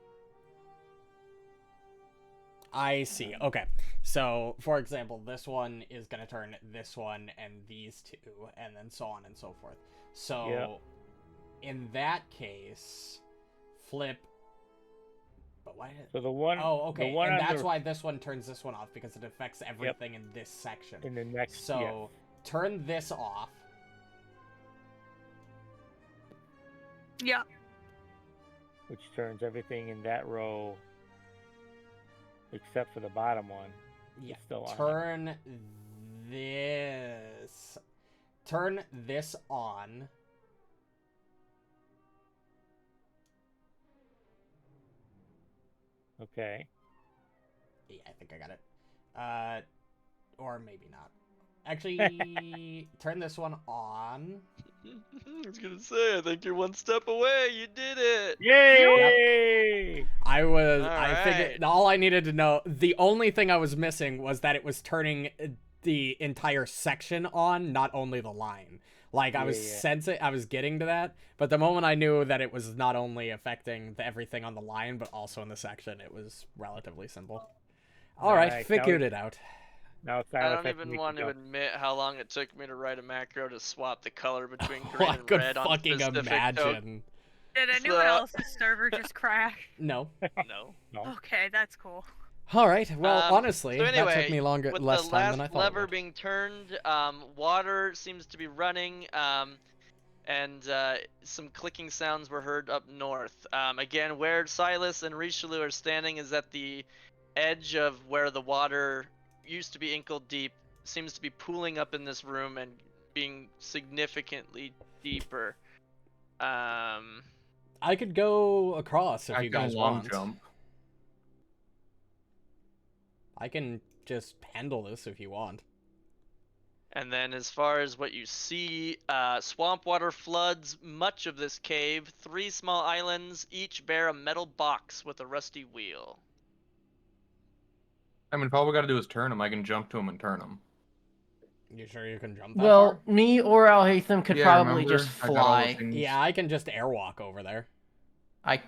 I see. Okay. So, for example, this one is going to turn this one and these 2, and then so on and so forth. So, in that case, flip. But why did... So the one. Oh, okay. The one And on that's the, why this one turns this one off, because it affects everything in this section. in the next. So, turn this off. Yeah. Which turns everything in that row, except for the bottom one. Yeah. It's still on. Turn this. Turn this on. Okay. Yeah, I think I got it. Or maybe not. Actually, turn this one on. I was gonna say, I think you're one step away. You did it. Yay! I figured Alright. all I needed to know, the only thing I was missing was that it was turning the entire section on, not only the line. Like, I was sensing, I was getting to that, but the moment I knew that it was not only affecting everything on the line, but also in the section, it was relatively simple. Alright, Alright, figured it out. Now I Silas don't has to even make want the to jump. admit how long it took me to write a macro to swap the color between Oh, green I and could red on fucking specific imagine. Did anyone So- else's server just crash? No. No. No. Okay, that's cool. Alright, well, Um, honestly, so that anyway, took me With less the time last than I thought it lever would. being turned, water seems to be running, and some clicking sounds were heard up north. Again, where Silas and Richelieu are standing is at the edge of where the water used to be ankle deep, seems to be pooling up in this room and being significantly deeper. I could go across if I you can guys long want. jump. I can just handle this if you want. And then as far as what you see, swamp water floods much of this cave. 3 small islands each bear a metal box with a rusty wheel. I mean, if all we gotta do is turn them, I can jump to them and turn them. You sure you can jump that Well, far? me or Al-Haytham could Yeah, probably remember? just I got all the fly. things. Yeah, I can just airwalk over there. I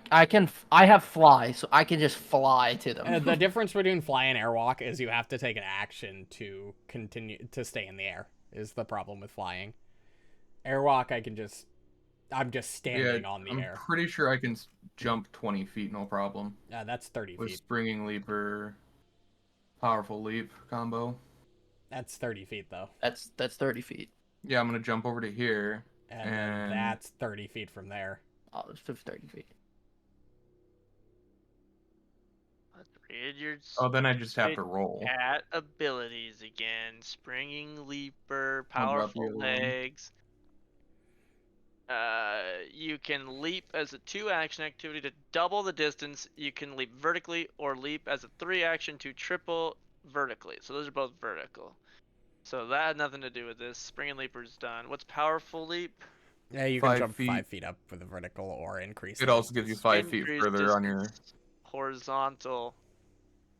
have fly, so I can just fly to them. The difference between fly and airwalk is you have to take an action to continue to stay in the air. Is the problem with flying? Airwalk, I'm just standing Yeah, on the I'm air. pretty sure I can jump 20 feet, no problem. That's 30 With feet. springing leap or powerful leap combo. That's 30 feet though, That's 30 feet. Yeah, I'm gonna jump over to here. and then that's 30 feet from there. Oh, it's 30 feet. Let's read your Oh, then I just have to stupid roll. cat abilities again. Springing leaper, What about the powerful other one? legs. You can leap as a 2-action activity to double the distance. You can leap vertically or leap as a 3-action to triple vertically. So those are both vertical. So that had nothing to do with this. Springing leaper's done. What's powerful leap? Yeah, you can 5 jump feet. 5 feet up with a vertical or increase. It the also gives you distance. 5 feet Increase further on your. distance, horizontal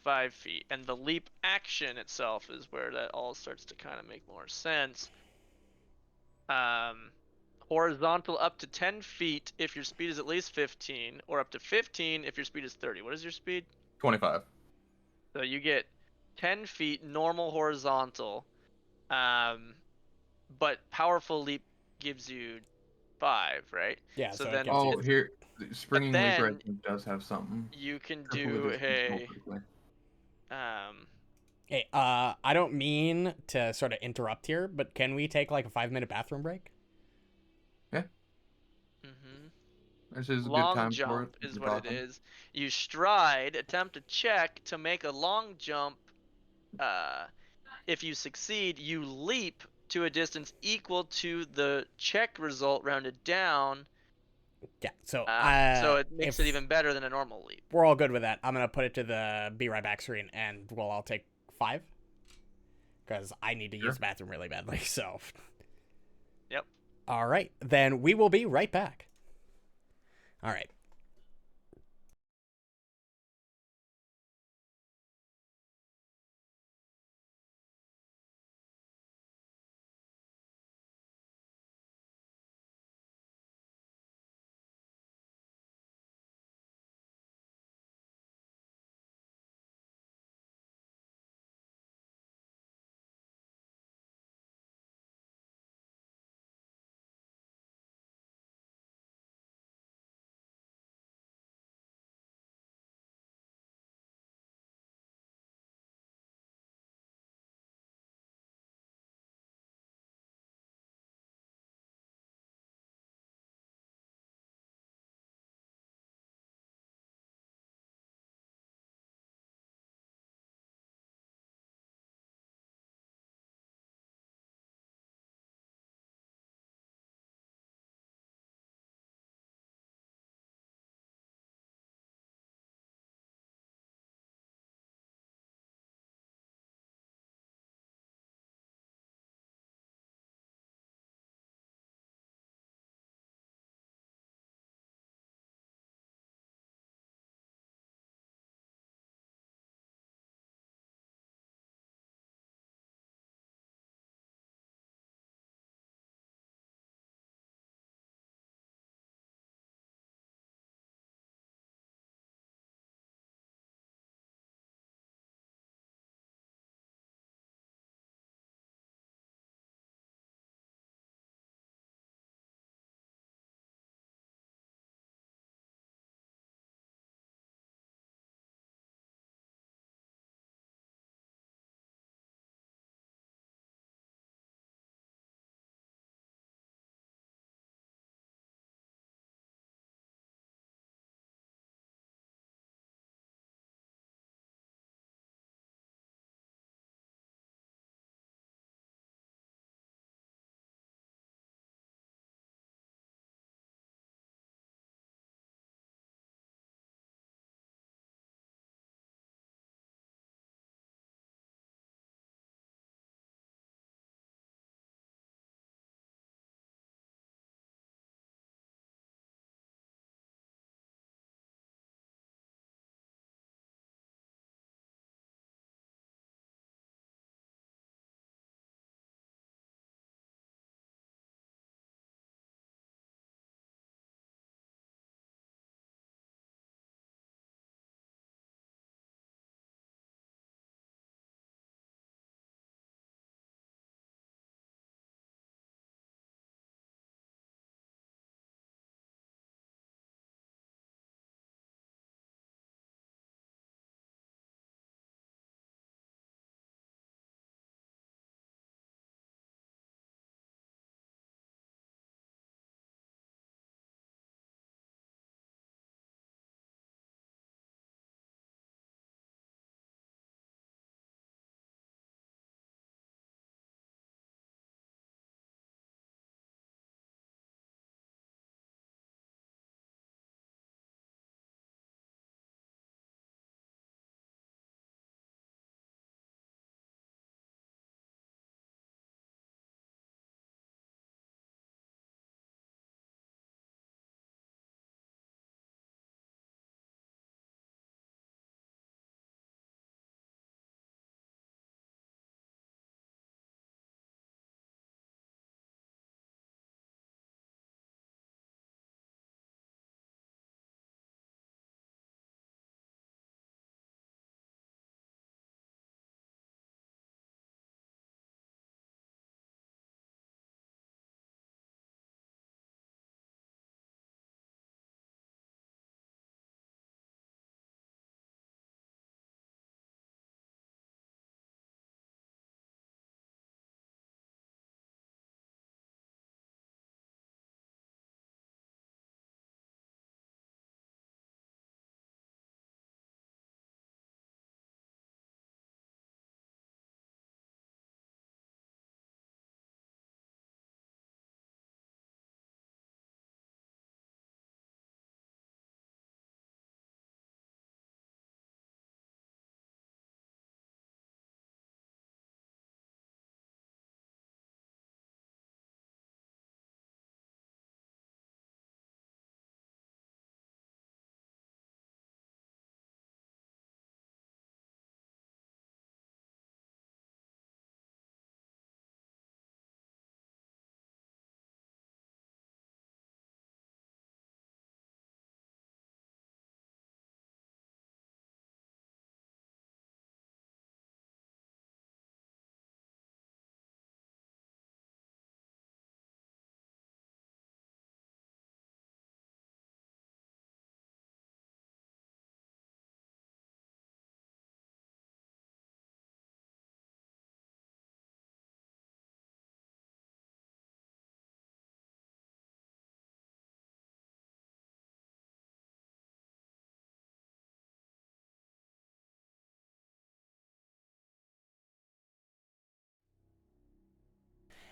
5 feet. And the leap action itself is where that all starts to kind of make more sense. Horizontal up to 10 feet if your speed is at least 15, or up to 15 if your speed is 30. What is your speed? 25. So you get 10 feet normal horizontal, but powerful leap gives you 5, right? Yeah, So so it then, gives you. Oh, here. but Springing leaper, I then think, does have something. you can Triple the do distance more a quickly. Hey, I don't mean to sort of interrupt here, but can we take like a 5-minute bathroom break? This is a good long time for it. jump is We're what it talking. is. You stride, attempt to check to make a long jump. If you succeed, you leap to a distance equal to the check result rounded down. Yeah, so So it makes if it even better than a normal leap. we're all good with that, I'm gonna put it to the be right back screen, and we'll all take 5 because I need to Sure. use the bathroom really badly. So, Yep. all right, then we will be right back. All right.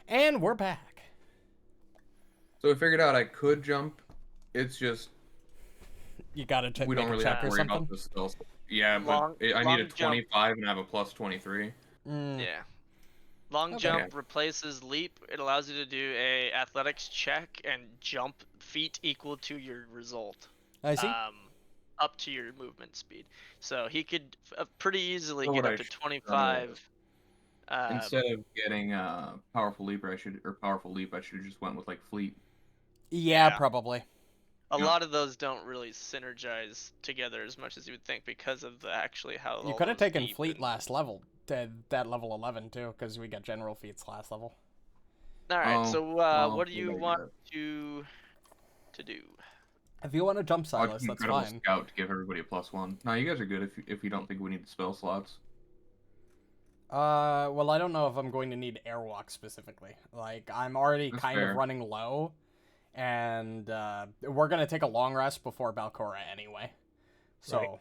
And we're back. So I figured out I could jump. It's just You gotta we make don't a really check have to or worry something. about the spell. Yeah, Long- but I need long a jump. 25 and I have a plus 23. Mm. Yeah. Long Okay. jump replaces leap. It allows you to do a athletics check and jump feet equal to your result. I see. Up to your movement speed. So he could pretty easily So get what up I to should, 25. Instead of getting powerful leap, I should have just went with like fleet. Yeah, yeah. probably. A No. lot of those don't really synergize together as much as you would think because of actually how You all could have those taken leap fleet and- last level, that level 11 too, because we got general feats last level. All right. Oh, So well, what do you maybe I want get to do? If you want to jump I'll Silas, do that's incredible fine. scout to give everybody a +1. No, you guys are good if you don't think we need the spell slots. Well, I don't know if I'm going to need airwalk specifically. Like, I'm already That's kind of fair. running low, and we're gonna take a long rest before Balcora anyway. So, Right.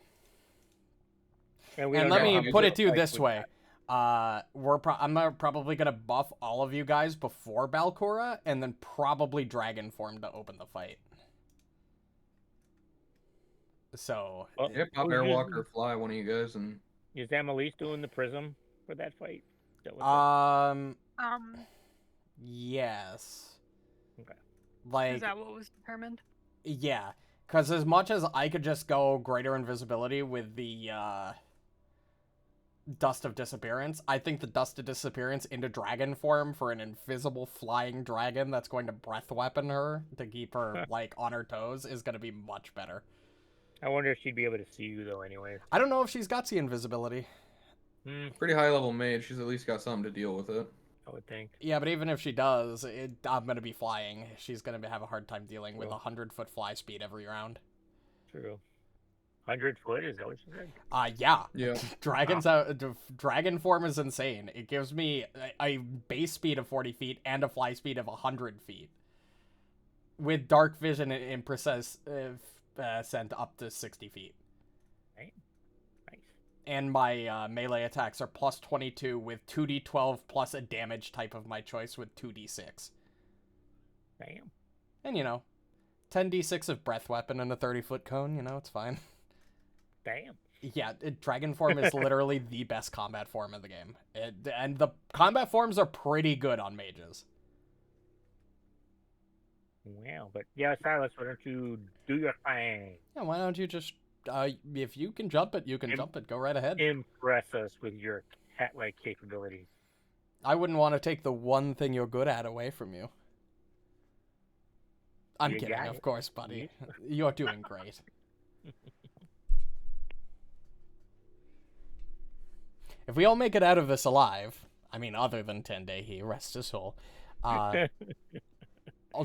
And, and let me have put to it to you fight this with way: I'm probably gonna buff all of you guys before Balcora, and then probably dragon form to open the fight. So, Well, Yeah, pop who's airwalk using- or fly, one of you guys, and Is Amelise doing the prism for that fight? Is that what yes. Okay. Like, Is that what was determined? yeah, because as much as I could just go greater invisibility with the Dust of Disappearance, I think the Dust of Disappearance into dragon form for an invisible flying dragon that's going to breath weapon her to keep her like on her toes is going to be much better. I wonder if she'd be able to see you though. Anyway. I don't know if she's got the invisibility. pretty high level mage. She's at least got something to deal with it. I would think. Yeah, but even if she does, I'm going to be flying. She's going to have a hard time dealing with True. 100-foot fly speed every round. True. 100 foot is that what you said? Yeah. Yeah. Dragon form is insane. It gives me a base speed of 40 feet and a fly speed of 100 feet. With dark vision and precise sent up to 60 feet. Right. Nice. And my melee attacks are plus 22 with 2d12 plus a damage type of my choice with 2d6. Damn. And 10d6 of breath weapon and a 30-foot cone, it's fine. Damn. Yeah, dragon form is literally the best combat form in the game. And the combat forms are pretty good on mages. Wow. But yeah, Silas, why don't you do your thing? Yeah, why don't you just, if you can jump it, you can jump it. Go right ahead. Impress us with your cat-like capabilities. I wouldn't want to take the one thing you're good at away from you. I'm You kidding, got of it. course, buddy. You're doing great. If we all make it out of this alive, I mean, other than Tendehi, rest his soul, I'll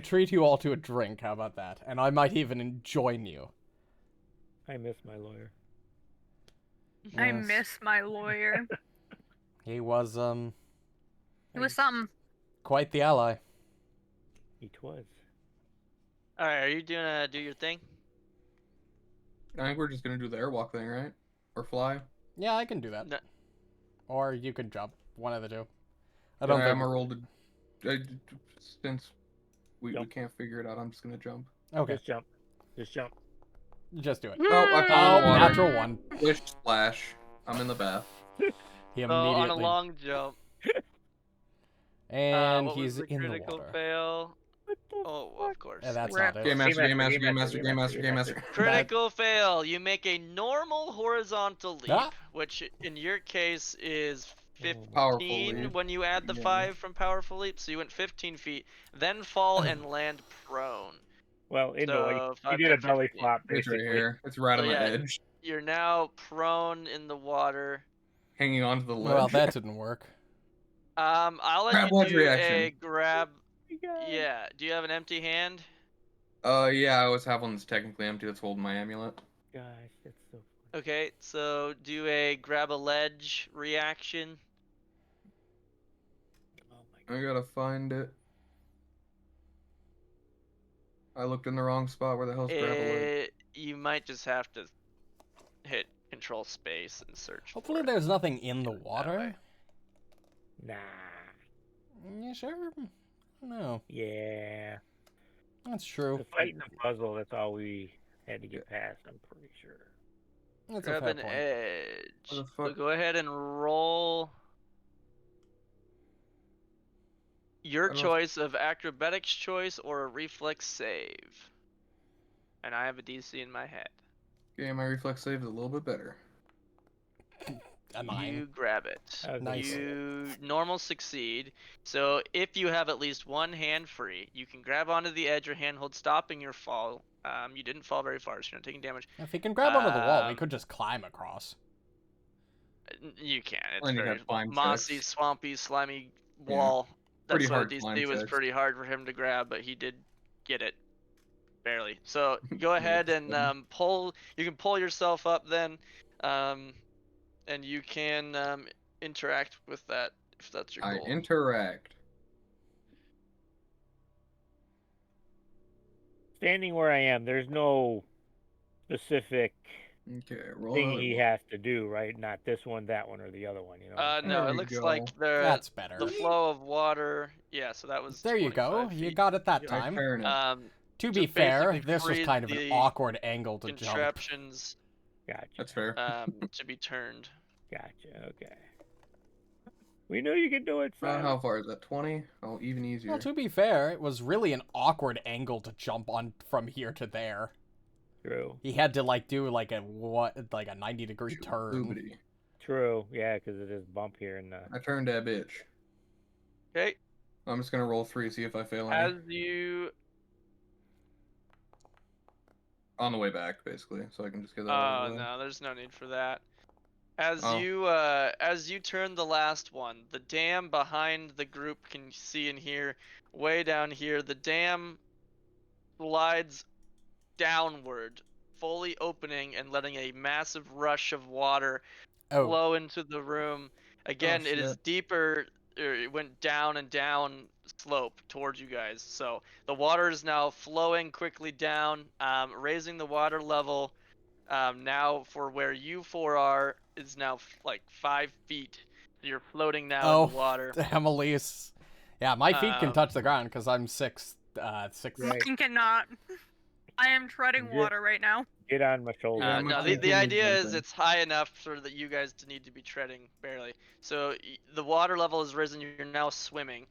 treat you all to a drink. How about that? And I might even join you. I miss my lawyer. I Yes. miss my lawyer. He was, It was something. quite the ally. It was. All right, are you doing do your thing? I think we're just gonna do the airwalk thing, right? Or fly. Yeah, I can do that. No. Or you can jump. One of the two. I I don't I'm think... a roll to. Since we Jump. can't figure it out, I'm just gonna jump. Okay, Just jump. Just jump. just do it. Oh, I Oh, found water. natural one. Splish splash. I'm in the bath. He So on a immediately... long jump, And what was he's the in the critical water. fail? Oh, of course. Yeah, that's Rip. not Game it. master, game master, Game game master, master, game master, game master. Critical fail. You make a normal horizontal leap, Ah. which in your case is Powerful 15 leap. when you add the Yeah. 5 from powerful leap. So you went 15 feet, then fall and land prone. Well, So, you 5, did a 10, belly 15. flop, It's right basically. here. It's right So, on the yeah. edge, You're now prone in the water. hanging onto the ledge. Well, that didn't work. I'll let Grab you ledge do a reaction. grab. Yeah. Yeah. Do you have an empty hand? Yeah, I always have one that's technically empty that's holding my amulet. Gosh, that's so. Okay, so do a grab a ledge reaction. Oh my I gotta find it. I looked in the wrong spot. Where the hell's grab a ledge? You might just have to hit control space and search. Hopefully for it. there's nothing in the Get it that water. way. Nah. Yeah, sure. No, Yeah. that's true. The fight and the puzzle, that's all we had to get past, I'm pretty sure. That's a Grab fair an point. edge. What the So fuck? go ahead and roll your I don't- choice of acrobatics choice or a reflex save. And I have a DC in my head. Okay, my reflex save is a little bit better. A 9. You grab it. That was Nice. You normal succeed. So if you have at least one hand free, you can grab onto the edge or handhold, stopping your fall. You didn't fall very far, so you're not taking damage. If he can grab onto the wall, we Um, could just climb across. You can. It's Well, and you very got climb mossy, checks. swampy, slimy Yeah. wall. Pretty That's why hard the climb DC was checks. pretty hard for him to grab, but he did get it barely. So go Yeah, ahead just and kidding. pull. You can pull yourself up then, and you can interact with that if that's your I goal. interact. Standing where I am, there's no specific Okay, roll thing another he one. has to do, right? Not this one, that one, or the other one. You know. What I'm No, There it we looks go. like That's the better. flow of water. Yeah, so that was There you 25 go. feet. You got it that Yeah. My time. turn. To To be fair, basically this was free kind of an the awkward angle to jump. contraptions Gotcha. That's fair. to be turned. Gotcha. Okay. We knew you could do it, How Simon. far is that? 20? Oh, even easier. Well, to be fair, it was really an awkward angle to jump on from here to there. True. He had to do like a 90-degree turn. Boobity. True. Yeah, because it is bump here in the. I turned that bitch. Okay. I'm just gonna roll 3, see if I fail any. As you On the way back, basically, so I can just get that out of the way. no, there's no need for that. As Oh. you turn the last one, the dam behind the group can see and hear way down here. The dam slides downward, fully opening and letting a massive rush of water Oh, flow into the room. Again, it is shit. deeper. It went down and down slope towards you guys. So the water is now flowing quickly down, raising the water level. Now for where you four are is now like 5 feet. You're floating now in oh, the water. Emily's. Yeah, my feet can Um, touch the ground because I'm 6. Six. Right. Mine cannot. I am treading Yeah. water right now. Get on my shoulder. Yeah, no, my the feet idea is jumping. it's high enough for that you guys to need to be treading barely. So the water level has risen. You're now swimming.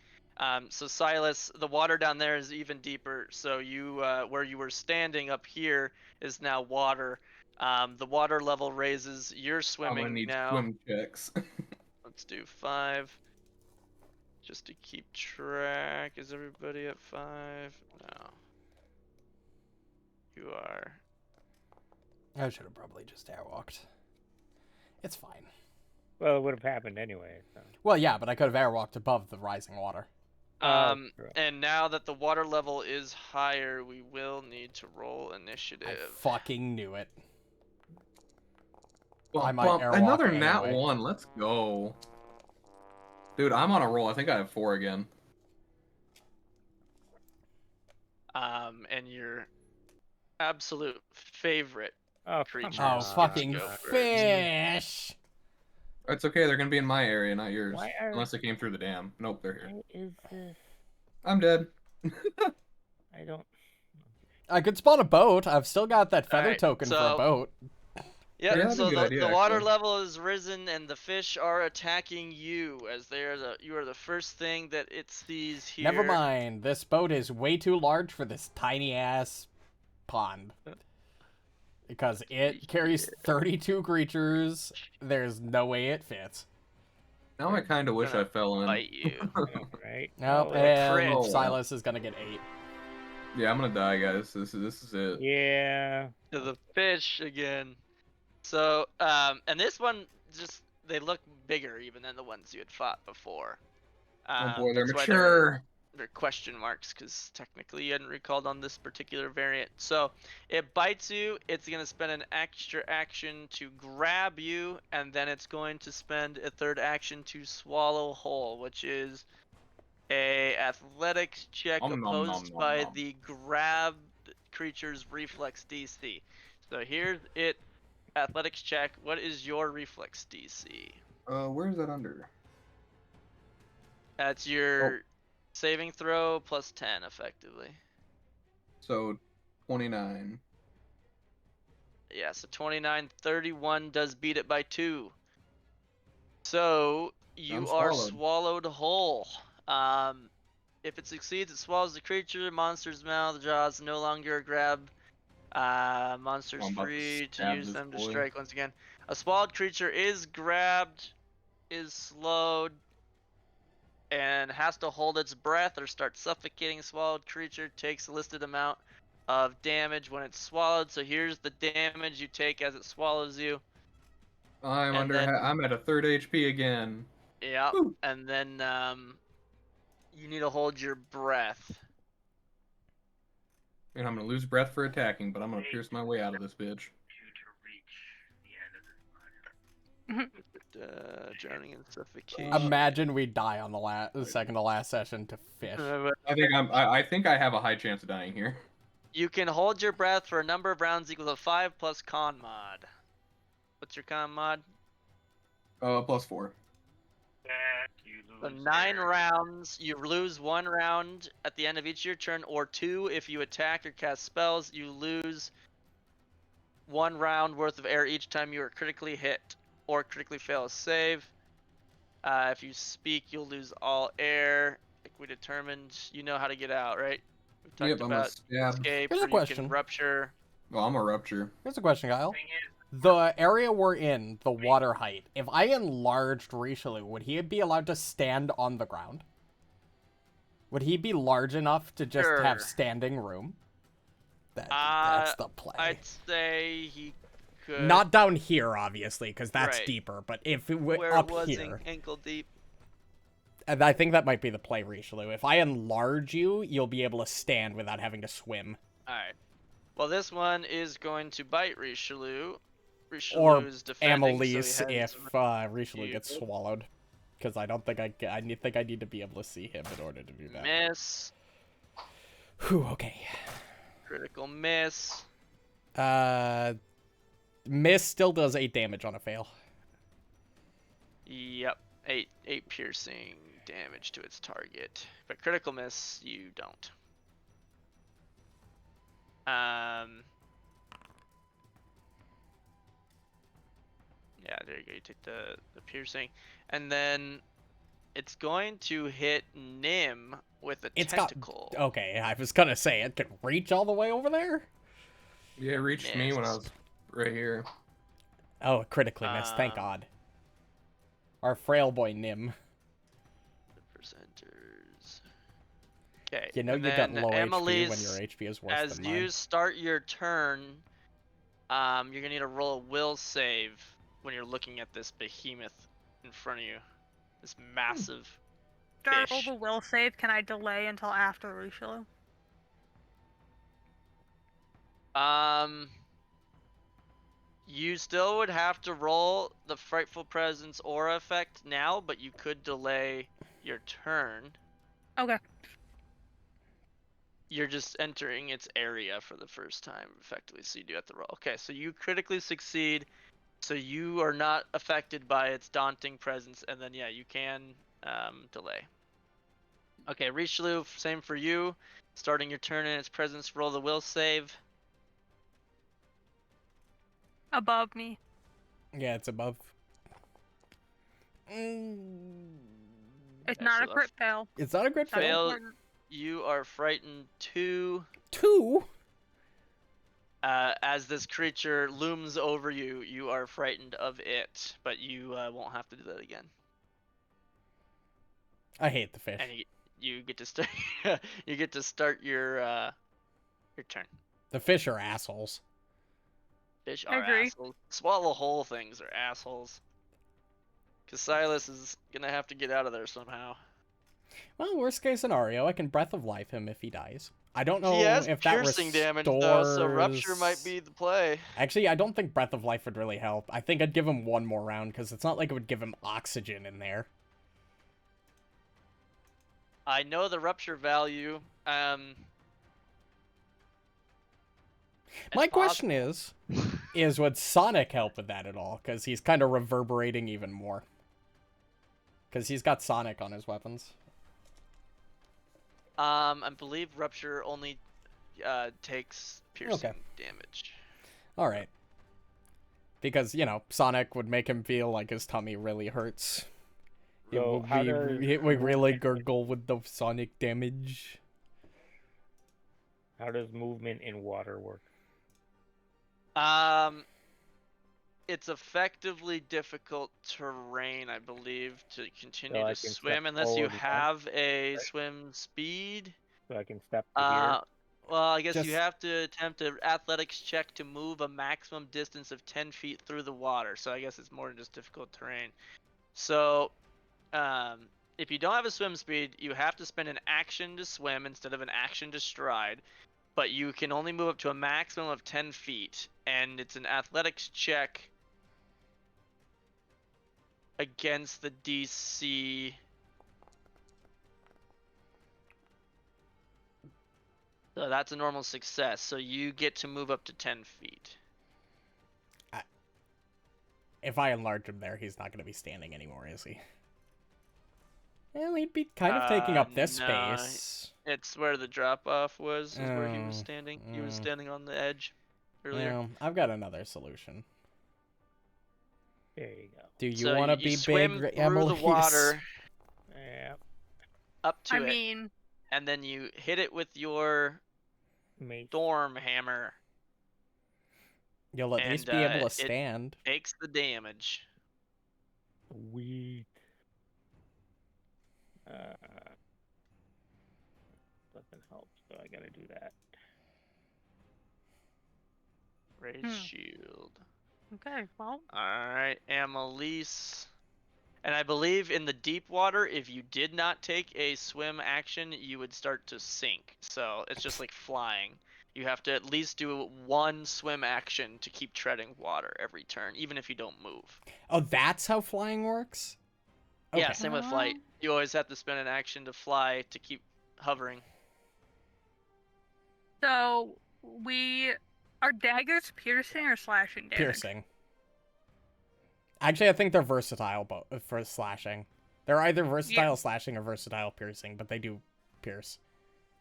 So Silas, the water down there is even deeper. So you, where you were standing up here, is now water. The water level raises. You're I'm swimming gonna need now. swim checks. Let's do 5. Just to keep track. Is everybody at 5? No. You are. I should have probably just airwalked. It's fine. Well, it would have happened anyway. So. Well, yeah, but I could have airwalked above the rising water. True. And now that the water level is higher, we will need to roll I initiative. fucking knew it. Bump, I might bump. airwalk Another it nat anyway. 1. Let's go. Dude, I'm on a roll. I think I have 4 again. And your absolute favorite Oh, creatures. come Oh, on. fucking go first. fish! It's okay, they're gonna be in my area, not yours. Why are- Unless they came through the dam. Nope, they're here. What is this? I'm dead. I don't. I could spawn a boat. I've still got that feather Alright, token for a so- boat. Yep, Yeah, that's a so good the, idea, the water actually. level has risen and the fish are attacking you as you are the first thing that it sees here. Never mind. This boat is way too large for this tiny ass pond. Because it carries 32 creatures. There's no way it fits. Now I kind of wish Gonna I fell in. Bite you. Right? Nope, Oh, and crit. Oh, wow. Silas is gonna get 8. Yeah, I'm gonna die, guys. This is it. Yeah. To the fish again. So, and this one they look bigger even than the ones you had fought before. Oh boy, they're that's why mature. they're question marks because technically you hadn't recalled on this particular variant. So it bites you. It's gonna spend an extra action to grab you, and then it's going to spend a third action to swallow whole, which is a athletics check Nom, nom, opposed nom, by nom. the grabbed creature's reflex DC. So here's it. Athletics check. What is your reflex DC? Where's that under? That's your saving throw plus 10, effectively. So 29. Yeah, so 29, 31 does beat it by 2. So you I'm are swallowed. swallowed whole. If it succeeds, it swallows the creature. Monster's mouth jaws no longer grab. Monsters I'm about to free to stab use this them to boy. strike once again. A swallowed creature is grabbed, is slowed, and has to hold its breath or start suffocating. Swallowed creature takes a listed amount of damage when it's swallowed. So here's the damage you take as it swallows you. And then, I'm at a third HP again. yeah, Woo. and then you need to hold your breath. And I'm gonna lose breath for attacking, but I'm gonna pierce my way out of this bitch. Drowning in suffocation. Imagine we die on the second to last session to fish. I think I have a high chance of dying here. You can hold your breath for a number of rounds equal to 5 plus con mod. What's your con mod? +4. So 9 rounds. You lose 1 round at the end of each of your turn, or 2 if you attack or cast spells. You lose 1 round worth of air each time you are critically hit or critically fail a save. If you speak, you'll lose all air. Like we determined, you know how to get out, right? We've talked Yep, I'm gonna about stab. escape. Here's a or you question. can rupture. Well, I'm a rupture. Here's a question, Kyle. The area we're in, the water height, if I enlarged Richelieu, would he be allowed to stand on the ground? Would he be large enough to just have Sure. standing room? That's the play. I'd say he could. Not down here, obviously, because that's Right. deeper, but if it were where up it was here. ankle deep. And I think that might be the play, Richelieu. If I enlarge you, you'll be able to stand without having to swim. Alright. Well, this one is going to bite Richelieu. Or Richelieu's defending, Amelise so he has if Richelieu you- gets swallowed. Because I don't think I think I need to be able to see him in order to do that. miss, Whew, okay. critical miss. Miss still does 8 damage on a fail. Yep, 8 piercing damage to its target, but critical miss you don't. Yeah, there you go. You take the piercing, and then it's going to hit Nim with a It's got- tentacle. Okay, I was gonna say, it can reach all the way over there? Yeah, it reached me when I Missed. was right here. Oh, it critically missed, thank Um, God. Our frail boy Nim. The presenters. Okay. You know and you got then low HP when Emily's, your HP is worse as than you mine. start your turn, you're gonna need to roll a will save when you're looking at this behemoth in front of you. This massive After I roll fish. the will save, can I delay until after Richelieu? You still would have to roll the Frightful Presence aura effect now, but you could delay your turn. Okay. You're just entering its area for the first time, effectively, so you do have to roll. Okay, so you critically succeed, so you are not affected by its daunting presence, and then, yeah, you can delay. Okay, Richelieu, same for you. Starting your turn in its presence, roll the will save. Above me. Yeah, it's above. It's Yeah, not so a the crit fail. It's not a crit That's fail. Fail. important. You are frightened 2. 2? As this creature looms over you, you are frightened of it, but you won't have to do that again. I hate the fish. And you get to start. You get to start your turn. The fish are assholes. Fish I are agree. assholes. Swallow whole things are assholes. Cause Silas is gonna have to get out of there somehow. Well, worst case scenario, I can Breath of Life him if he dies. I don't know He has if that piercing restores... damage though, so rupture might be the play. Actually, I don't think Breath of Life would really help. I think I'd give him one more round, because it's not like it would give him oxygen in there. I know the rupture value. My question is would Sonic help with that at all? Because he's kind of reverberating even more. Because he's got Sonic on his weapons. I believe rupture only takes piercing damage. All right. Because, Sonic would make him feel like his tummy really hurts. So It would really gurgle with the Sonic damage. how does movement in water work? It's effectively difficult terrain, I believe, to continue I to can swim step unless you forward 1, have a right? swim speed. So I can step to here. Well, I guess you Just- have to attempt an athletics check to move a maximum distance of 10 feet through the water. So I guess it's more than just difficult terrain. So, if you don't have a swim speed, you have to spend an action to swim instead of an action to stride. But you can only move up to a maximum of 10 feet, and it's an athletics check against the DC. So that's a normal success. So you get to move up to 10 feet. If I enlarge him there, he's not going to be standing anymore, is he? Well, he'd be kind of taking up this No, space. It's where the drop off was, is where he was Oh, standing. He was standing on the edge earlier. Well, I've got another solution. There you go. Do you So want to you be swim big, through Emily? the water Yeah. up to I it, mean, and then you hit it with your Mace. storm hammer. You'll at least And, be able to it- stand. Takes the damage. Sweet. Doesn't help, so I gotta do that. Raise shield. okay, well, Alright, Amelise. And I believe in the deep water, if you did not take a swim action, you would start to sink. So it's just like flying. You have to at least do one swim action to keep treading water every turn, even if you don't move. Oh, that's how flying works? Yeah, Okay. same with flight. You always have to spend an action to fly to keep hovering. so are daggers piercing or slashing damage? Piercing. Actually, I think they're versatile for slashing. They're either versatile slashing or versatile piercing, but they do pierce.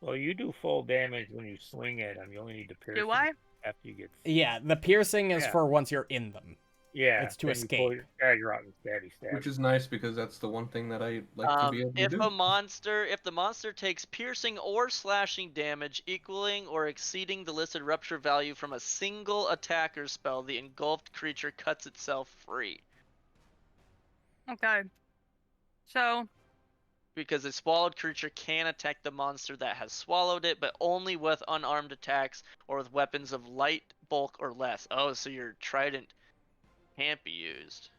Well, you do full damage when you swing at them. You only need to pierce Do them I? after you get. Yeah, the piercing is Yeah. for once you're in them. Yeah. It's to then you pull escape. your dagger out and stabby stab. Which is nice because that's the one thing that I like to be able to If do. the monster takes piercing or slashing damage equaling or exceeding the listed rupture value from a single attacker spell, the engulfed creature cuts itself free. Okay. So, Because a swallowed creature can attack the monster that has swallowed it, but only with unarmed attacks or with weapons of light bulk or less. Oh, so your trident can't be used.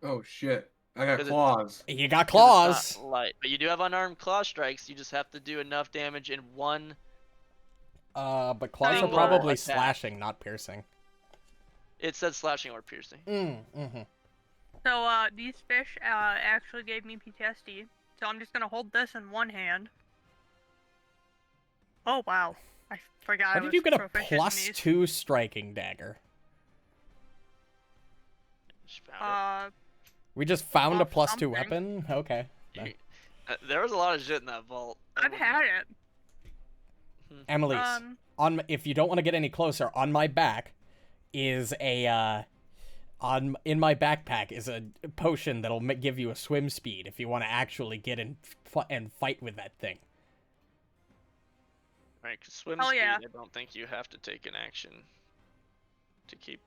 Oh shit! I got 'Cause claws. You got 'Cause it's claws. not light. But you do have unarmed claw strikes. You just have to do enough damage in one. But claws are Single probably attack. slashing, not piercing. It says slashing or piercing. Mm-hmm. so these fish actually gave me PTSD. So I'm just gonna hold this in one hand. Oh wow, I forgot. How I did was you get a proficient in plus these. 2 striking dagger? Just found We just found a Off plus 2 something. weapon? Okay. it. There was a lot of shit in that vault. I've had it. Emily's. If you don't want to get any closer, on my back is a in my backpack is a potion that'll give you a swim speed if you want to actually get in and fight with that thing. Right, 'cause swim Oh, speed, yeah. I don't think you have to take an action to keep.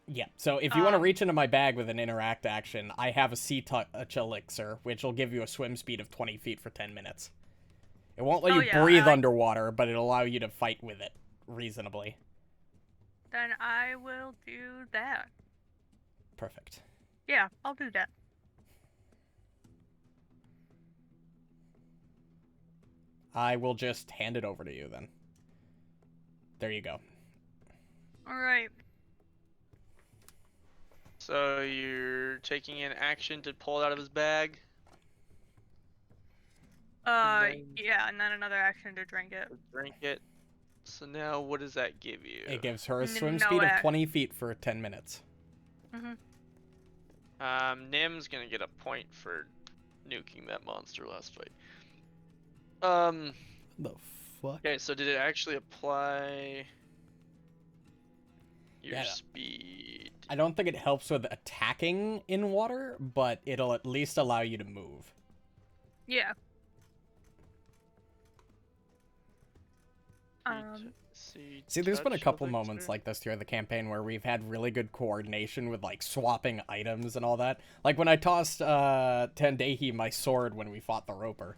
Yeah, so if you want to Um, reach into my bag with an interact action, I have a sea touch elixir, which will give you a swim speed of 20 feet for 10 minutes. It won't let Oh, you yeah, breathe underwater, but it'll allow you to fight with it reasonably. Then I will do that. Perfect. Yeah, I'll do that. I will just hand it over to you then. There you go. Alright. So you're taking an action to pull it out of his bag. then- Yeah, and then another action to drink it. To drink it. So now, what does that give you? It gives her a swim No speed of act. 20 feet for 10 minutes. Mm-hmm. Nim's gonna get a point for nuking that monster last fight. The fuck? Okay, so did it actually apply your Yeah. speed? I don't think it helps with attacking in water, but it'll at least allow you to move. Yeah. See, See, there's been a touch couple moments elixir. like this throughout the campaign where we've had really good coordination with, like, swapping items and all that. Like, when I tossed, Tendehi my sword when we fought the Roper.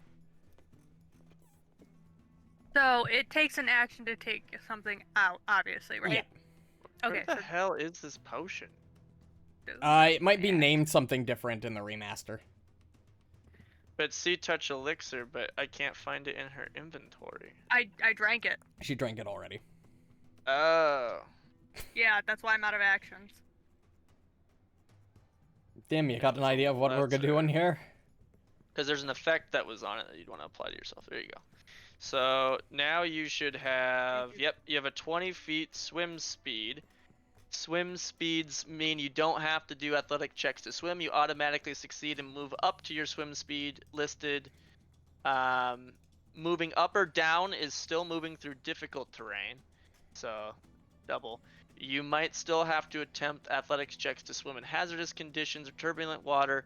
So it takes an action to take something out, obviously, right? Yeah. Okay. Where the hell is this potion? It might be named something different in the remaster. But see touch elixir, but I can't find it in her inventory. I drank it. She drank it already. Oh. Yeah, that's why I'm out of actions. Damn, you got an so idea of what we're let's, doing here? Because there's an effect that was on it that you'd want to apply to yourself. There you go. So now you should have, yep, you have a 20 feet swim speed. Swim speeds mean you don't have to do athletic checks to swim. You automatically succeed and move up to your swim speed listed. Moving up or down is still moving through difficult terrain. So, double. You might still have to attempt athletics checks to swim in hazardous conditions or turbulent water.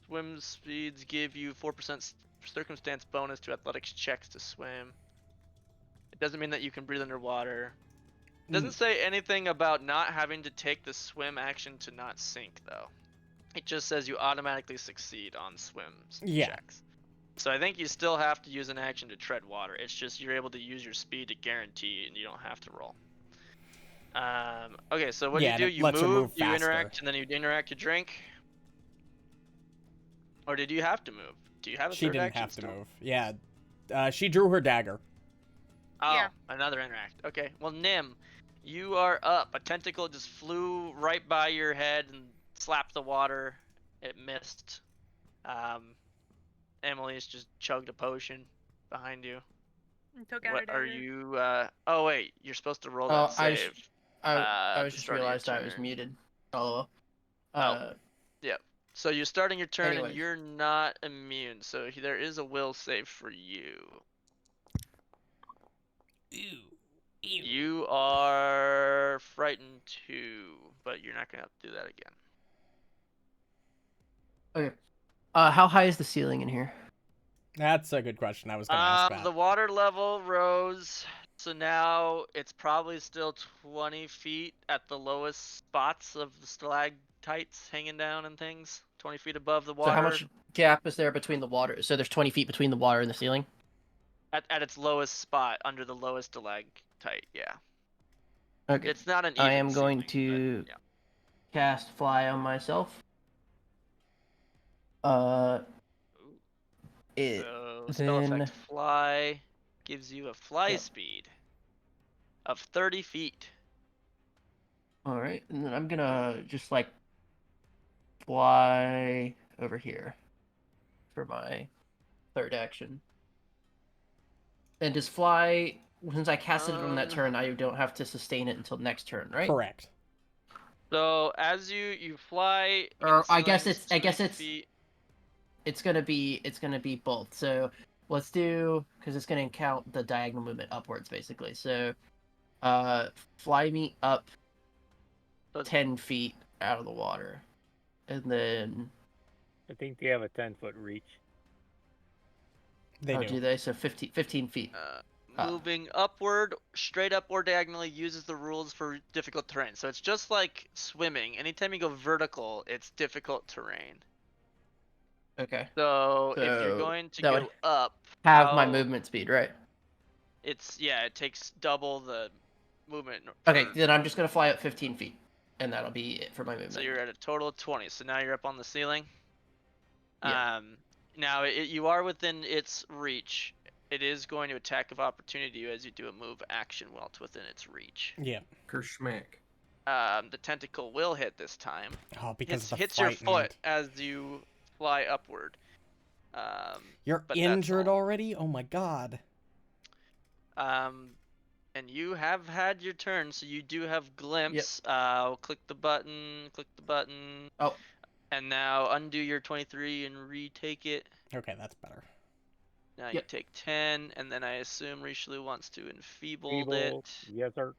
Swim speeds give you 4% circumstance bonus to athletics checks to swim. It doesn't mean that you can breathe underwater. It doesn't say anything about not having to take the swim action to not sink, though. It just says you automatically succeed on swims checks. So I think you still have to use an action to tread water. It's just you're able to use your speed to guarantee and you don't have to roll. Okay, so what do you do? You move, you faster. interact, and then you interact, you drink. Or did you have to move? Do you have a She third didn't action have to still? move. Yeah. She drew her dagger. Oh, Yeah. another interact. Okay, well, Nim, you are up. A tentacle just flew right by your head and slapped the water. It missed. Emily's just chugged a potion behind you. And took out What a are dagger. you? Oh wait, you're supposed to roll Oh, that save. I at was the just start of your realized I was turn. muted. LOL. Yep. So you're starting your turn and Anyways. you're not immune. So there is a will save for you. Ew. You are frightened too, but you're not gonna have to do that again. Okay. How high is the ceiling in here? That's a good question. I was gonna ask that. The water level rose, so now it's probably still 20 feet at the lowest spots of the stalactites hanging down and things. 20 feet above the water. So how much gap is there between the water? So there's 20 feet between the water and the ceiling? At its lowest spot, under the lowest stalactite, yeah. Okay. It's not an even I am going ceiling, to cast fly on myself. So spell effect fly gives you a fly speed of 30 feet. All right, and then I'm gonna just like fly over here for my third action. And does fly, since I casted it on that turn, I don't have to sustain it until next turn, right? Correct. So as you fly, Or I guess ceiling's it's gonna be both. So let's do, because it's gonna count the diagonal movement upwards basically. So fly me up 10 feet out of the water, and then I think they have a 10-foot reach. They do they? So 15 feet. Moving upward, straight up or diagonally uses the rules for difficult terrain. So it's just like swimming. Anytime you go vertical, it's difficult terrain. Okay. So if you're going to go up, have my movement speed, right? It takes double the movement. Okay, then I'm just gonna fly up 15 feet, and that'll be it for my movement. So you're at a total of 20. So now you're up on the ceiling. Yeah. Now you are within its reach. It is going to attack of opportunity you as you do a move action while it's within its reach. Yeah. Kerschmack. The tentacle will hit this time. Oh, because hits your foot as you fly upward. You're injured already? Oh my god. And you have had your turn, so you do have glimpse. Yep. I'll click the button. Oh. And now undo your 23 and retake it. Okay, that's better. Now you Yep. take 10, and then I assume Richelieu wants to enfeeble Feeble. it. Yes, sir.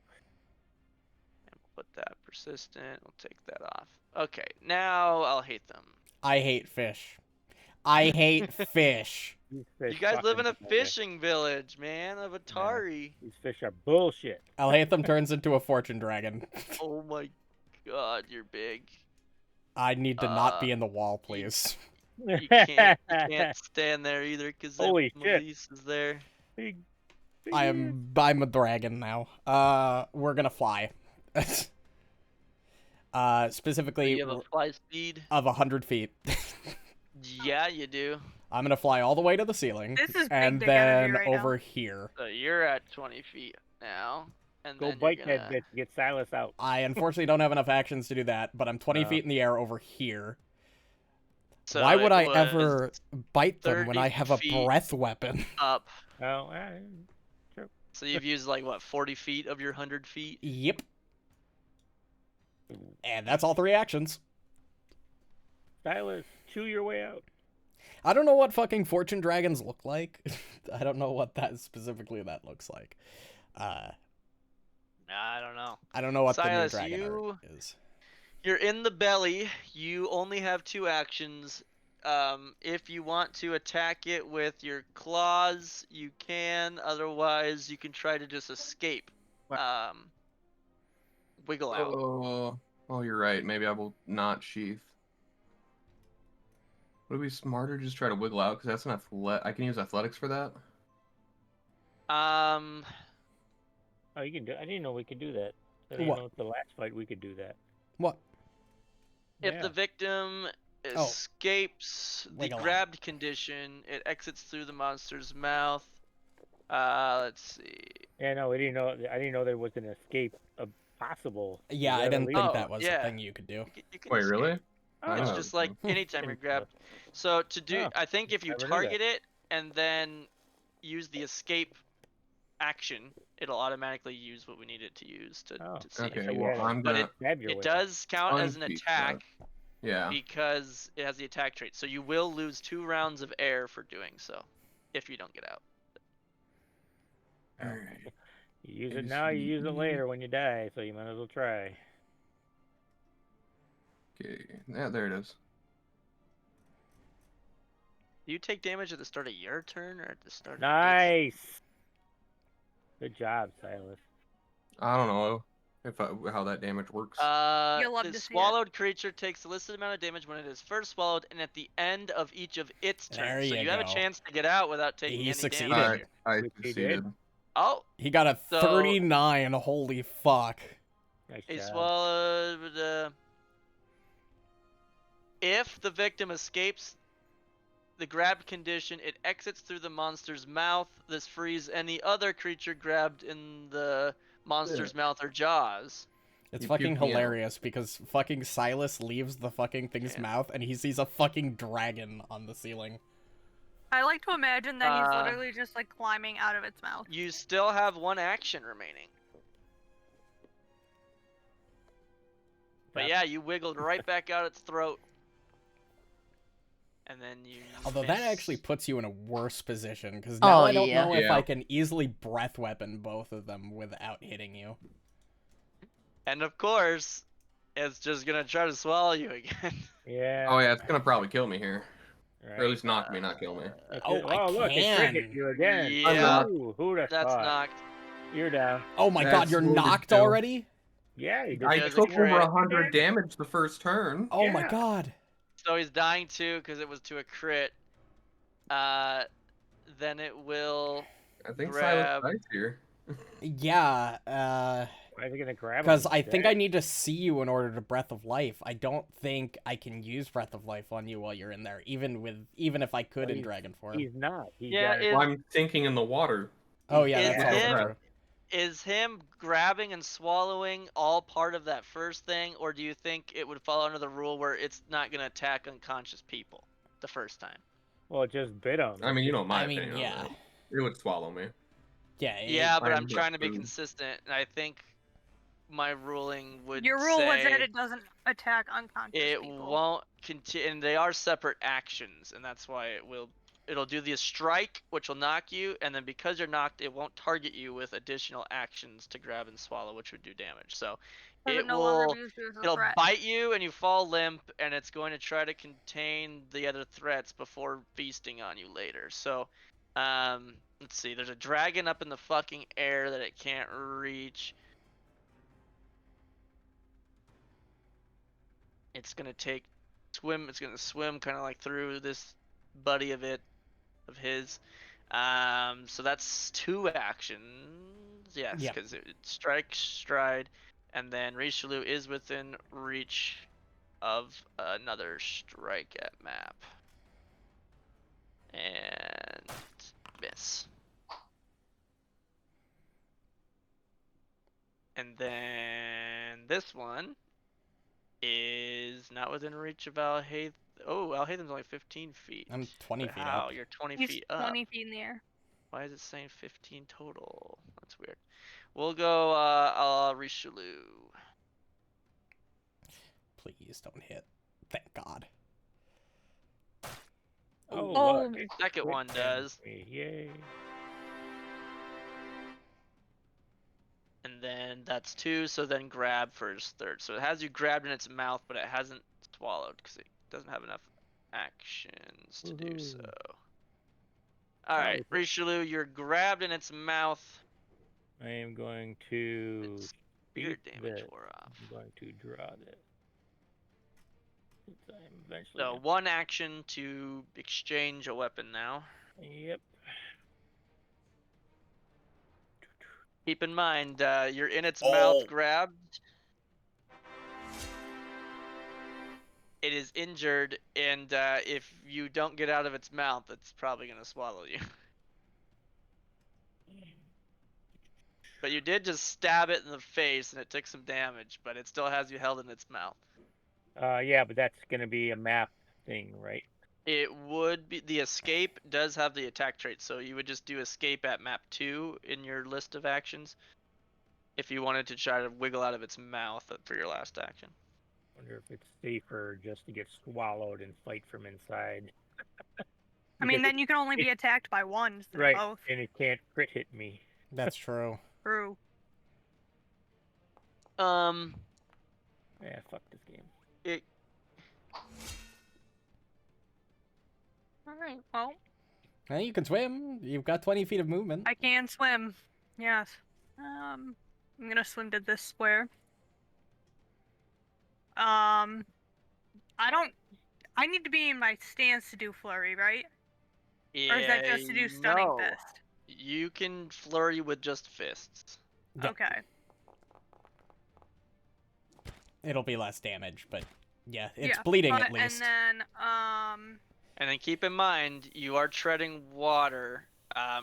And put that persistent. We'll take that off. Okay, now I'll hate them. I hate fish. I hate fish. These fish You guys live in a fucking- fishing village, man, of Atari. These fish are bullshit. Alhaitham turns into a fortune dragon. Oh my god, you're big. I need to not be in the wall, please. You can't stand there either because Holy shit. Melise is there. Big, I'm a dragon now. We're gonna fly. Specifically You have a fly speed? of 100 feet. Yeah, you do. I'm gonna fly all the way to the ceiling. This is big and dick energy then right now. over here. So you're at 20 feet now. And Go then bite you're that gonna... bitch. Get Silas out. I unfortunately don't have enough actions to do that, but I'm 20 Oh. feet in the air over here. So Why would it I was ever bite them when 30 I have a feet. breath weapon? up? Oh, So you've used like what, 40 feet of your 100 feet? Yep. And that's all 3 actions. Silas, chew your way out. I don't know what fucking fortune dragons look like. I don't know what that specifically that looks like. I don't know. I don't know what Silas, the new dragon you- art is. You're in the belly. You only have 2 actions. If you want to attack it with your claws, you can. Otherwise, you can try to just escape. Wiggle out. Oh, you're right. Maybe I will not sheath. Would it be smarter to just try to wiggle out? Because that's an athletic. I can use athletics for that. Oh, you can do. I didn't know we could do that. I What? didn't know at the last fight we could do that. What? If Yeah. the victim Oh. escapes the Wiggle out. grabbed condition, it exits through the monster's mouth. Let's see. Yeah, no, we didn't know. I didn't know there was an escape possible. Yeah, I Is that didn't illegal? think Oh, that was yeah. a thing you could do. You can Wait, escape. really? Oh, It's Oh. just like anytime you're grabbed. So to do, Oh, I think if you never knew that. target it and then use the escape action, it'll automatically use what we need it to use to Oh, see. Okay, So you well, had- I'm But gonna. Stab your It way. does count as an Unfeed attack Yeah. because it has the attack trait. So you will lose 2 rounds of air for doing so, if you don't get out. Alright. You use it now, you use it later when you die, so you might as well try. Okay. Yeah, there it is. Do you take damage at the start of your turn or at the start of its? Nice. Good job, Silas. I don't know if how that damage works. You'll love The to see it. swallowed creature takes the listed amount of damage when it is first swallowed and at the end of each of its There turns. So you you have a go. chance to get out without taking He any succeeded. damage. Alright, I He succeeded. did. Oh, He got a So- 39. Holy fuck. Nice he job. swallowed. If the victim escapes the grabbed condition, it exits through the monster's mouth. This frees any other creature grabbed in the monster's mouth or jaws. It's You fucking puked me out. hilarious because fucking Silas leaves the fucking thing's Yeah. mouth and he sees a fucking dragon on the ceiling. I like to imagine that he's Uh, literally just like climbing out of its mouth. You still have 1 action remaining. But Yep. yeah, you wiggled right back out its throat. And then you. Although that miss. actually puts you in a worse position because now Oh, I don't yeah. know if Yeah. I can easily breath weapon both of them without hitting you. And of course, it's just gonna try to swallow you again. Yeah. Oh yeah, it's gonna probably kill me here, Right. or at least knock me, not kill me. Okay. Oh, I look, it crit hit can. you again. Yeah. Ooh, who'd have That's thought? knocked. You're down. Oh my god, That's you're what we knocked do. already? Yeah, you did. I does took a over crit. 100 damage the first turn. Oh my Yeah. god. So he's dying too because it was to a crit. Then it will. I think Grab. Silas dies here. Yeah, Why is it gonna grab him? because I think I instead? need to see you in order to Breath of Life. I don't think I can use Breath of Life on you while you're in there, even if I could Well, in he's- Dragon Form. He's not. He's Yeah, got it- Well, I'm sinking in the water. Oh yeah, Is that's also him- true. Is him grabbing and swallowing all part of that first thing, or do you think it would fall under the rule where it's not gonna attack unconscious people the first time? Well, it just bit him. I mean, you know my I mean, opinion. yeah. On that. It would swallow me. Yeah, Yeah, but I'm I'm not trying to be true. consistent, and I think my ruling would Your rule was say that it doesn't attack unconscious it people. won't and they are separate actions, and that's why it'll do the strike, which will knock you, and then because you're knocked, it won't target you with additional actions to grab and swallow, which would do damage. So Does it no longer will be used as a it'll threat? bite you and you fall limp, and it's going to try to contain the other threats before feasting on you later. So let's see, there's a dragon up in the fucking air that it can't reach. It's gonna it's gonna swim kind of like through this buddy of his. So that's 2 actions. Yes, Yep. because it strike, stride, and then Richelieu is within reach of another strike at map. And miss. And then this one is not within reach of Alhaith. Oh, Alhaitham's only 15 feet. I'm 20 feet Wow, up. you're 20 He's feet up. 20 feet in the air. Why is it saying 15 total? That's weird. We'll go Richelieu. Please don't hit. Thank God. Oh, Oh. look, it's Second crit one damage does. me. Yay. And then that's 2, so then grab for his third. So it has you grabbed in its mouth, but it hasn't swallowed because it doesn't have enough actions to do so. Woohoo. Alright, Oh, Richelieu, you're grabbed in its mouth. I am going to Its spirit beat damage this. wore off. I'm going to draw this. Since I'm eventually So gonna- 1 action to exchange a weapon now. Yep. Keep in mind, you're in its mouth grabbed. It is injured, and if you don't get out of its mouth, it's probably going to swallow you. But you did just stab it in the face, and it took some damage, but it still has you held in its mouth. Yeah, but that's gonna be a map thing, right? It would be, the escape does have the attack trait, so you would just do escape at map 2 in your list of actions. If you wanted to try to wiggle out of its mouth for your last action. Wonder if it's safer just to get swallowed and fight from inside. I mean, Because then you can only be attacked by one instead right, of both. and it can't crit hit me. That's true. True. Yeah, fuck this game. It Alright, well, Well, you can swim. You've got 20 feet of movement. I can swim. Yes. I'm gonna swim to this square. I need to be in my stance to do flurry, right? Or is that just to do stunning no. fist? You can flurry with just fists. Yeah. Okay. It'll be less damage, but yeah, it's Yeah, bleeding but, at least. And then, And then keep in mind, you are treading water.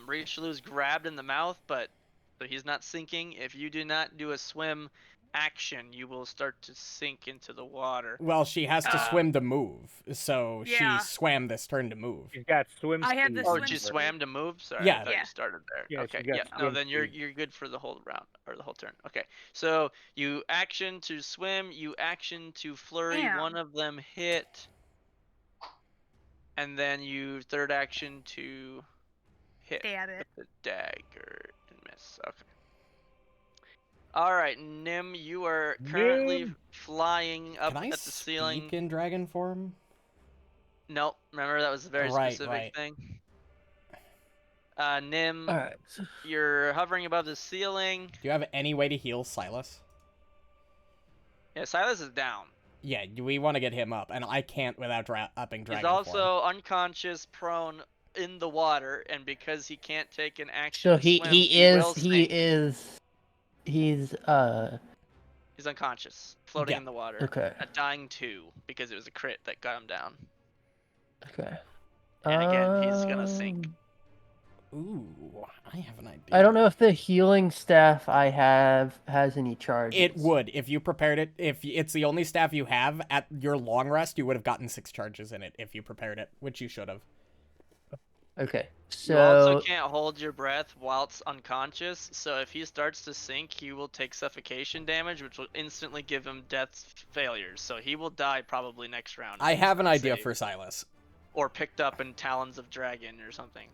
Richelieu's grabbed in the mouth, but so he's not sinking. If you do not do a swim action, you will start to sink into the water. Well, she has to swim to move, so Yeah. she swam this turn to move. She's got swim I had speed. the Oh, swim she speed. swam to move? Sorry, Yeah. I thought Yeah. you started there. Yeah, Okay, she got yeah. No, swim then speed. you're good for the whole round, or the whole turn. Okay, so you action to swim, you action to flurry, Damn. one of them hit, and then you third action to hit stab it. with the dagger and miss. Okay. Alright, Nim, you are currently Nim! flying up Can I at the ceiling. speak in dragon form? Nope, remember that was a very Right, specific right. thing. Nim, Alright. you're hovering above the ceiling. Do you have any way to heal Silas? Yeah, Silas is down. Yeah, we want to get him up, and I can't without upping dragon He's form. also unconscious, prone in the water, and because he can't take an action So to he swim, he will is he sink. is he's He's unconscious, floating Yeah. in the water. okay. Dying 2, because it was a crit that got him down. Okay. And again, he's gonna sink. Ooh, I have an idea. I don't know if the healing staff I have has any charges. It would, if you prepared it. If it's the only staff you have, at your long rest, you would have gotten 6 charges in it if you prepared it, which you should have. Okay. So You also can't hold your breath whilst unconscious, so if he starts to sink, he will take suffocation damage, which will instantly give him death failures. So he will die probably next round. I if he's have an not idea saved. for Silas. Or picked up in Talons of Dragon or something.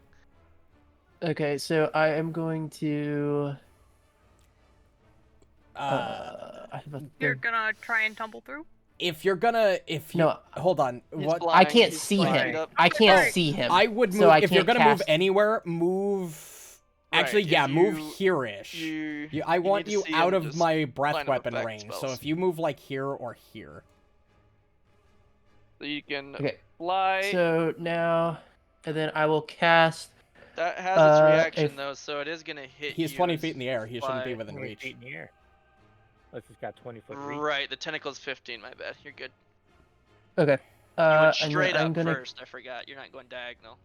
okay, so I am going to. I have a You're third. gonna try and tumble through? If you No. hold on, He's what? flying, I can't he's see flying him. up. I can't Alright. see him. I would move so I if you're can't gonna move cast- anywhere. Move. Actually, Right, yeah, if move you- here-ish. I you want need to you see out him of just my breath line of weapon effect range. So spells. if you move like here or here. So you can Okay. fly. So now, and then I will cast. That has its reaction if- though, so it is gonna hit He's you 20 as feet in the air. He shouldn't be fly. within 20 reach. feet in the air. Unless it's got 20-foot reach. Right, the tentacle's 15. My bad. You're good. Okay. You went and then straight I'm up gonna. first. I forgot. You're not going diagonal.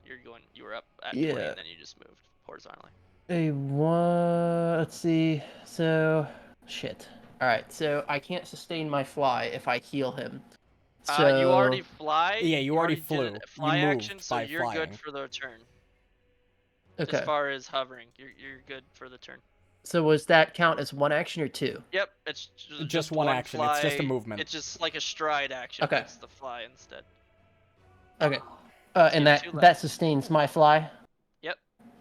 You were up at Yeah. 20, and then you just moved horizontally. Let's see. So, shit. All right. So I can't sustain my fly if I heal him. So You already fly. Yeah, you already did flew. a You fly action, moved so by you're flying. good for the turn. okay. As far as hovering, you're good for the turn. So was that count as one action or two? Yep, it's Just one action, Fly. it's just a movement. It's just like a stride action. Okay. It's the fly instead. Okay. So And you have two that left. sustains my fly. Yep,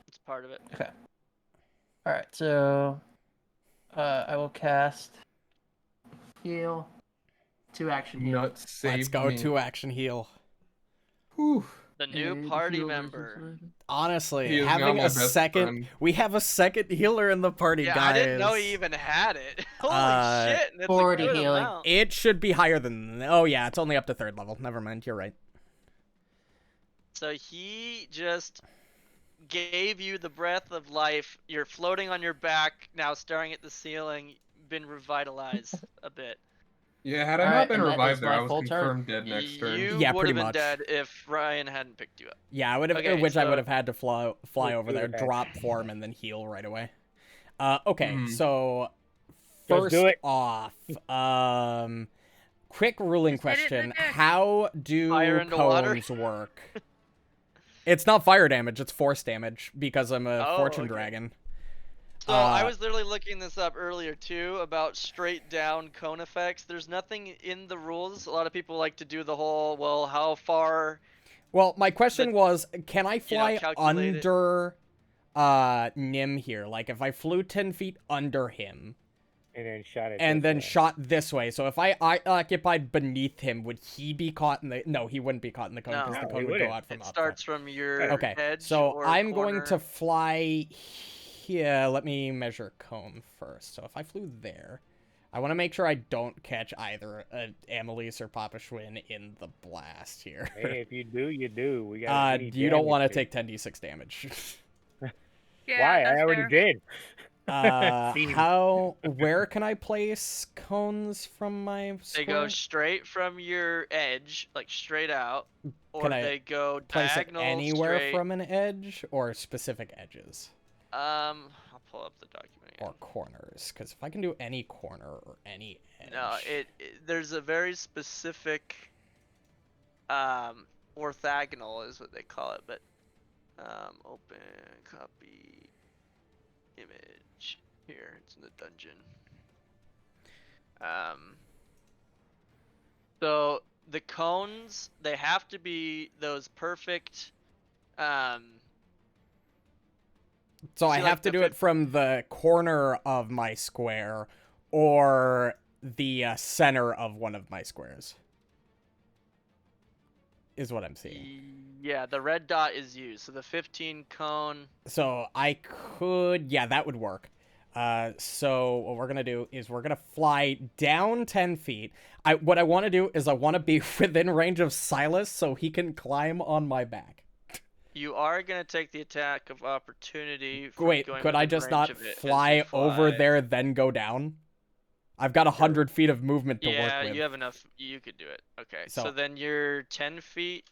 it's part of it. Okay. All right. So, I will cast heal. 2 action heal. Nuts saved Let's go me. 2-action heal. Whew. The new And party heal member. versus- Honestly, He is now having my a best second, friend. we have a second healer in the party, Yeah, guys. I didn't know he even had it. Holy shit! And it's 40 a good healing. amount. It should be higher than. Oh yeah, it's only up to 3rd level. Never mind. You're right. So he just gave you the breath of life. You're floating on your back now, staring at the ceiling. Been revitalized a bit. Yeah, had I Alright, not been and that revived is there, my I was full turn. confirmed dead next turn. You Yeah, would pretty have been much. dead if Ryan hadn't picked you up. Yeah, I would have. Okay, which I so- would have had to fly Let's over do there, that. drop form, and then heal right away. Okay, Mhm. so Let's first do it. off, quick ruling Just hit it in question: the neck. how do Fire into water? cones work? It's not fire damage; it's force damage because I'm a Oh, fortune okay. dragon. So I Uh, was literally looking this up earlier too about straight down cone effects. There's nothing in the rules. A lot of people like to do the whole, well, how far? Well, my question was, can I know, fly calculate it. under Nim here? Like, if I flew 10 feet under him And then shot it. and this then way. shot this way, so if I occupied beneath him, would he be caught in the? No, he wouldn't be caught in the cone No. because No, the he cone would go wouldn't. out from It up. starts from your Okay, edge so or I'm going corner. to fly here. Let me measure cone first. So if I flew there, I want to make sure I don't catch either Amelise or Papa Schwinn in the blast here. Hey, if you do, you do. We got. You don't want to take 10d6 damage. Yeah, Why? I that's already fair. did. Seems- Where can I place cones from my They square? go straight from your edge, like straight out, or Can I they go place it diagonal anywhere straight. from an edge or specific edges I'll pull up the document. Again. or corners? Because if I can do any corner or any edge. No, there's a very specific orthogonal is what they call it, but open copy image here. It's in the dungeon. So the cones, they have to be those perfect. So I see, like, have to the do it from the corner of my square or the center of one of my squares. Is what I'm seeing. Yeah, the red dot is used. So the 15 cone. So I could, yeah, that would work. So what we're gonna do is we're gonna fly down 10 feet. What I want to do is I want to be within range of Silas so he can climb on my back. You are gonna take the attack of opportunity. From Wait, going could I within just range not of it as you fly over fly. there then go down? I've got 100 feet of movement to Yeah, work with. you have enough. You could do it. Okay, so So- then you're 10 feet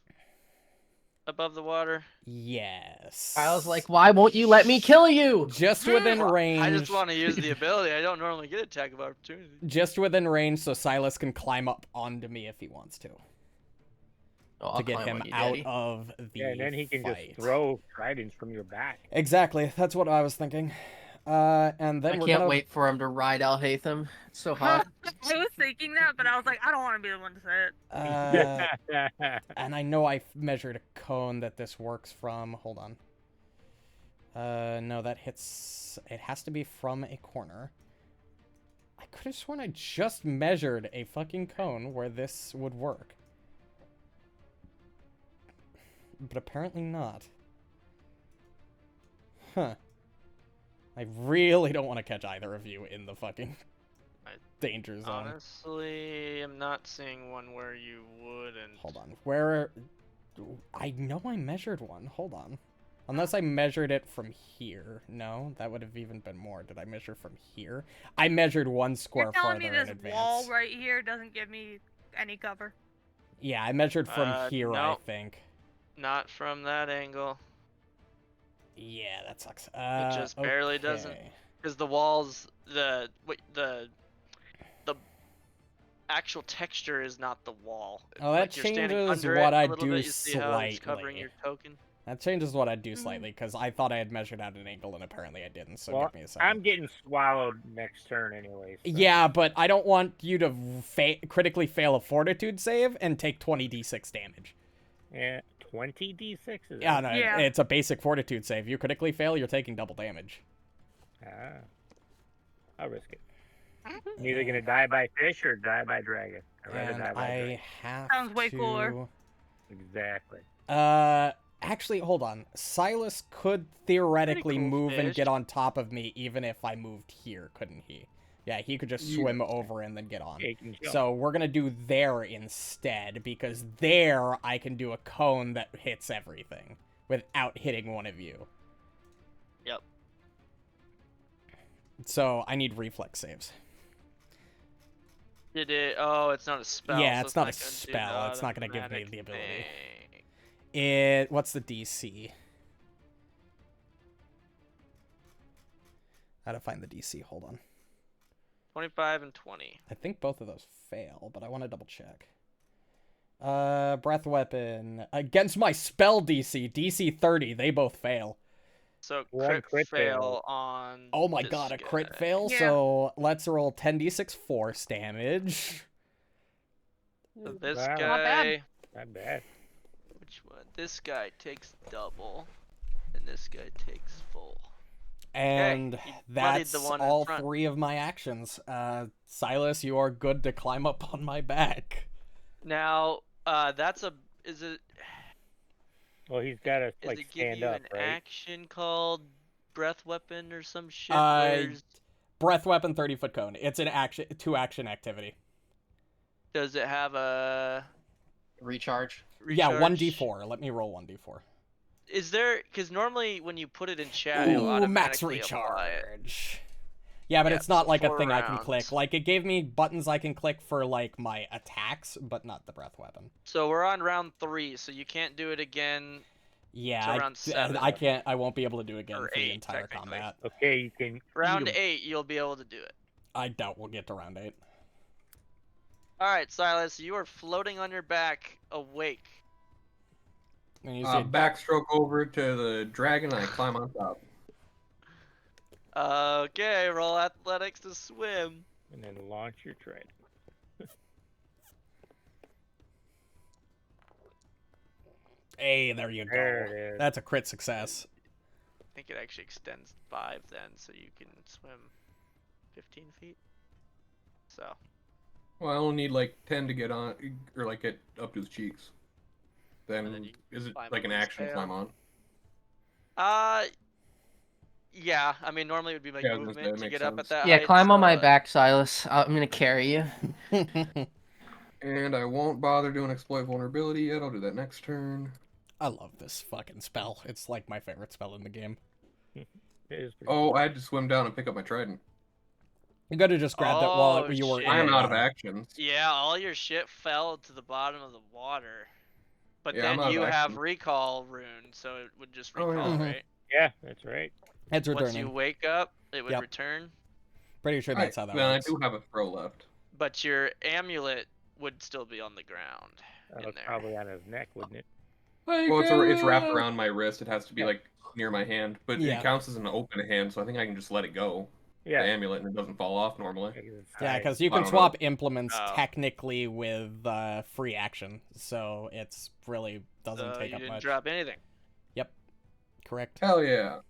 above the water. Yes. I was like, why won't you let me kill you? just within range. I just want to use the ability. I don't normally get attack of opportunity. Just within range so Silas can climb up onto me if he wants to. Oh, to I'll get climb him on you, out Daddy. of the Yeah, and then he can fight. just throw tridents from your back. Exactly. That's what I was thinking. And then I we're can't gonna wait for him to ride Alhaitham. It's so hot. I was thinking that, but I was like, I don't want to be the one to say it. and I know I measured a cone that this works from. Hold on. No, that hits. It has to be from a corner. I could have sworn I just measured a fucking cone where this would work. But apparently not. Huh. I really don't want to catch either of you in the fucking danger zone. Honestly, I'm not seeing one where you wouldn't. Hold on. Where... I know I measured one. Hold on. Unless I measured it from here. No, that would have even been more. Did I measure from here? I measured one square You're telling farther me in this advance. wall right here doesn't give me any cover? Yeah, I measured from here, I no. think. Not from that angle. Yeah, that sucks. It just barely doesn't. Because the walls, the actual texture is not the wall. Oh, that Like you're standing changes under what it I a little do bit, you see how it's covering slightly. your token. That changes what I do slightly, because I thought I had measured out an angle, and apparently I didn't, so Well, give me a second. I'm getting swallowed next turn anyway. So. Yeah, but I don't want you to critically fail a fortitude save and take 20d6 damage. Yeah, 20d6 is Yeah, that? no, Yeah. it's a basic fortitude save. You critically fail, you're taking double damage. Ah, I'll risk it. I'm either gonna die by fish or die by dragon. I'd rather And die by dragon. I have Sounds way to... cooler. Exactly. Actually, hold on. Silas could theoretically Pretty cool move and fish. get on top of me even if I moved here, couldn't he? Yeah, he could just swim over and then get on. Yeah, you can jump. So we're gonna do there instead, because there I can do a cone that hits everything without hitting one of you. Yep. So I need reflex saves. Did it? Oh, it's not a spell. Yeah, so it's not a gonna do spell. the It's not gonna give me automatic the ability. thing. What's the DC? How to find the DC? Hold on. 25 and 20. I think both of those fail, but I want to double check. Breath weapon against my spell DC, DC 30. They both fail. So One crit fail fail. on. Oh my this god, a crit guy. fail. Yeah. So let's roll 10d6 force damage. So this Wow. guy. Not bad. Not bad. Which one? This guy takes double, and this guy takes full. And you bloodied that's the one in all front. 3 of my actions. Silas, you are good to climb up on my back. Now, that's a. Is it? Well, he's got to Is like it give stand you up, an right? action called breath weapon or some shit? Uh, Breath weapon, 30-foot cone. It's an action, 2-action activity. Does it have a Recharge. Yeah, recharge? 1d4. Let me roll 1d4. Is there? Because normally when you put it in chat, it'll Ooh, max automatically apply it. recharge. Yeah, but Yeah, it's not so like a 4 thing I can rounds. click. Like, it gave me buttons I can click for, like, my attacks, but not the breath weapon. So we're on round 3, so you can't do it again. Yeah, So round 7. I won't be able to do it again Or for the 8, entire technically. combat. Okay, you can. Round eat 'em. 8, you'll be able to do it. I doubt we'll get to round 8. All right, Silas, you are floating on your back, awake. And you see Backstroke over to the dragon and I climb on top. Okay, roll athletics to swim. And then launch your trident. hey, there you go. There it is. That's a crit success. I think it actually extends 5 then, so you can swim 15 feet. So, Well, I only need like 10 to get on, or like get up to his cheeks. And then Then you is it climb like an up his action tail. climb on? yeah, I mean, normally it would be like Yeah, I was gonna say, movement that to makes get up at sense. that Yeah, height, climb on so, my back, Silas. I'm gonna carry you. And I won't bother doing exploit vulnerability yet. I'll do that next turn. I love this fucking spell. It's like my favorite spell in the game. It is pretty Oh, I had to swim down and pick up my trident. You gotta just grab that while Oh, you were in shit. I am the out of water. actions. Yeah, all your shit fell to the bottom of the water. But Yeah, I'm then out of you have action. recall rune, so it would just Oh, recall, yeah. Mhm. right? Yeah, that's right. It's Once returning. you wake up, it would Yep. return. Pretty sure that's how that then works. I do have a throw left. But your amulet would still be on the ground. That in was there. probably on his neck, wouldn't it? Well, it's wrapped around my wrist. It has to be Yeah. like near my hand, but Yeah. it counts as an open hand, so I think I can just let it go. Yeah. The amulet, and it doesn't fall off normally. Because it's Yeah, tied. because you I can don't swap know. implements Oh. technically with free action, so it's really doesn't So take you up didn't much. drop anything. Yep, correct. Hell yeah!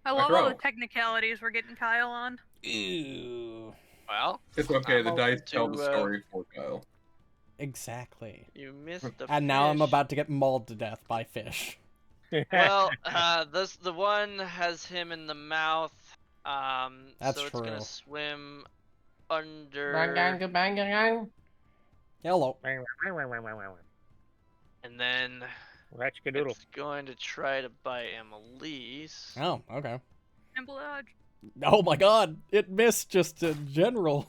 I love all the throw. technicalities we're getting Kyle on. Ew. Well, It's okay. I'm The dice open tell the to, story for Kyle. Exactly. you missed the And now I'm fish. about to get mauled to death by fish. Well, the one has him in the mouth. That's so it's gonna true. swim under, Hello. and then Ratchkadoodle. it's going to try to bite Annalise. Oh, okay. And blood. Oh my god, it missed just in general.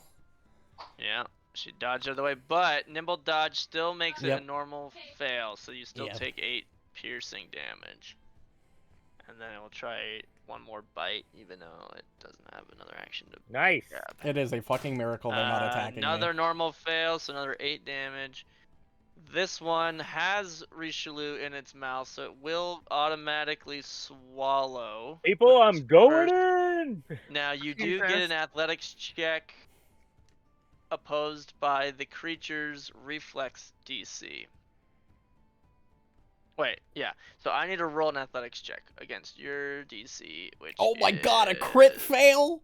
Yeah, she dodged out of the way, but nimble dodge still makes it Yep. a normal fail, so you still Yeah. take 8 piercing damage. And then it will try one more bite, even though it doesn't have another action to Nice. grab. It is a fucking miracle they're not attacking Another me. normal fail, so another 8 damage. This one has Richelieu in its mouth, so it will automatically swallow. People, with I'm this going first- in. Now you do get Jesus. an athletics check opposed by the creature's reflex DC. Wait, yeah. So I need to roll an athletics check against your DC, which Oh my god, a crit is- fail?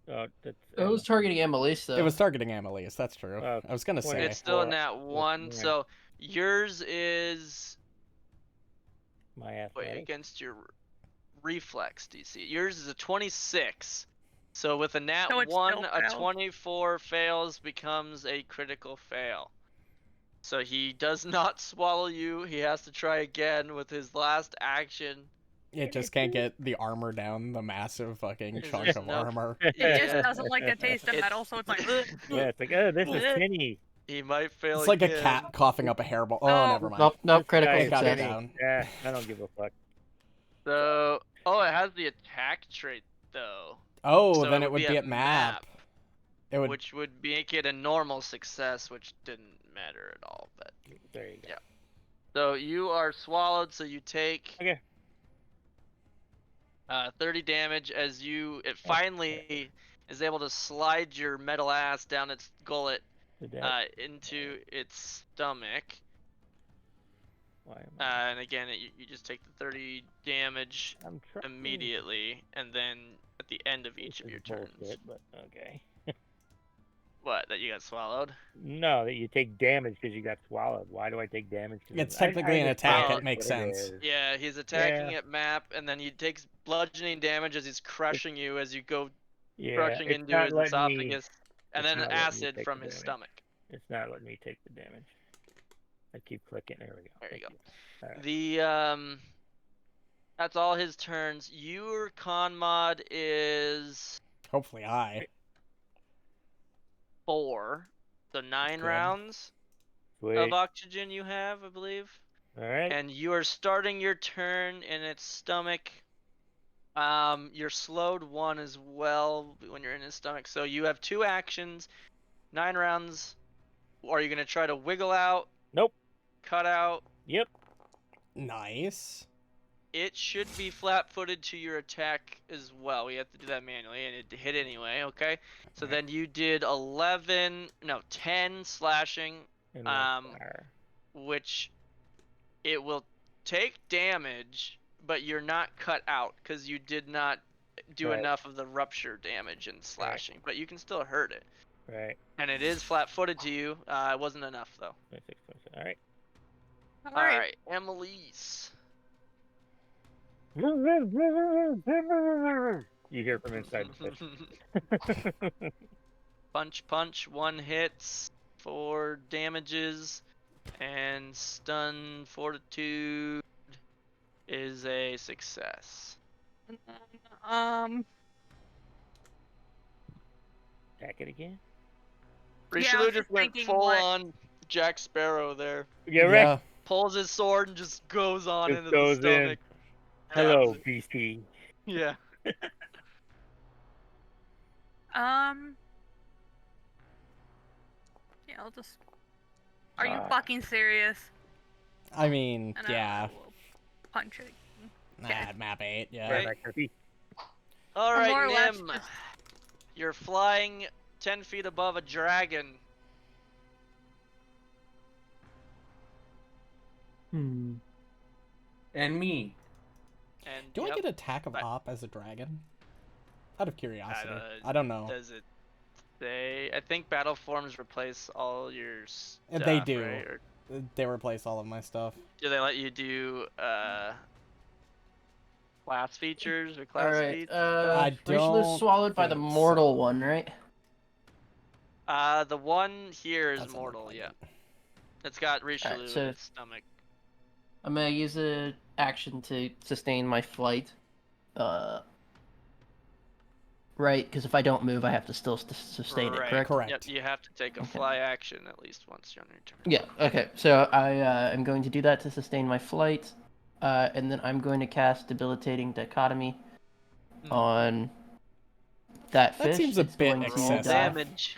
Oh, that's, It was targeting Annalise, though. It was targeting Annalise, that's true. Oh, I was gonna say. It's still in 24 that one. plus So yours is my wait athletics. against your reflex DC. Yours is a 26. So with a nat So it 1, still a failed. 24 fails becomes a critical fail. So he does not swallow you. He has to try again with his last action. It just can't get the armor down, the massive fucking Is chunk there of no- armor. It just Yeah. doesn't like the taste of It's- metal, so it's like. "Ugh." Yeah, it's like, oh, this is tinny. He might fail It's like a again. cat coughing up a hairball. Oh, Oh. never mind. Nope, This critical guy It is got it success. down. Yeah, I don't give a fuck. So, oh, it has the attack trait though. Oh, So then it would be at at map. It would. which would make it a normal success, which didn't matter at all. But There you go. Yeah. so you are swallowed, so you take Okay. 30 damage as it finally is able to slide your metal ass down its gullet Did that, into its stomach. why am I? And again, you just take the 30 damage I'm trying. immediately, and then at the end of each This of your is turns. bullshit, but okay. What, that you got swallowed? No, that you take damage because you got swallowed. Why do I take damage? 'Cause It's I technically an understand attack, it what makes it sense. is. Yeah, he's attacking Yeah. at map, and then he takes bludgeoning damage as he's crushing you as you go Yeah, crushing it's into not his letting me. esophagus, and it's then not letting me acid take from the his damage. stomach. It's not letting me take the damage. I keep clicking. There we go. There you Thank go. Alright. The that's all his turns. Your con mod is Hopefully I. 4, so 9 Good. rounds Sweet. of oxygen you have, I believe. All right. And you are starting your turn in its stomach. You're slowed 1 as well when you're in his stomach. So you have 2 actions, 9 rounds. Are you gonna try to wiggle out? Nope. Cut out? Yep. Nice. It should be flat-footed to your attack as well. We have to do that manually, and it hit anyway. Okay. So then you did 10 slashing, And then fire. which it will take damage, but you're not cut out because you did not do Right. enough of the rupture damage and slashing. But you can still hurt it, Right. and it is flat-footed to you. It wasn't enough though. 26, 27. All right. All right, Emily's. You hear from inside the fish. Punch, 1 hits, 4 damages, and stun fortitude is a success. And then, Attack it again. Yeah, I Richelieu was just just went thinking full what- on Jack Sparrow there. Yeah, right. Yeah. Pulls his sword and just goes on Just into goes the stomach. Hello, Stabs it. beastie. Yeah. yeah, Are you fucking serious? I mean, And yeah. I will punch it. Nah, map 8, yeah. Right. Back to feet. All right, more or less Nim. just- You're flying 10 feet above a dragon. And me. And Do I yep, get attack of But- op as a dragon? Out of curiosity. Uh, I don't know. does it say? I think battle forms replace all your stuff, They do. right? Or They replace all of my stuff. do they let you do class features or All class right. feats? I Richelieu's don't swallowed by the think mortal so. one, right? The one here is Doesn't look mortal, like yeah. it. It's got Richelieu so- in its stomach. I'm gonna use a action to sustain my flight. Right, because if I don't move, I have to still sustain Right. it, correct? Correct. Yep, you have to take a Okay. fly action at least once on your turn. Yeah, okay. So I am going to do that to sustain my flight. And then I'm going to cast Debilitating Dichotomy on that fish. That seems a It's bit going to Roll excessive. die. damage.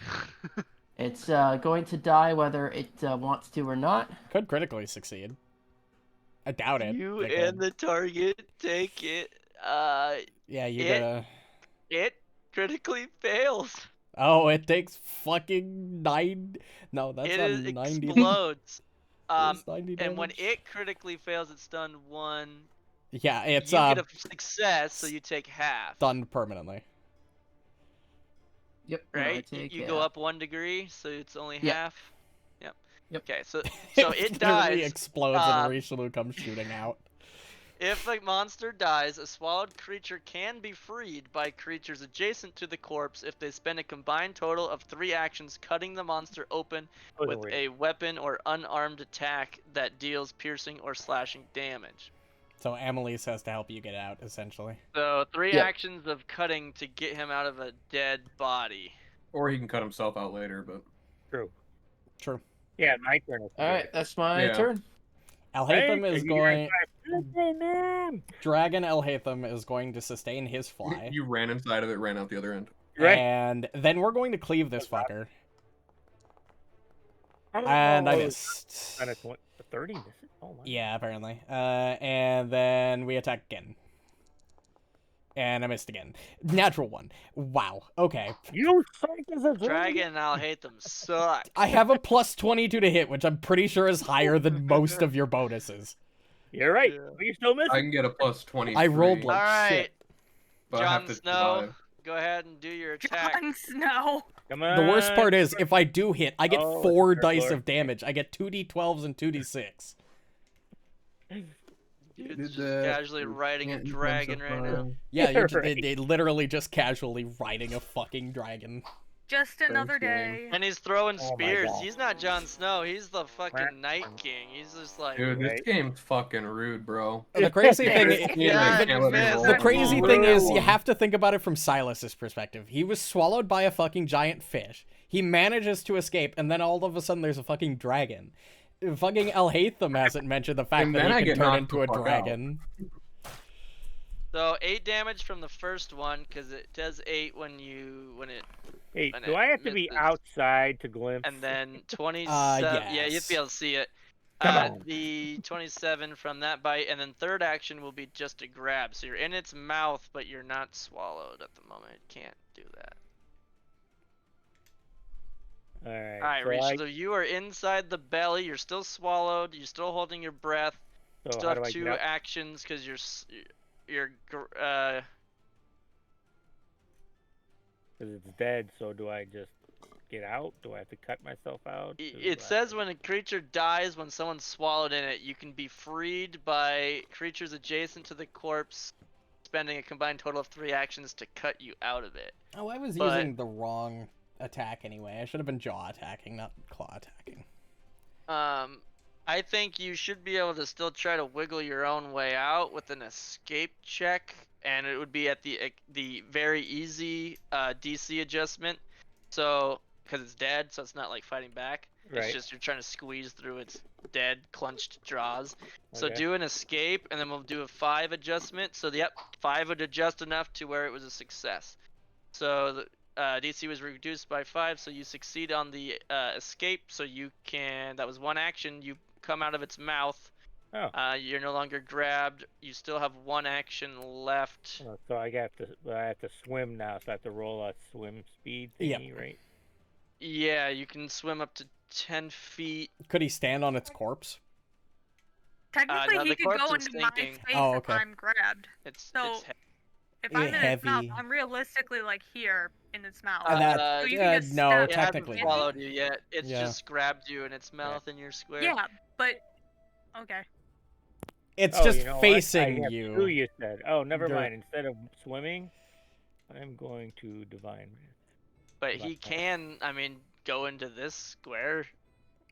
It's going to die whether it wants to or not. Could critically succeed. I doubt it. You They and could. the target take it. Yeah, you it- gotta... It critically fails. Oh, it takes fucking 9... No, that's It not is 90. explodes. It's 90 And when damage. it critically fails, it's stunned 1. Yeah, it's you get a success, so you take half. stunned permanently. Yep. Right? You go up 1 degree, so it's only Yep. half. Yep. Yep. Okay, so It it literally dies. explodes and Richelieu comes shooting out. If a monster dies, a swallowed creature can be freed by creatures adjacent to the corpse if they spend a combined total of 3 actions cutting the monster open with a weapon or unarmed attack that deals piercing or slashing damage. So Amelise has to help you get out, essentially. So 3 Yep. actions of cutting to get him out of a dead body. Or he can cut himself out later, but True. True. Yeah, my turn. All right, that's my Yeah. turn. Alhaitham is going... Man. Dragon Alhaitham is going to sustain his fly. you ran inside of it, ran out the other end. Right. And then we're going to cleave this fucker. And I Oh, missed. And it's 30 misses? Oh my. Yeah, apparently. And then we attack again. And I missed again. Natural 1. Wow. Okay. You suck as a Dragon and I'll hate them suck. I have a plus 22 to hit, which I'm pretty sure is higher than most of your bonuses. You're right. Yeah. But you still missing. I can get a plus 20. I rolled like Alright, shit. but I have Jon to Snow, survive. go ahead and do your attack. Jon Snow. Come on. The worst part is, if I do hit, I get Oh, 4 it's dice Lord. of damage. I get 2d12s and 2d6. Dude's Did just the- casually riding a Can't you dragon punch right up, now. Yeah, you're Right. it literally just casually riding a fucking dragon. Just another game. day. And he's throwing Oh my spears. God. He's not Jon Snow. He's the fucking Night King. He's just like, Dude, this Right. game's fucking rude, bro. The crazy thing This is, game Yeah, can't let me man, roll the that's crazy one. thing is, Roll you one. have to think about it from Silas's perspective. He was swallowed by a fucking giant fish. He manages to escape, and then all of a sudden there's a fucking dragon. Fucking Alhaitham hasn't mentioned the fact And that then I he can get turn knocked into the a fuck out. dragon. so 8 damage from the first one because it does 8 when it, Hey, and do it I have to be misses. outside to glimpse? and then 27. Yeah, you have yes. to be able to see it. Come on. The 27 from that bite, and then third action will be just a grab. So you're in its mouth, but you're not swallowed at the moment. It can't do that. All right. All right, so Rachel, I- so you are inside the belly. You're still swallowed. You're still holding your breath. so Still how do have I 2 get out? actions because you're Because it's dead. So do I just get out? Do I have to cut myself out? Do It I- says when a creature dies when someone's swallowed in it, you can be freed by creatures adjacent to the corpse, spending a combined total of 3 actions to cut you out of it. Oh, I was But- using the wrong attack anyway. I should have been jaw attacking, not claw attacking. I think you should be able to still try to wiggle your own way out with an escape check, and it would be at the very easy DC adjustment. So, because it's dead, so it's not like fighting back. Right. It's just you're trying to squeeze through its dead, clenched jaws. So Okay. do an escape, and then we'll do a 5 adjustment. So, yep, 5 would adjust enough to where it was a success. So DC was reduced by 5, so you succeed on the escape. So you can. That was one action. You come out of its mouth. Oh. You're no longer grabbed. You still have one action left. Oh, so I have to swim now. So I have to roll a swim speed thingy, right? Yeah, you can swim up to 10 feet. Could he stand on its corpse? Technically, no, he the could go corpse is into my sinking. space Oh, if okay. I'm grabbed. It's So- it's If I'm in its mouth, Heavy. I'm realistically like here in its mouth. And that, Uh, so you can just no, step it technically hasn't not. swallowed you yet. It's Yeah. just grabbed you in its mouth in your square. Yeah, but okay. It's Oh, just you know what? facing I have you. Two, you said. Oh, never Dirt. mind. Instead of swimming, I'm going to divine. But Like he that. can, I mean, go into this square.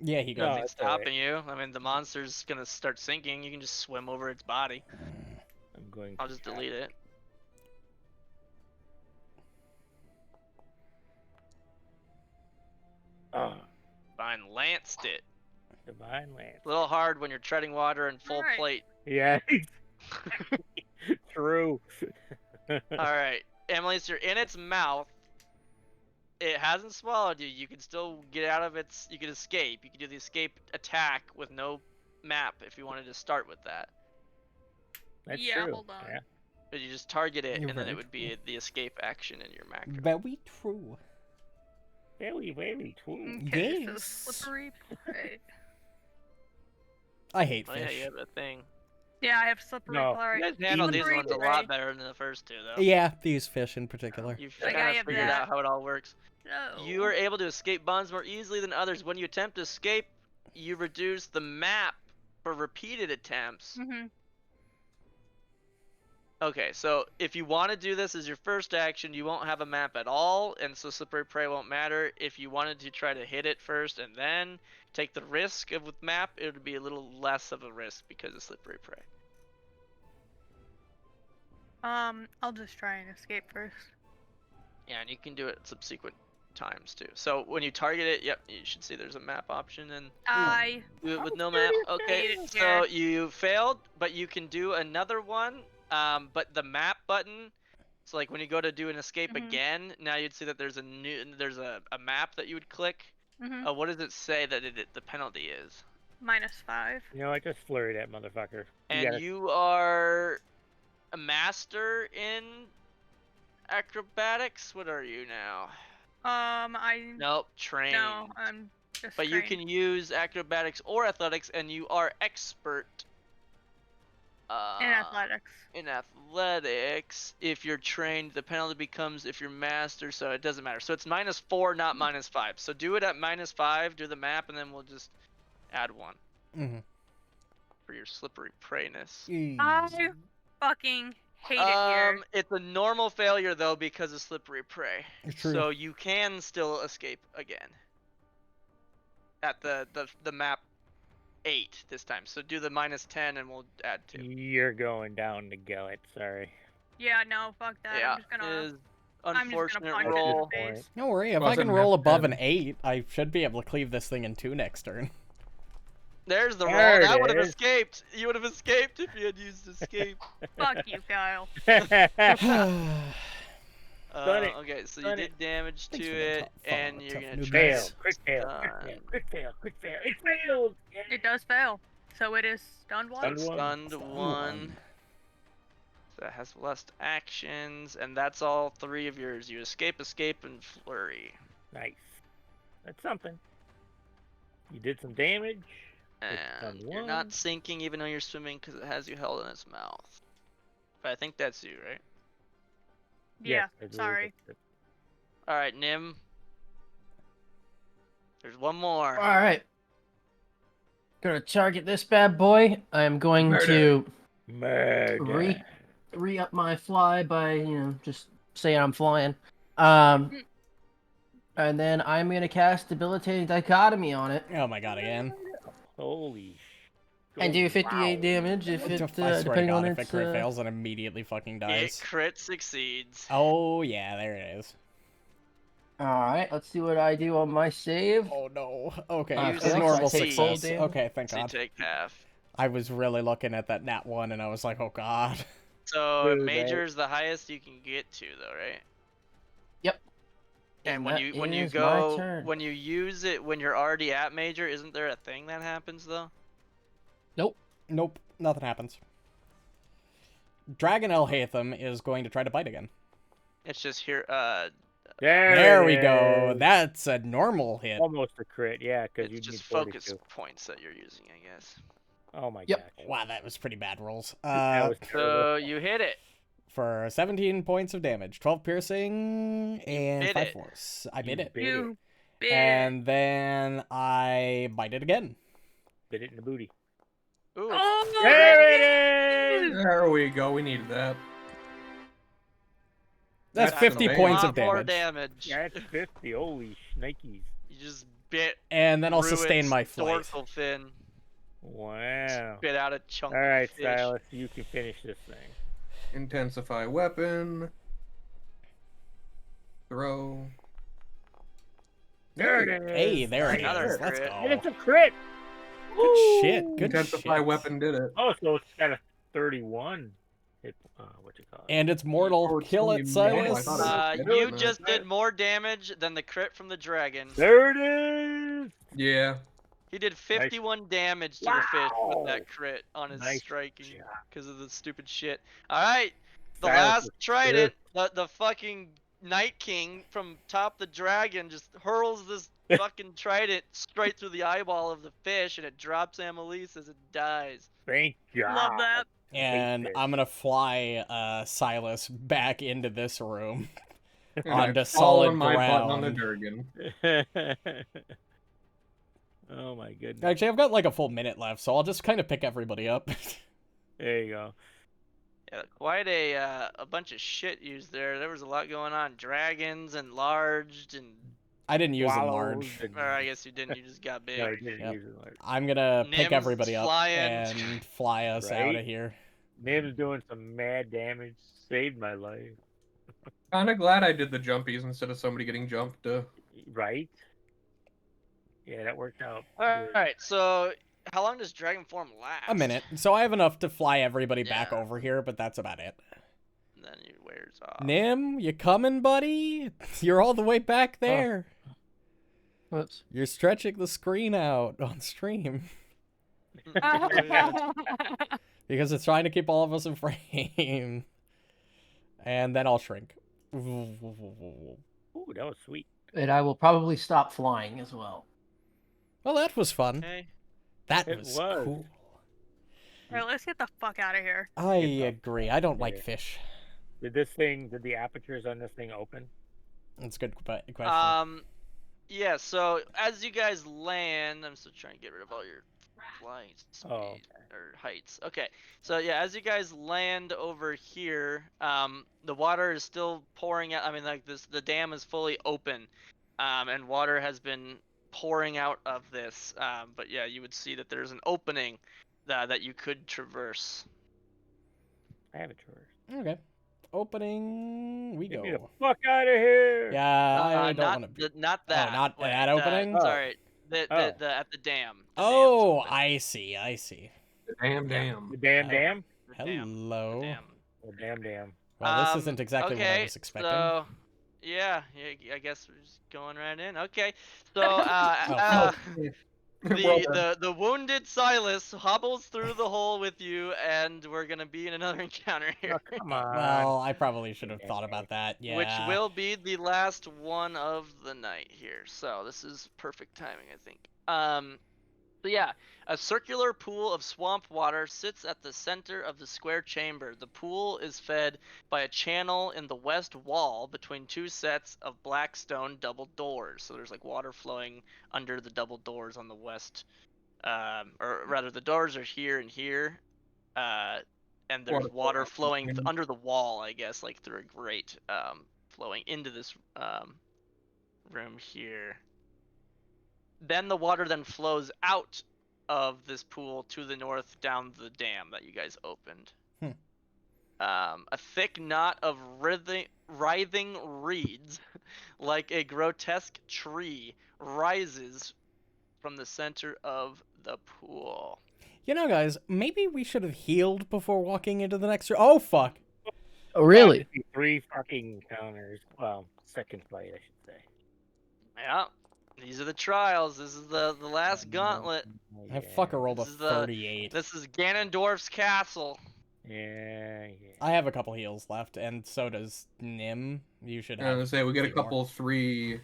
Yeah, he No, goes. Nothing's that's all right. stopping you. I mean, the monster's gonna start sinking. You can just swim over its body. I'm going. I'll to just tap. delete it. Oh, Fine, lanced it. divine lance. A little hard when you're treading water in full Alright. plate. Yeah. True. Alright, Emily, so you're in its mouth. It hasn't swallowed you. You can still get out of its. You can escape. You can do the escape attack with no map if you wanted to start with that. That's Yeah, true. hold on. Yeah. But you just target it, You're and then very it would be the escape action in your macro. Very true. Very, very true. Okay, Yes. so slippery prey. I hate Oh yeah, fish. you have a thing. Yeah, I have slippery No. prey. You guys handled these Slippery ones a prey. lot better than the first two, though. Yeah, these fish in particular. You've Like, kind I of have figured that. out how it all works. No. You are able to escape bonds more easily than others. When you attempt to escape, you reduce the map for repeated attempts. Mm-hmm. Okay, so if you want to do this as your first action, you won't have a map at all, and so slippery prey won't matter. If you wanted to try to hit it first and then take the risk of with map, it would be a little less of a risk because of slippery prey. I'll just try and escape first. Yeah, and you can do it subsequent times too. So when you target it, yep, you should see there's a map option and I do it with I'm no map. curious. Okay, Hate it so here. you failed, but you can do another one. But the map button, so like when you go to do an escape Mhm. again, now you'd see that there's a map that you would click. Mm-hmm. What does it say that the penalty is? -5. You know, I just flurried that motherfucker. And you are a master in acrobatics. What are you now? I Nope, trained. no, I'm just. But you trained. can use acrobatics or athletics, and you are expert in athletics. in athletics. If you're trained, the penalty becomes if you're master, so it doesn't matter. So it's -4, not -5. So do it at -5, do the map, and then we'll just add 1 Mm-hmm. for your slippery prayness. I fucking hate it here. It's a normal failure though because of slippery prey. True. So you can still escape again. At the map 8 this time. So do the -10 and we'll add 2. You're going down the gullet. Sorry. Yeah, no, fuck that. Yeah, I'm just gonna. it is I'm just unfortunate gonna punch roll. it in the face. Don't worry, if I Wasn't can roll map above an 10. 8, I should be able to cleave this thing in 2 next turn. There's the roll. There That it would have is. escaped. You would have escaped if you had used escape. Fuck you, Kyle. Done it. Okay, so you Done did damage to Thanks for the it, top follow, and you're tough gonna noob. try fail. to Quick fail. Quick stun. fail. Quick fail. Quick fail. It failed. It does fail. So it is stunned one. Stunned one. Stunned Stun 1. So that has less actions, and that's all 3 of yours. You escape, and flurry. Nice. That's something. You did some damage. And stunned you're 1. not sinking even though you're swimming because it has you held in its mouth. But I think that's you, right? Yeah, Yes, I believe sorry. that's it. Alright, Nim. There's one more. All right. Gonna target this bad boy. I am going Murder. to Murder. re-up my fly by just saying I'm flying. And then I'm gonna cast debilitating dichotomy on it Oh my god, again. Holy. and do 58 wow. damage if I it swear to depending god, on if it its. crit fails, it immediately fucking It dies. crit succeeds. Oh yeah, there it is. All right, let's see what I do on my save. Oh no. Okay, You it's a succeed. normal Take full success. damage. Okay, thank So you god. take half. I was really looking at that nat 1 and I was like, oh god. So Dude, major's the highest you can get to though, right? And that when you is my go turn. when you use it when you're already at major, isn't there a thing that happens though? Nope. Nope, nothing happens. Dragon Elhatham is going to try to bite again. It's just here. There it we go. is. That's a normal hit. Almost a crit, yeah, because you It's need just focus 42. points that you're using, I guess. Oh my Yep. gosh. Wow, that was pretty bad rolls. That was terrible. So you hit it. For 17 points of damage, 12 piercing and bit 5 it. force. I You bit it. bit You bitch. And then I bite it again. Bit it in the booty. Ooh. Oh, There it is! There we go. We needed that. That's That's 50 amazing. points a of lot more damage. damage. Yeah, it's 50. Holy shnikes. You just bit. And then I'll through sustain its my flight. dorsal fin. Wow. Bit out a chunk All right, of fish. Silas, you can finish this thing. Intensify weapon. Throw. There it is. Hey, there it Another is. Let's crit. And it's go. a crit. Good shit. Good Intensify shit. weapon did it. Oh, so it's got a 31 hit. What you call it? And it's mortal. Oh, it's Kill only it, mortal. I Silas. thought it was You better. just did more damage than the crit from the dragon. There it is. Yeah. He did 51 damage to the fish with that crit on his Nice striking job. because of the stupid shit. All right, the Silas last is trident, the fucking Night King from top the dragon just hurls this fucking trident straight through the eyeball of the fish, and it drops Amelise as it dies. Thank you. Love that. And Hate I'm gonna fly Silas back into this room And onto I've fallen solid my button on the ground. Durgan. Oh my goodness. Actually, I've got like a full minute left, so I'll just kind of pick everybody up. There you go. Yeah, quite a bunch of shit used there. There was a lot going on. Dragons enlarged, and I didn't use them Wallows large. and- or I guess you didn't. You just got big. No, I didn't Yep. use it large. I'm gonna pick Nim's everybody up flying. and fly us out Right? of here. Nim's doing some mad damage. Saved my life. Kind of glad I did the jumpies instead of somebody getting jumped. Right? Yeah, that worked out. All good. right, so how long does dragon form last? A minute. So I have enough to fly everybody back Yeah. over here, but that's about it. And then it wears off. Nim, you coming, buddy? You're all the way back there. Whoops. You're stretching the screen out on stream because it's trying to keep all of us in frame. And then I'll shrink. Ooh, that was sweet. And I will probably stop flying as well. Well, that was fun. Okay. That It was was. cool. Alright, let's get the fuck out of here. I It's up. agree. I don't like Yeah. fish. Did the apertures on this thing open? That's a good question. Yeah, so as you guys land, I'm still trying to get rid of all your flight speed Oh, or heights. Okay, so yeah, as you guys land over here, the water is still pouring out. I mean, like the dam is fully open, and water has been pouring out of this. But yeah, you would see that there's an opening that you could traverse. I have a traverse. Okay. Opening. We Get me the go. fuck out of here! Yeah, I don't not want to be. not that. not that opening? Oh. Sorry, the Oh. at the dam. The dam's Oh, open. I see. I see. Damn. The damn. The dam. Hello. The dam. Oh, damn. Well, this isn't exactly what I okay, was expecting. So, yeah, I guess we're just going right in. Okay, so Oh. the wounded Silas hobbles through the hole with you, and we're gonna be in another encounter here, Oh, come on. Well, I probably should have thought about that. Yeah. which will be the last one of the night here. So this is perfect timing, I think. So yeah, a circular pool of swamp water sits at the center of the square chamber. The pool is fed by a channel in the west wall between two sets of black stone double doors. So there's like water flowing under the double doors on the west, or rather the doors are here and here, and there's water flowing under the wall, I guess, like through a grate, flowing into this room here. Then the water then flows out of this pool to the north down the dam that you guys opened. A thick knot of writhing reeds, like a grotesque tree, rises from the center of the pool. You know, guys, maybe we should have healed before walking into the next room. Oh, fuck. Oh, really? 3 fucking encounters. Well, second fight, I should say. Yeah. These are the trials. This is the last gauntlet. I fucker rolled a This is the 38. This is Ganondorf's castle. Yeah. I have a couple heals left, and so does Nim. You should I was have. gonna say we get a few more. couple 3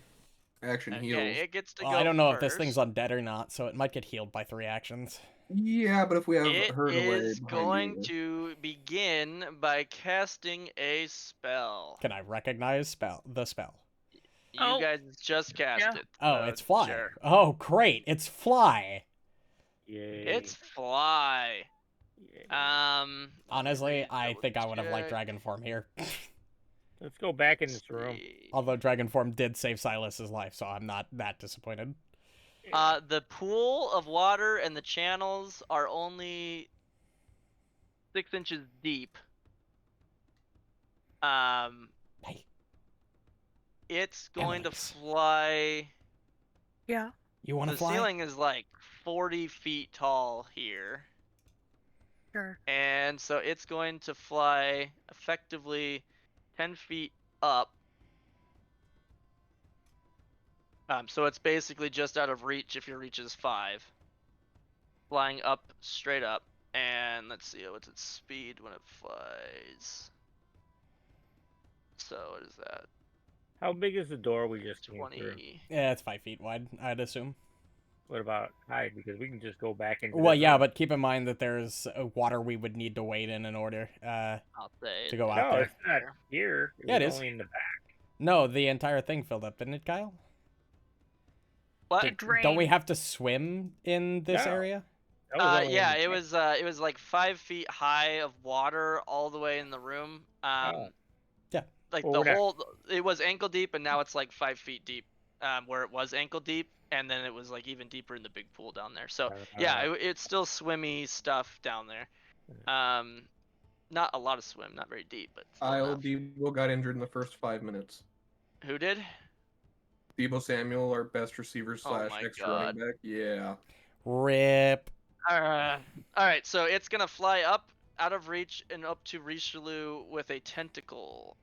action Okay, heals. it gets to Well, go I don't know if first. this thing's undead or not, so it might get healed by 3 actions. Yeah, but if we have It her away is behind going you. to begin by casting a spell. Can I recognize the spell? You Oh. guys just cast Yeah. it. Oh, so it's fly. Sure. Oh, great. It's fly. Yay. It's fly. Yay. Honestly, let me I think I would have liked double-check. Dragon Form here. Let's go back in this room. See. Although Dragon Form did save Silas's life, so I'm not that disappointed. The pool of water and the channels are only 6 inches deep. Hey, It's going to Annalise. fly. Yeah. you want The to fly? ceiling is like 40 feet tall here. Sure. And so it's going to fly effectively 10 feet up. So it's basically just out of reach if your reach is 5. Flying up, straight up. And let's see, what's its speed when it flies? So what is that? How big is the door we just came through? 20. Yeah, it's 5 feet wide, I'd assume. What about height? Because we can just go back into. Well, this yeah, room. but keep in mind that there's water we would need to wade in order I'll say. to go out No, there. it's not here. Yeah, it was is. Only in the back. No, the entire thing filled up, didn't it, Kyle? What? It Don't we drained. have to swim in this No. area? That was only in Yeah, the it back. was like 5 feet high of water all the way in the room. Oh. Yeah. Like Well, the we're not- whole, it was ankle deep, and now it's like 5 feet deep, where it was ankle deep, and then it was like even deeper in the big pool down there. So yeah, it's still swimmy stuff down there. Not a lot of swim, not very deep, but still enough. Debo got injured in the first 5 minutes. Who did? Debo Samuel, our best receiver slash my extra God. running back. Yeah. Rip. All right, so it's gonna fly up out of reach and up to Richelieu with a tentacle.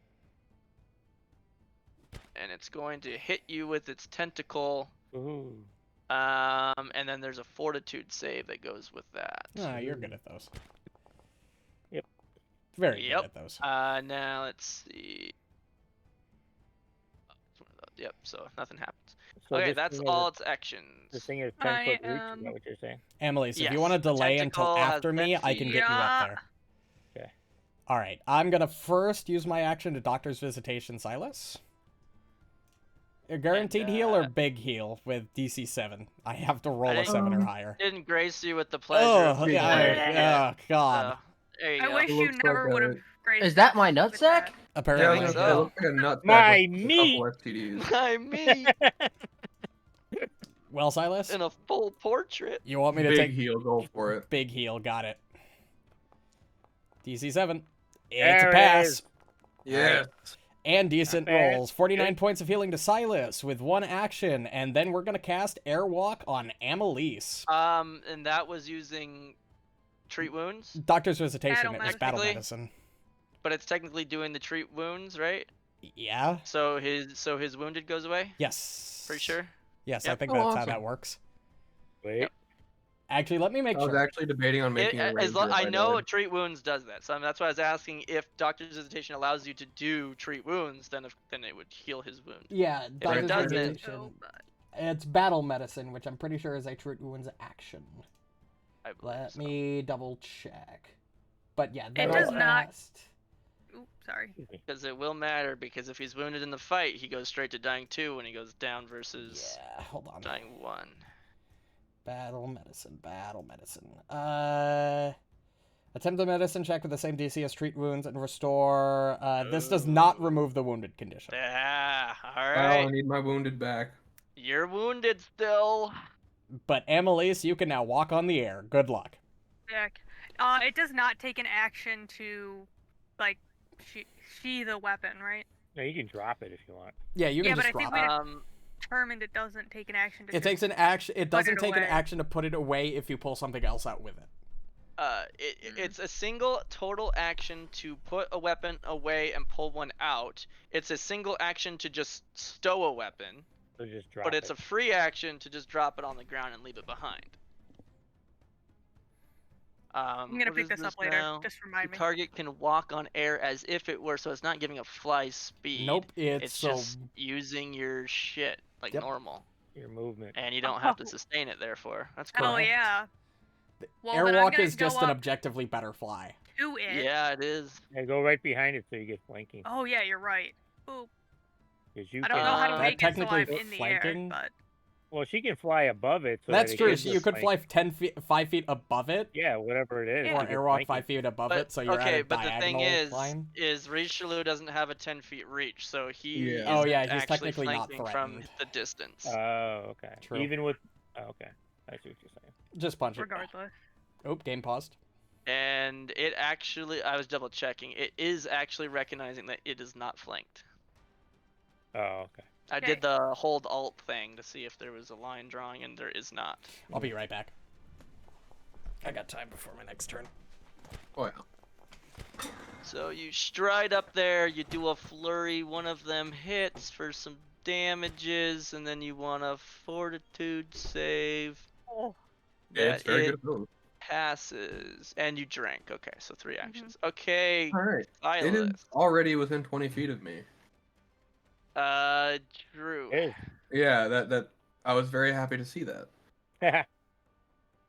And it's going to hit you with its tentacle. Ooh. And then there's a fortitude save that goes with that. Ah, you're good at those. Yep. Very Yep. good at those. Now let's see. Yep, so nothing happens. So Okay, this that's thing all Is, its actions. this thing is 10 I, foot reach. Is um, that what you're saying? Annalise, if you Yes, want to the delay until tentacle has after me, 10 I can feet. get you Yeah. up there. Okay. All right, I'm going to first use my action to Doctor's Visitation Silas. A guaranteed heal or big heal with DC 7? I have to roll a didn't- 7 or higher. Didn't grace you with the pleasure of Oh, big seeing heal. it, oh, God. so there you I go. wish you Looks like never a- would have. Is that my nutsack? Yeah, Apparently. think it so. looks like a nut My sack with a meat! couple STDs. My me Well, Silas, in a full portrait. you want me to Big take heal, go for it. big heal? Got it. DC 7. It's There a it pass. is. Yeah. And decent Not bad. rolls. 49 Good. points of healing to Silas with 1 action. And then we're going to cast Airwalk on Annalise. And that was using treat wounds, Doctor's Visitation Battle is battle medicine. medicine. but it's technically doing the treat wounds, right? Yeah? So his wounded goes away. Yes. Pretty sure. Yes, I Yep. think Oh, that's how awesome. that works. Wait. Actually, let me make I was sure. actually debating on making a ranger. I if know did. treat wounds does that, so that's why I was asking if Doctor's Visitation allows you to do treat wounds, then it would heal his wound. Yeah, it Doctor's doesn't- Visitation. Oh, but It's battle medicine, which I'm pretty sure is a treat wounds action. I believe Let so. me double check. But yeah, It that does was not- fast. Ooh, sorry. Excuse me. Because it will matter, because if he's wounded in the fight, he goes straight to dying 2 when he goes down versus Yeah, hold on. dying 1. Battle medicine, battle medicine. Attempt a medicine check with the same DC as treat wounds and restore. This does not remove the wounded condition. Yeah, Oh, I alright. need my wounded back. You're wounded still. But Annalise, you can now walk on the air. Good luck. Heck. It does not take an action to, like, sheath the weapon, right? No, you can drop it if you want. Yeah, you can Yeah, but just I think drop we- it. Determined it doesn't take an action to. It takes an action. It put doesn't it take an away. action to put it away if you pull something else out with it. It's a single total action to put a weapon away and pull one out. It's a single action to just stow a weapon. So just drop but it's it. a free action to just drop it on the ground and leave it behind. I'm gonna What pick is this up later. now? Just The remind me. target can walk on air as if it were, so it's not giving a fly speed. Nope, It's just using your shit like Yep. normal, Your movement. and you don't have to Oh. sustain it. Therefore, that's Oh correct. yeah. Well, then I'm Airwalk gonna is just go an up objectively better fly. to it. Yeah, it is. Yeah, go right behind it so you get flanking. Oh yeah, you're right. Oop. 'Cause you I don't know how to That make it so technically I'm in the air, flanking? but Well, she can fly above it. So That's that it true. gives You us could fly flanking. 5 feet above it, Yeah, whatever it is. Yeah. or to get airwalk flanking. 5 feet above But it, so you're okay, at a but the thing diagonal line. is Richelieu doesn't have a 10 feet reach, so he Yeah. Oh, isn't yeah, he's actually technically not flanking from threatened. the distance. Oh, okay. True. Even with. Oh, okay. I see what you're saying. Just punch it. regardless. Oh, game paused. And it actually, I was double checking. It is actually recognizing that it is not flanked. Oh, okay. I Okay. did the hold alt thing to see if there was a line drawing, and there is not. I'll be right back. I got time before my next turn. Oh yeah. So you stride up there, you do a flurry, one of them hits for some damages, and then you want a fortitude save. Oh. Yeah, it's that very it good ability. passes. And you drank. Okay, so 3 actions. Okay, All right. It is Silas. already within 20 feet of me. Drew. Hey. Yeah, that I was very happy to see that.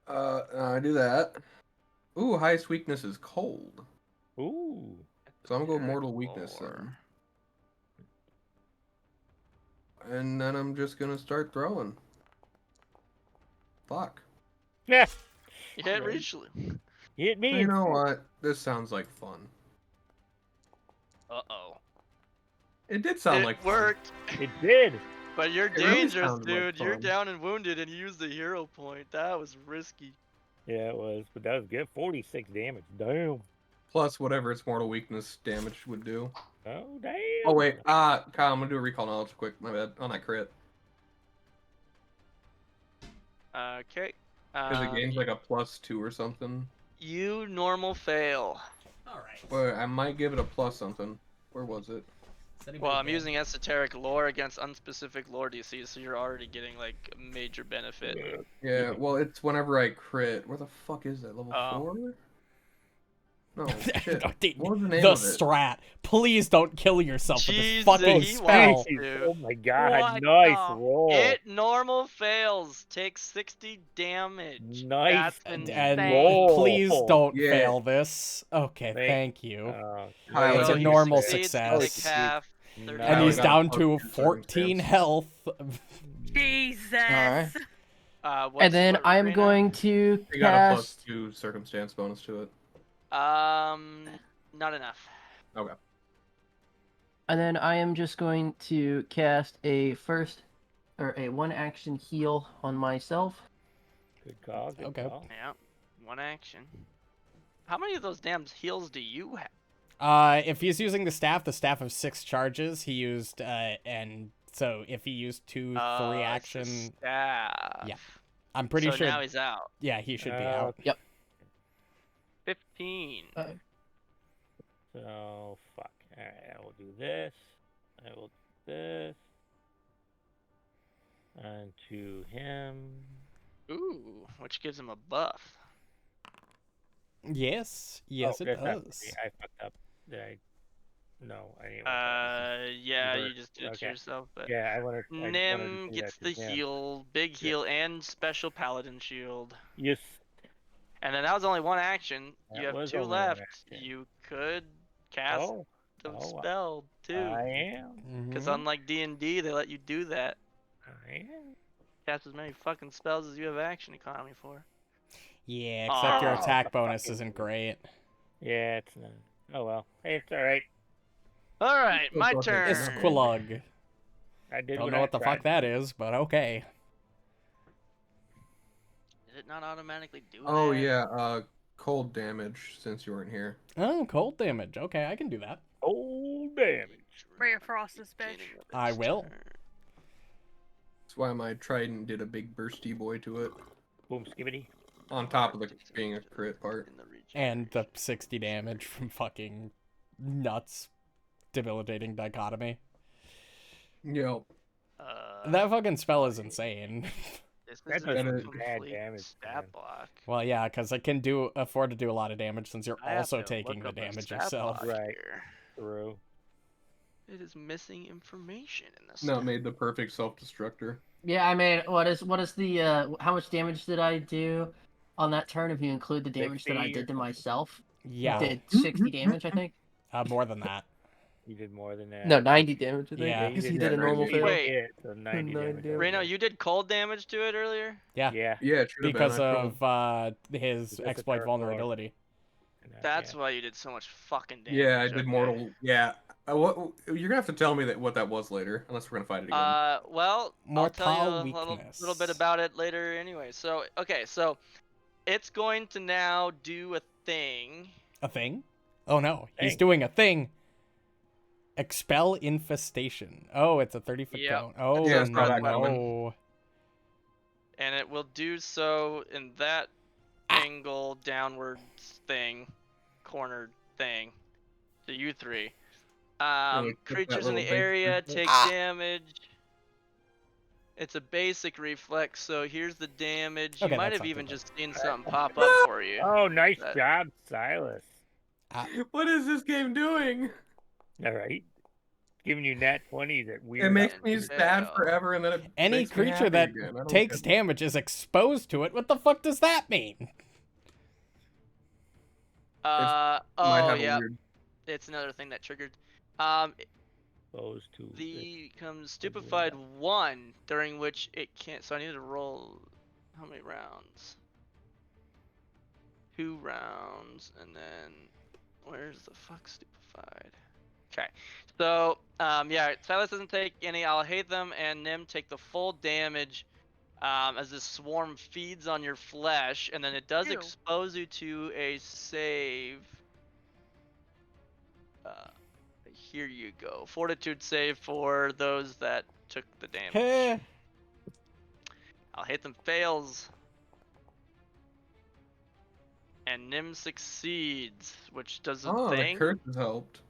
I do that. Ooh, highest weakness is cold. Ooh. So I'm gonna go Turn mortal weakness 4. then. And then I'm just gonna start throwing. Fuck. Yeah. You hit Right. Richelieu. Hit me. You know what? This sounds like fun. Uh-oh. It did sound It like fun. worked, It did. but you're It really dangerous, sounded like dude. You're fun. down and wounded, and you used the hero point. That was risky. Yeah, it was. But that was good. 46 damage. Damn. Plus whatever its mortal weakness damage would do. Oh, damn. Oh wait, Kyle, I'm gonna do a recall knowledge quick. My bad on that crit. Okay. Because it gains like a +2 or something. You normal fail. All right. But I might give it a plus something. Where was it? Well, I'm using esoteric lore against unspecific lore DCs, so you're already getting like a major benefit. Yeah, well, it's whenever I crit. Where the fuck is that? Level Oh. 4? No, shit. No, dude, What was the name the of it? strat. Please don't kill yourself with this Jesus, fucking he spell. wants to. Oh my god. What Nice the- roll. It normal fails. Takes 60 damage. Nice. That's insane. And roll. please don't Yeah. fail this. Okay, Thank- thank you. Kyle, It's a So you normal succeed, success. click half, And Kyle, he's I got a down plus to 2 14 circumstance. health. Jesus. Alright. what's And then the I'm arena? going to You got a cast. +2 circumstance bonus to it. Not enough. Okay. And then I am just going to cast a one action heal on myself. Good call. Good Okay. call. Yeah, one action. How many of those damn heals do you have? If he's using the staff of 6 charges, he used, and so if he used 2, 3 action, Staff. Yeah. I'm pretty so sure. now he's out. Yeah, he should be out. 15. So, fuck. Alright, I will do this. I will do this. And to him. Ooh, which gives him a buff. Yes, yes, Oh, it that's not does. me. I fucked up. Did I? No, I didn't. Yeah, Reverse. you just did it to Okay. yourself, but Yeah, I wanted. Nim gets the heal, big Yeah. heal, and special paladin shield. Yes. And then that was only one action. That You have was 2 only one left. action. You could cast Oh, the oh, spell too. I am. Because Mhm. unlike D&D, they let you do that. I am. Cast as many fucking spells as you have action economy for. Yeah, except your Oh, attack the bonus fucking- isn't great. Yeah, it's not. Oh well. Hey, it's alright. All right, my It's turn. It's Quilug. I did. Don't know what the fuck that is, but okay. Did it not automatically do Oh that? yeah, cold damage since you weren't here. Oh, cold damage. Okay, I can do that. Oh damage. Ray of Frost this bitch. Beginning of I its will. turn. That's why my trident did a big bursty boy to it. Boom skibbity. On top of the being a crit part. In the And the regeneration. 60 damage from fucking nuts debilitating dichotomy. Yo. That fucking spell is insane. This That is a doesn't do bad complete damage, stat man. block. Well, yeah, because it can afford to do a lot of damage since you're I have also to taking look the up a damage stat yourself. block Right. here. True. It is missing information in this. No, it made the perfect self-destructor. Yeah, I mean, what is the how much damage did I do on that turn if you include the damage that I 60 or did to myself? Yeah, Did 60 damage, I think. more than that. You did more than that. No, 90 damage, I think. Yeah. Because he you did a normal 90. fail. Wait. Hit, so 90 9 damage. damage. Reno, you did cold damage to it earlier? Yeah, Yeah. Yeah, it should have because been. of his Because of exploit Turf War. vulnerability. That's why you did so much fucking damage. Yeah, I did okay. mortal. Yeah. What? You're gonna have to tell me what that was later, unless we're gonna fight it again. Well, I'll tell you a Mortal little bit weakness. about it later anyway. So, okay, so it's going to now do a thing. A thing? Oh no, he's Thing. doing a thing. Expel infestation. Oh, it's a 30-foot Yep. cone. Oh Yeah, it's not no. And it will do so in that angle, downwards thing, cornered thing. To you three. click that Creatures in little the base area reflex. take damage. It's a basic reflex, so here's the damage. You Okay, might that's have not even too bad. just seen something pop up for you. Oh, nice That- job, Silas. What is this game doing? All right. Giving you nat 20s at weird. It makes me And sad fail. forever, and then it Any makes me creature happy that again. I don't takes get it. damage is exposed to it. What the fuck does that mean? Might Oh have a yeah, weird- it's another thing that triggered. Exposed to The becomes stupefied 1, during which it can't. So I need to roll how many rounds? 2 rounds, and then where's the fuck stupefied? Okay, so yeah, Silas doesn't take any. I'll hate them, and Nim take the full damage as this swarm feeds on your flesh, and then it does Ew. expose you to a save. Here you go. Fortitude save for those that took the damage. Heh. I'll hit them fails. And Nim succeeds, which does a Oh, the thing. curse has helped.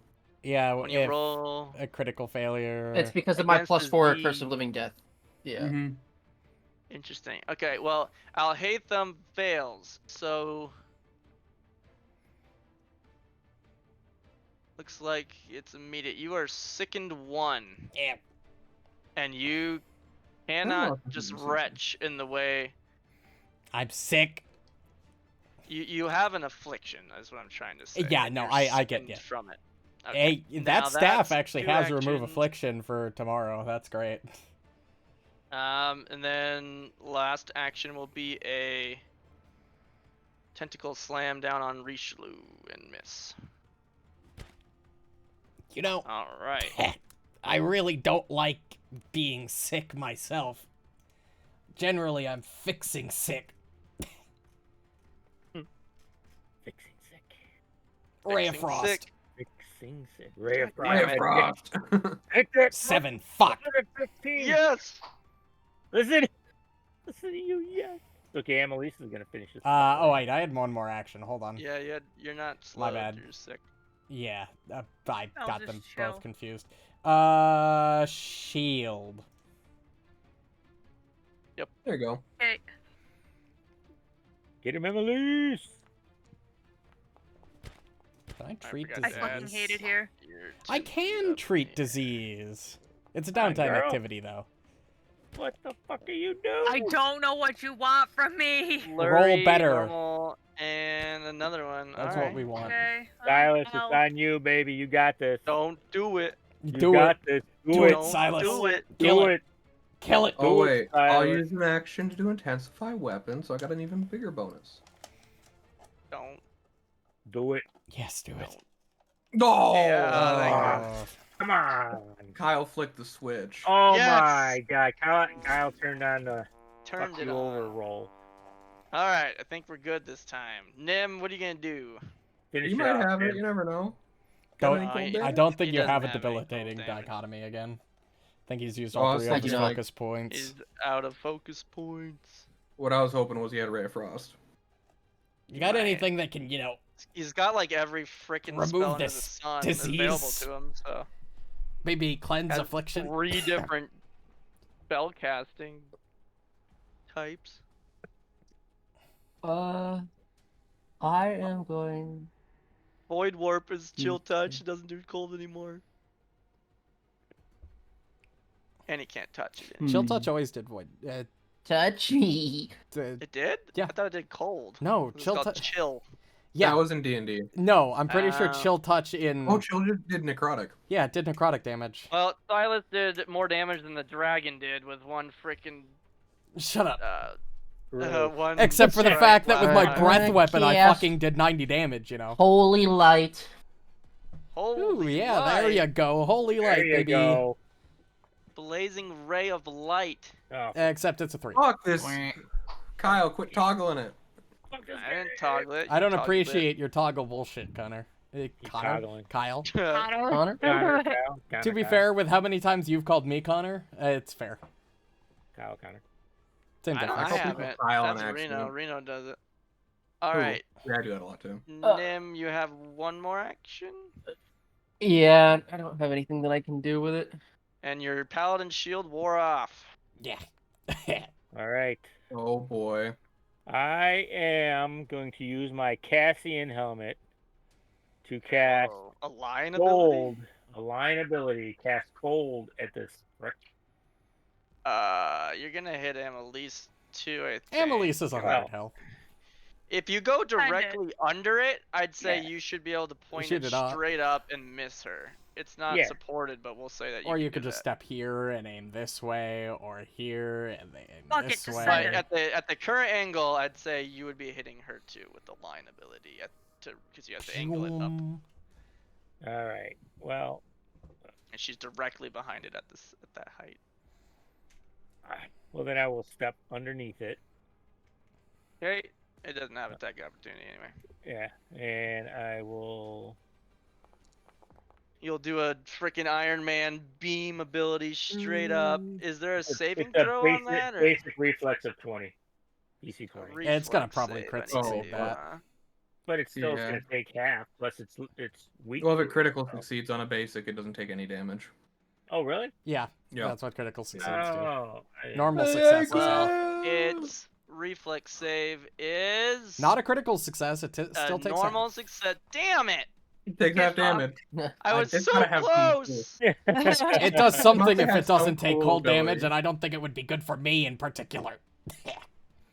Yeah, When you if roll. a critical failure. It's because of my Against his +4 D. Curse of Living Death. Yeah. Mm-hmm. Interesting. Okay, well, I'll hate them fails. So. Looks like it's immediate. You are sickened 1. Yeah. And you know cannot if this just is a second. retch in the way. I'm sick. You have an affliction, is what I'm trying to say. Yeah, and no, you're I get sickened ya. from it. Okay. Hey, Now that staff that's actually 2 has remove actions. affliction for tomorrow. That's great. And then last action will be a tentacle slam down on Richelieu and miss. You know, All right. I really don't like being sick myself. Generally, I'm fixing sick. fixing sick. Ray of Fixing Frost. sick. Fixing sick. Ray of Ray of Frost. Frost. Hit it. 7. Fuck. 115. Yes. Listen to you, yes. Okay, Annalise is gonna finish this. Oh wait, I had one more action. Hold on. Yeah, you're not slow. bad. You're sick. Yeah, I I'll got just them chill. both confused. Shield. There you go. Okay. Get him, Annalise. Can I treat forgot I disease? to fucking hate it here. You're I too can up treat here. disease. It's a Come on, downtime girl. activity, though. What the fuck are you doing? I don't know what you want from me. Flurry, better. Normal, and another one. That's All what we right. want. Okay. Silas, well, it's on you, baby. You got this. Don't do it. You Do got it. this. Do it, Don't Silas. do it. Kill Do it. it. Kill it. Oh Do it, wait, I'll Silas. use an action to intensify weapon, so I got an even bigger bonus. Don't. Do it. Yes, do it. Oh, Yeah, thank Oh. Come on. Kyle flicked the switch. Oh Yes. my god. Kyle turned on the Turned fuck it you over on. roll. All right, I think we're good this time. Nim, what are you gonna do? Finish You it might off, have it. Tim. You never know. Don't- Got any cold I I damage? don't think He you doesn't have a have any debilitating cold damage. dichotomy again. I think he's used Oh, all I was 3 of thinking his like- focus points. Is out of focus points. What I was hoping was he had Ray of Frost. You got Right. anything that can, He's got like every freaking Remove spell under the this sun available disease. to him. So maybe cleanse has affliction? 3 different spell casting types. I am going. Void Warp is chill touch. It doesn't do cold anymore. And he can't touch it. Chill touch always did void. Touch me. It did? Yeah. I thought it did cold. No, It's chill called touch. chill. Yeah. That was in D&D. No, I'm pretty sure Oh. chill touch in. Oh, children did necrotic. Yeah, it did necrotic damage. Well, Silas did more damage than the dragon did with one freaking Shut up. one. Except for the strike fact that with my last breath time. weapon, I Yes. fucking did 90 damage, you know. Holy light. Ooh, Holy yeah, there light. you go. Holy light, There you baby. go. Blazing ray of light. Oh, Except it's a 3. Fuck this. Kyle, quit toggling it. fuck this I didn't game. toggle it. I don't you toggled it. appreciate your toggle bullshit, Connor. Connor? toggling. Kyle. Connor, To be Kyle. fair, with how many times you've called me Connor, it's fair. Connor. Same I difference. call haven't. people Kyle on That's Reno. accident. Reno does it. All Who? right. Yeah, I do that a lot too. Nim, you have one more action, Yeah, I don't have anything that I can do with it. and your paladin shield wore off. Yeah. All right. Oh boy. I am going to use my Cassian helmet to cast Oh, a lion gold. ability. A line ability. Cast gold at this frick. You're gonna hit Amelise too, I think. Amelise is a Well, hard health. If you go directly under it, I'd say Yeah. you should be able to point shoot it it up. straight up and miss her. It's not Yeah. supported, but we'll say that. Or you can could do just that. step here and aim this way, or here and aim Fuck it, this just way. send But it. at the current angle, I'd say you would be hitting her too with the line ability, because you have to angle it up, Boom. All right. Well, and she's directly behind it at that height. then I will step underneath it. Okay, it doesn't have attack opportunity anyway. Yeah, and I will. You'll do a freaking Iron Man beam ability straight up. Is there a saving It's a throw basic, on that? Or basic reflex of 20. DC 20. Yeah, it's gonna reflex probably save, crit I need to succeed do, that. But it's still Yeah. going to take half. Plus, it's weak. Well, if it to critical so- succeeds on a basic, it doesn't take any damage. Oh, really? Yeah, Yeah. that's what critical succeeds do. Oh. Normal success is half. Its reflex save is Not a critical success, it a still takes normal half. success. Damn it! It takes half damage. I was It's so gotta have some close. It does something if have it doesn't some take cool cold damage, ability. and I don't think it would be good for me in particular.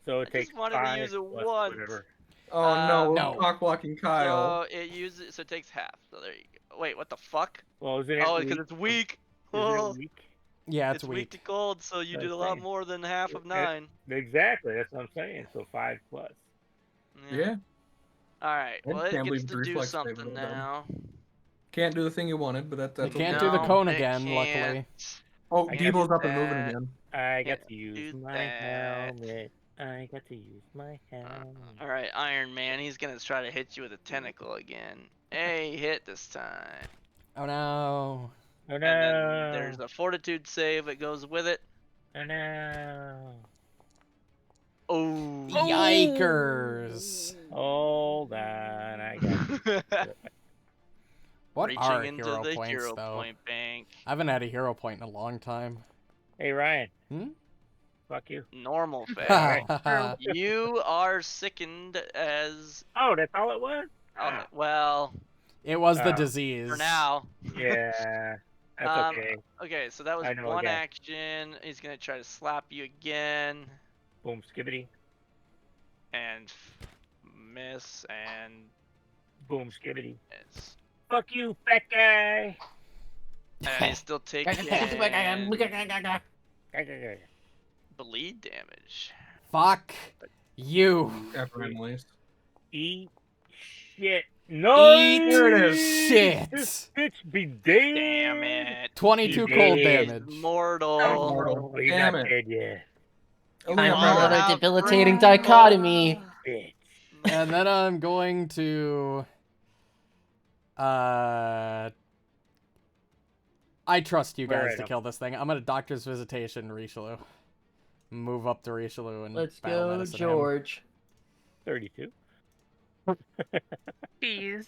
So I it just takes wanted to 5 use it plus once. whatever. Oh no, No. cock blocking Kyle. So it uses, so it takes half. So there you go. Wait, what the fuck? Well, isn't it Oh, weak? because it's weak. Isn't Oh, it weak? Yeah, it's it's weak weak. to cold, so you That's did a lot fine. more than half of Yeah. 9. Exactly. That's what I'm saying. So 5 plus. Yeah. All right. I Well, it can't gets believe to the do reflex save something would have done. now. Can't do the thing you wanted, but that's You can't okay. do the No, cone it again, luckily. can't. Oh, I Deeble's get up and moving that. again. I got Can't to use do my that. helmet. I got to use my helmet. All right, Iron Man. He's gonna try to hit you with a tentacle again. Hey, hit this time. Oh no. Oh And then no! there's a Fortitude save that goes with it. Oh no! Oh. Yikers. Hold on, I got What Reaching are into hero the points, hero though? point bank. I haven't had a hero point in a long time. Hey Ryan. Hmm? Fuck you. Normal fare. Well, You are sickened as Oh, that's all it was? well it was the Oh. disease. for now. Yeah. That's Um, okay. Okay, so that was I know a one guy. action. He's gonna try to slap you again Boom, skibbity. and miss and Boom, skibbity. miss. Fuck you, fat guy! And he's still taking bleed damage. Fuck you. After Emily's. Eat shit. No! Eat There it is. shit. This bitch be dead! Damn it. 22 You cold did. damage. Mortal. Mortal. He's Damn not it. dead yet. Oh, I'm yeah, another Wow. debilitating dichotomy. Bitch. And then I'm going to... I trust you guys Alright, to kill this thing. I'm gonna Doctor's Visitation Richelieu. Move up to Richelieu and Let's battle go, medicine him. George. 32. Jeez.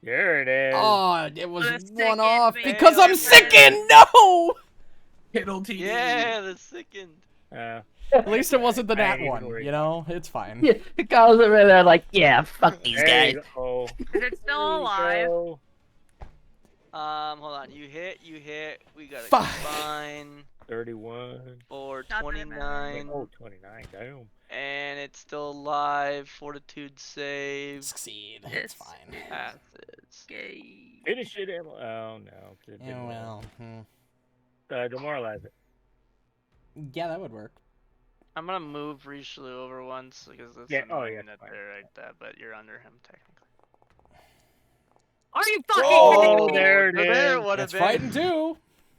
There it is. Oh, it was The one second off man. because I'm Damn sick it. and no! It'll TD. Yeah, the second. At least it wasn't the I ain't nat even one, worried you know? It's fine. Yeah, Kyle's over there like, yeah, fuck these There guys. you go. Is it still There you alive? go. Hold on. You hit. We got a Fuck. combine 31. for Not that it matters. 29. Oh, 29. Damn. And it's still alive. Fortitude save. Succeed. Yes. It's fine. Passes. Yay. Finish it, Emma. Oh, no. 'Cause it Yeah, didn't well. demoralize it. Yeah, that would work. I'm gonna move Richelieu over once because it's Yeah, oh, annoying yeah, that fine. they're right there, but you're under him technically. Are you fucking Oh, kidding me? there it So there is. it would have That's been. frightened too.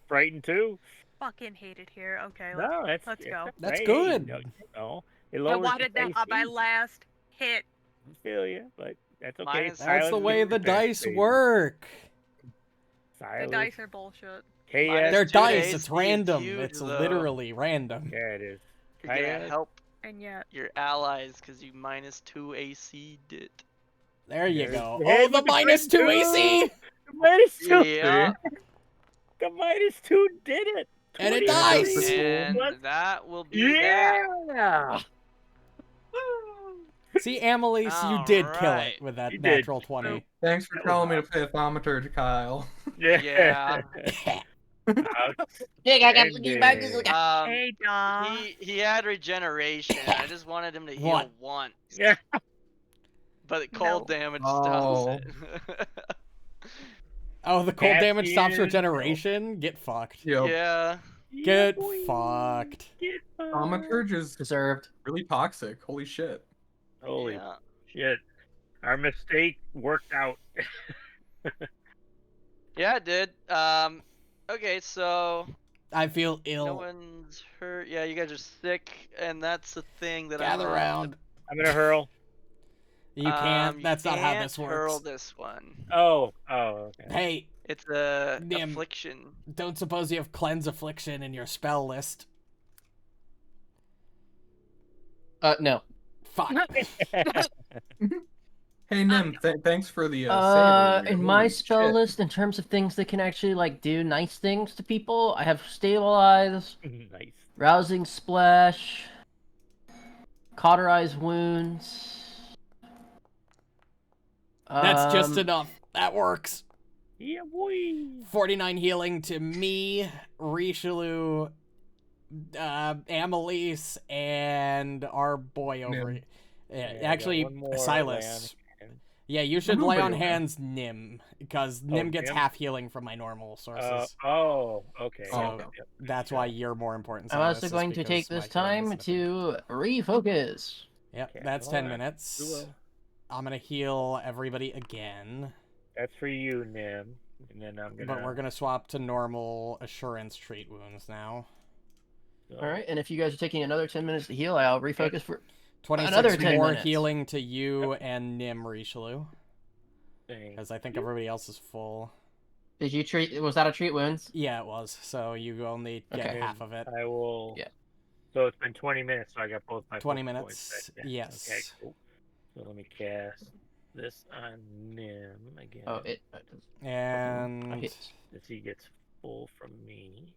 Frightened too? Fucking hate it here. Okay, No, let's that's go. That's hey, good. No, it I lowers wanted the that on my AC. last hit. I feel you, but that's okay. Minus- That's the Silence way is the dice baby. work. The Silence. dice are bullshit. KS. Minus They're 2 to dice. AC It's is random. huge, It's though. literally random. Yeah, it is. You're gonna KS. help And yet, your allies because you minus 2 AC'd it. There you There's go. the Oh, head the with the minus good 2 AC! The minus 2. Yeah. The minus 2 did it. And it 23. dies! And What? that will be that. Yeah. See, Amelise, you did kill Alright. it with that You did. natural 20. Thanks for That was telling me to play a thaumaturge, Kyle. Yeah. Yeah, I got looking back. This is like, hey, duh. He had regeneration. And I just wanted him to heal What? once. Yeah. But the cold No. damage Oh. stops it. Oh, the cold damage stops Cassian. regeneration? Get fucked. Yep. Yeah. Get boy. fucked. Get fucked. Thaumaturge is deserved. really toxic. Holy shit. Holy Yeah. shit. Our mistake worked out. Yeah, it did. Okay, so I feel no ill. one's hurt. Yeah, you guys are sick, and that's the thing that Gather I'm round. I'm gonna hurl. You can't. You That's not how can't this hurl works. this one. Oh, okay. Hey, It's a Nim. affliction. don't suppose you have Cleanse Affliction in your spell list? No. Fuck. Hey, Nim, thanks for the save earlier. In my Holy spell shit. list, in terms of things that can actually like do nice things to people, I have Stabilize, Nice. Rousing Splash, Cauterize Wounds. That's just enough. That works. Yeah, boy. 49 healing to me, Richelieu, Amelise, and our boy over here. Yeah, Yeah, I got actually, one more Silas. land. Yeah, you should Nobody lay on over. hands Nim, because Nim gets Nim? half healing from my normal sources. Okay. So, okay. Yep. That's why you're more important. I'm also Silas, is going to because take my this healing time is nothing. to refocus. Yep, Okay, that's hold 10 on. minutes. You will. I'm gonna heal everybody again, That's for you, Nim. And then I'm gonna. but we're gonna swap to normal assurance treat wounds now. so- All right, and if you guys are taking another 10 minutes to heal, I'll refocus for 26 Another 10 more minutes. healing to you and Nim Richelieu, Thank because I think everybody else is full. Did you treat? Was that a treat wounds? Yeah, it was. So you only get Okay. half of it. I will. Yeah. So it's been 20 minutes, so I got both my 20 focus minutes, points back. yes. Okay, cool. So let me cast this on Nim again. Oh, it. And Okay. As he gets full from me.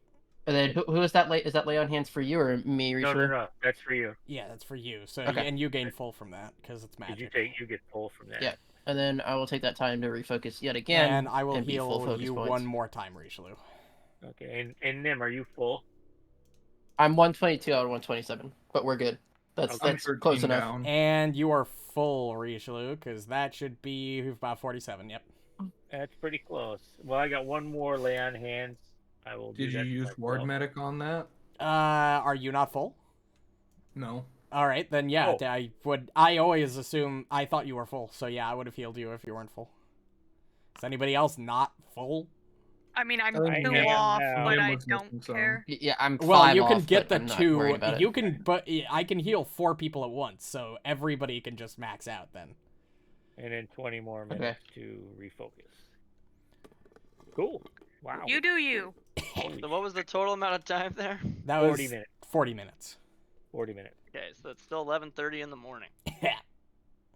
And then who is that? Is that lay on hands for you or me? No, Richelieu? no, no. That's for you. yeah, that's for you. So Okay. and you gain full from that because it's Did magic. you get full from that? Yeah. And then I will take that time to refocus yet again. And I will and be full heal focus you points. one more time, Richelieu. Okay, and Nim, are you full? I'm 122 out of 127, but we're good. That's Okay. that's 13 close enough. down. And you are full, Richelieu, because that should be about 47. Yep. That's pretty close. Well, I got one more lay on hands. I will. do Did you that to use Ward myself. Medic on that? Are you not full? No. All right, then yeah. Oh. I always assume I thought you were full, so yeah, I would have healed you if you weren't full. Is anybody else not full? I mean, I'm I two am off, now. but Nim I was don't missing some. care. Yeah, I'm Well, 5 you can off, get the but I'm not worried about two. it. You can, but I can heal 4 people at once, so everybody can just max out then. And then 20 more minutes to refocus. Cool. Wow. You do you. So what was the total amount of time there? That 40 was minutes. 40 minutes. 40 minutes. Okay, so it's still 11:30 in the morning.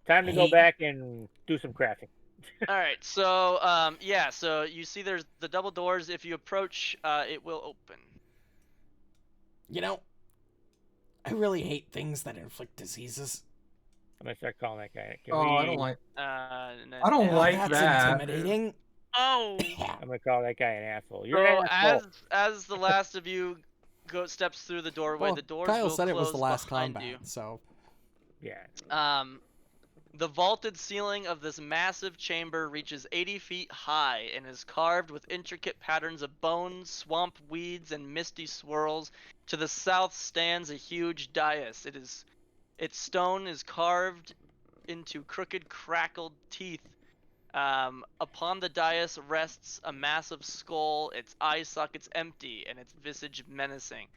Time to go Hey. back and do some crafting. All right, so yeah, so you see there's the double doors. If you approach, it will open. You know, I really hate things that inflict diseases. I'm gonna start calling that guy. Can Oh, I we- don't like. And then I don't Oh, like that's that. intimidating. Oh. I'm gonna call that guy an asshole. You're So an asshole. as the last of you steps through the doorway, Well, the doors Kyle will said it was close the last behind combat, you. so Yeah. The vaulted ceiling of this massive chamber reaches 80 feet high and is carved with intricate patterns of bones, swamp weeds, and misty swirls. To the south stands a huge dais. Its stone is carved into crooked, crackled teeth. Upon the dais rests a massive skull, its eye sockets empty, and its visage menacing.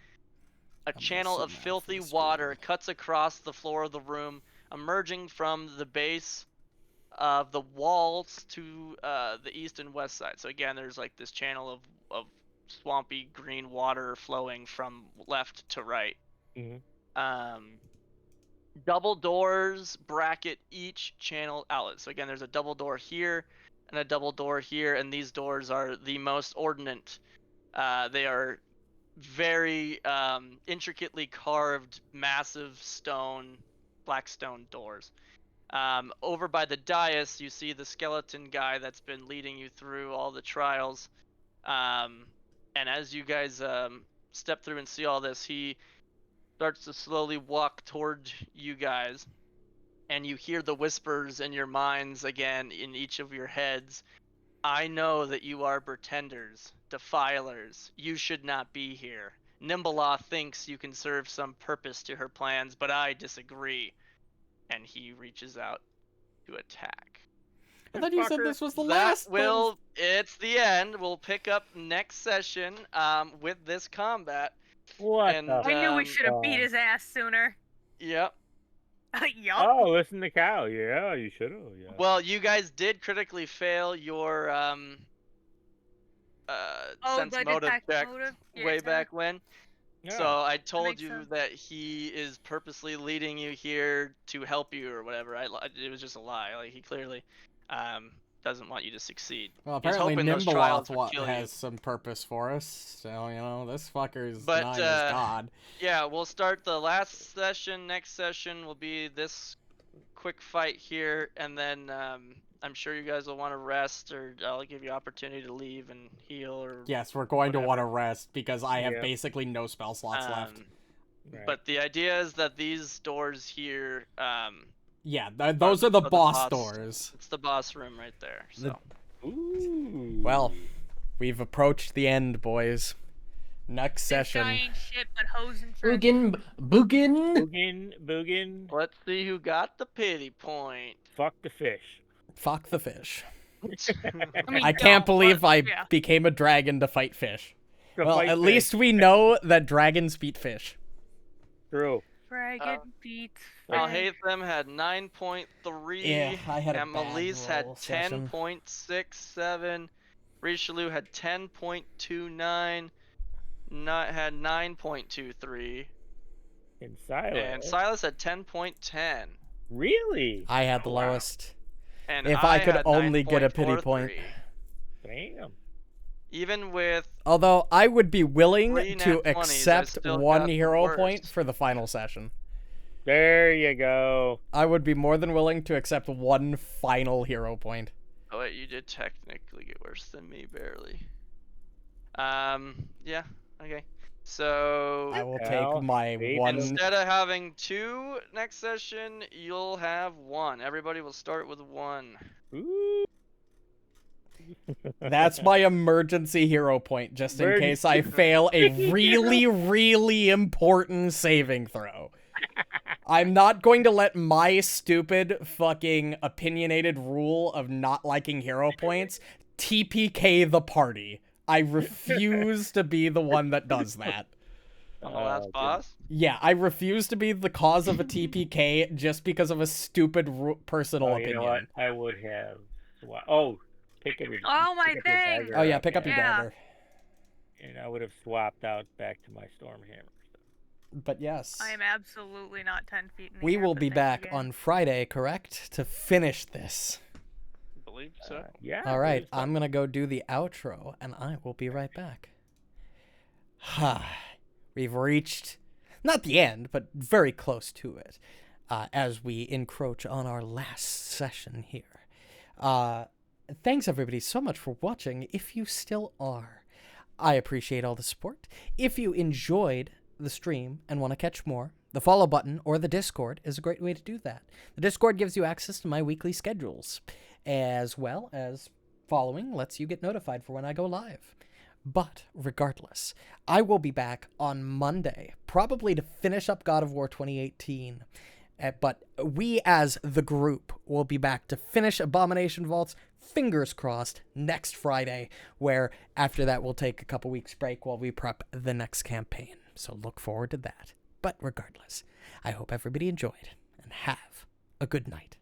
A I'm channel so of mad for filthy this water screen. cuts across the floor of the room, emerging from the base of the walls to the east and west side. So again, there's like this channel of swampy green water flowing from left to right. Mhm. Double doors bracket each channel outlet. So again, there's a double door here and a double door here, and these doors are the most ordnate. They are very intricately carved, massive stone, black stone doors. Over by the dais, you see the skeleton guy that's been leading you through all the trials. And as you guys step through and see all this, he starts to slowly walk toward you guys. And you hear the whispers in your minds again in each of your heads. I know that you are pretenders, defilers. You should not be here. Nimbalaw thinks you can serve some purpose to her plans, but I disagree. And he reaches out to attack. I thought you said Fucker. this was the That last. will, it's the end. We'll pick up next session with this combat. What And, the? I knew we Um, should have beat his ass sooner. Yep. Yup. Oh, listen to Cow. Yeah, you should have. Yeah. Well, you guys did critically fail your sense the motive detect check motive? way Yeah. back when. Yeah. So I told makes you sense. that he is purposely leading you here to help you or whatever. It was just a lie. Like he clearly doesn't want you to succeed. Well, He's apparently hoping those trials would Nimbaloth kill has you. some purpose for us. So, you know, this fucker's But, denying his god. Yeah, we'll start the last session. Next session will be this quick fight here, and then I'm sure you guys will want to rest, or I'll give you opportunity to leave and heal, or Yes, we're going to want to whatever. rest because I have Yeah. basically no spell slots left. Right. But the idea is that these doors here, Yeah, those are the the boss boss. doors. it's the boss room right there. So Ooh. Well, we've approached the end, boys. Next This session. guy ain't shit but hose and friends. Boogin, boogin. Boogin. let's see who got the pity point. Fuck the fish. Fuck the fish. I mean, I can't don't, believe but, I yeah. became a dragon to fight fish. To Well, fight at fish. least we know that dragons beat fish. True. Dragon beats. Alhaitham had 9.3. Yeah, I had a and bad Melise roll had session. 10.67. Richelieu had 10.29. Not had 9.23. In Silas. And Silas had 10.10. Really? I had the Wow. lowest. And If I could had only get a pity 9.43. point. Damn. Even with Although I would be willing 3 to nat 20s, I accept still one got the hero worst. point for the final session. There you go. I would be more than willing to accept one final hero point. Oh wait, you did technically get worse than me, barely. Yeah, okay. So I will Well, take my they one. instead of having 2 next session, you'll have 1. Everybody will start with 1. Ooh. That's my emergency hero point, just in case I fail a really, really important saving throw. I'm not going to let my stupid fucking opinionated rule of not liking hero points TPK the party. I refuse to be the one that does that. On the last Oh, boss. Yeah, I refuse to be the cause of a TPK just because of a stupid personal Oh, opinion. you know what? I would have. Oh, pick up your. Oh, my pick up your thing! dagger Oh yeah, up, pick up your Yeah. dagger. And I would have swapped out back to my storm hammer. But yes, I am absolutely not 10 feet in the we air, will but be thank you back again. on Friday, correct? To finish this. I believe so. Yeah. All right, there's I'm gonna go do the outro, and I will be right back. Ha. We've reached, not the end, but very close to it, as we encroach on our last session here. Thanks, everybody, so much for watching, if you still are. I appreciate all the support. If you enjoyed the stream and want to catch more, the follow button or the Discord is a great way to do that. The Discord gives you access to my weekly schedules, as well as following lets you get notified for when I go live. But regardless, I will be back on Monday, probably to finish up God of War 2018. But we as the group will be back to finish Abomination Vaults, fingers crossed, next Friday, where after that we'll take a couple weeks break while we prep the next campaign. So look forward to that. But regardless, I hope everybody enjoyed and have a good night.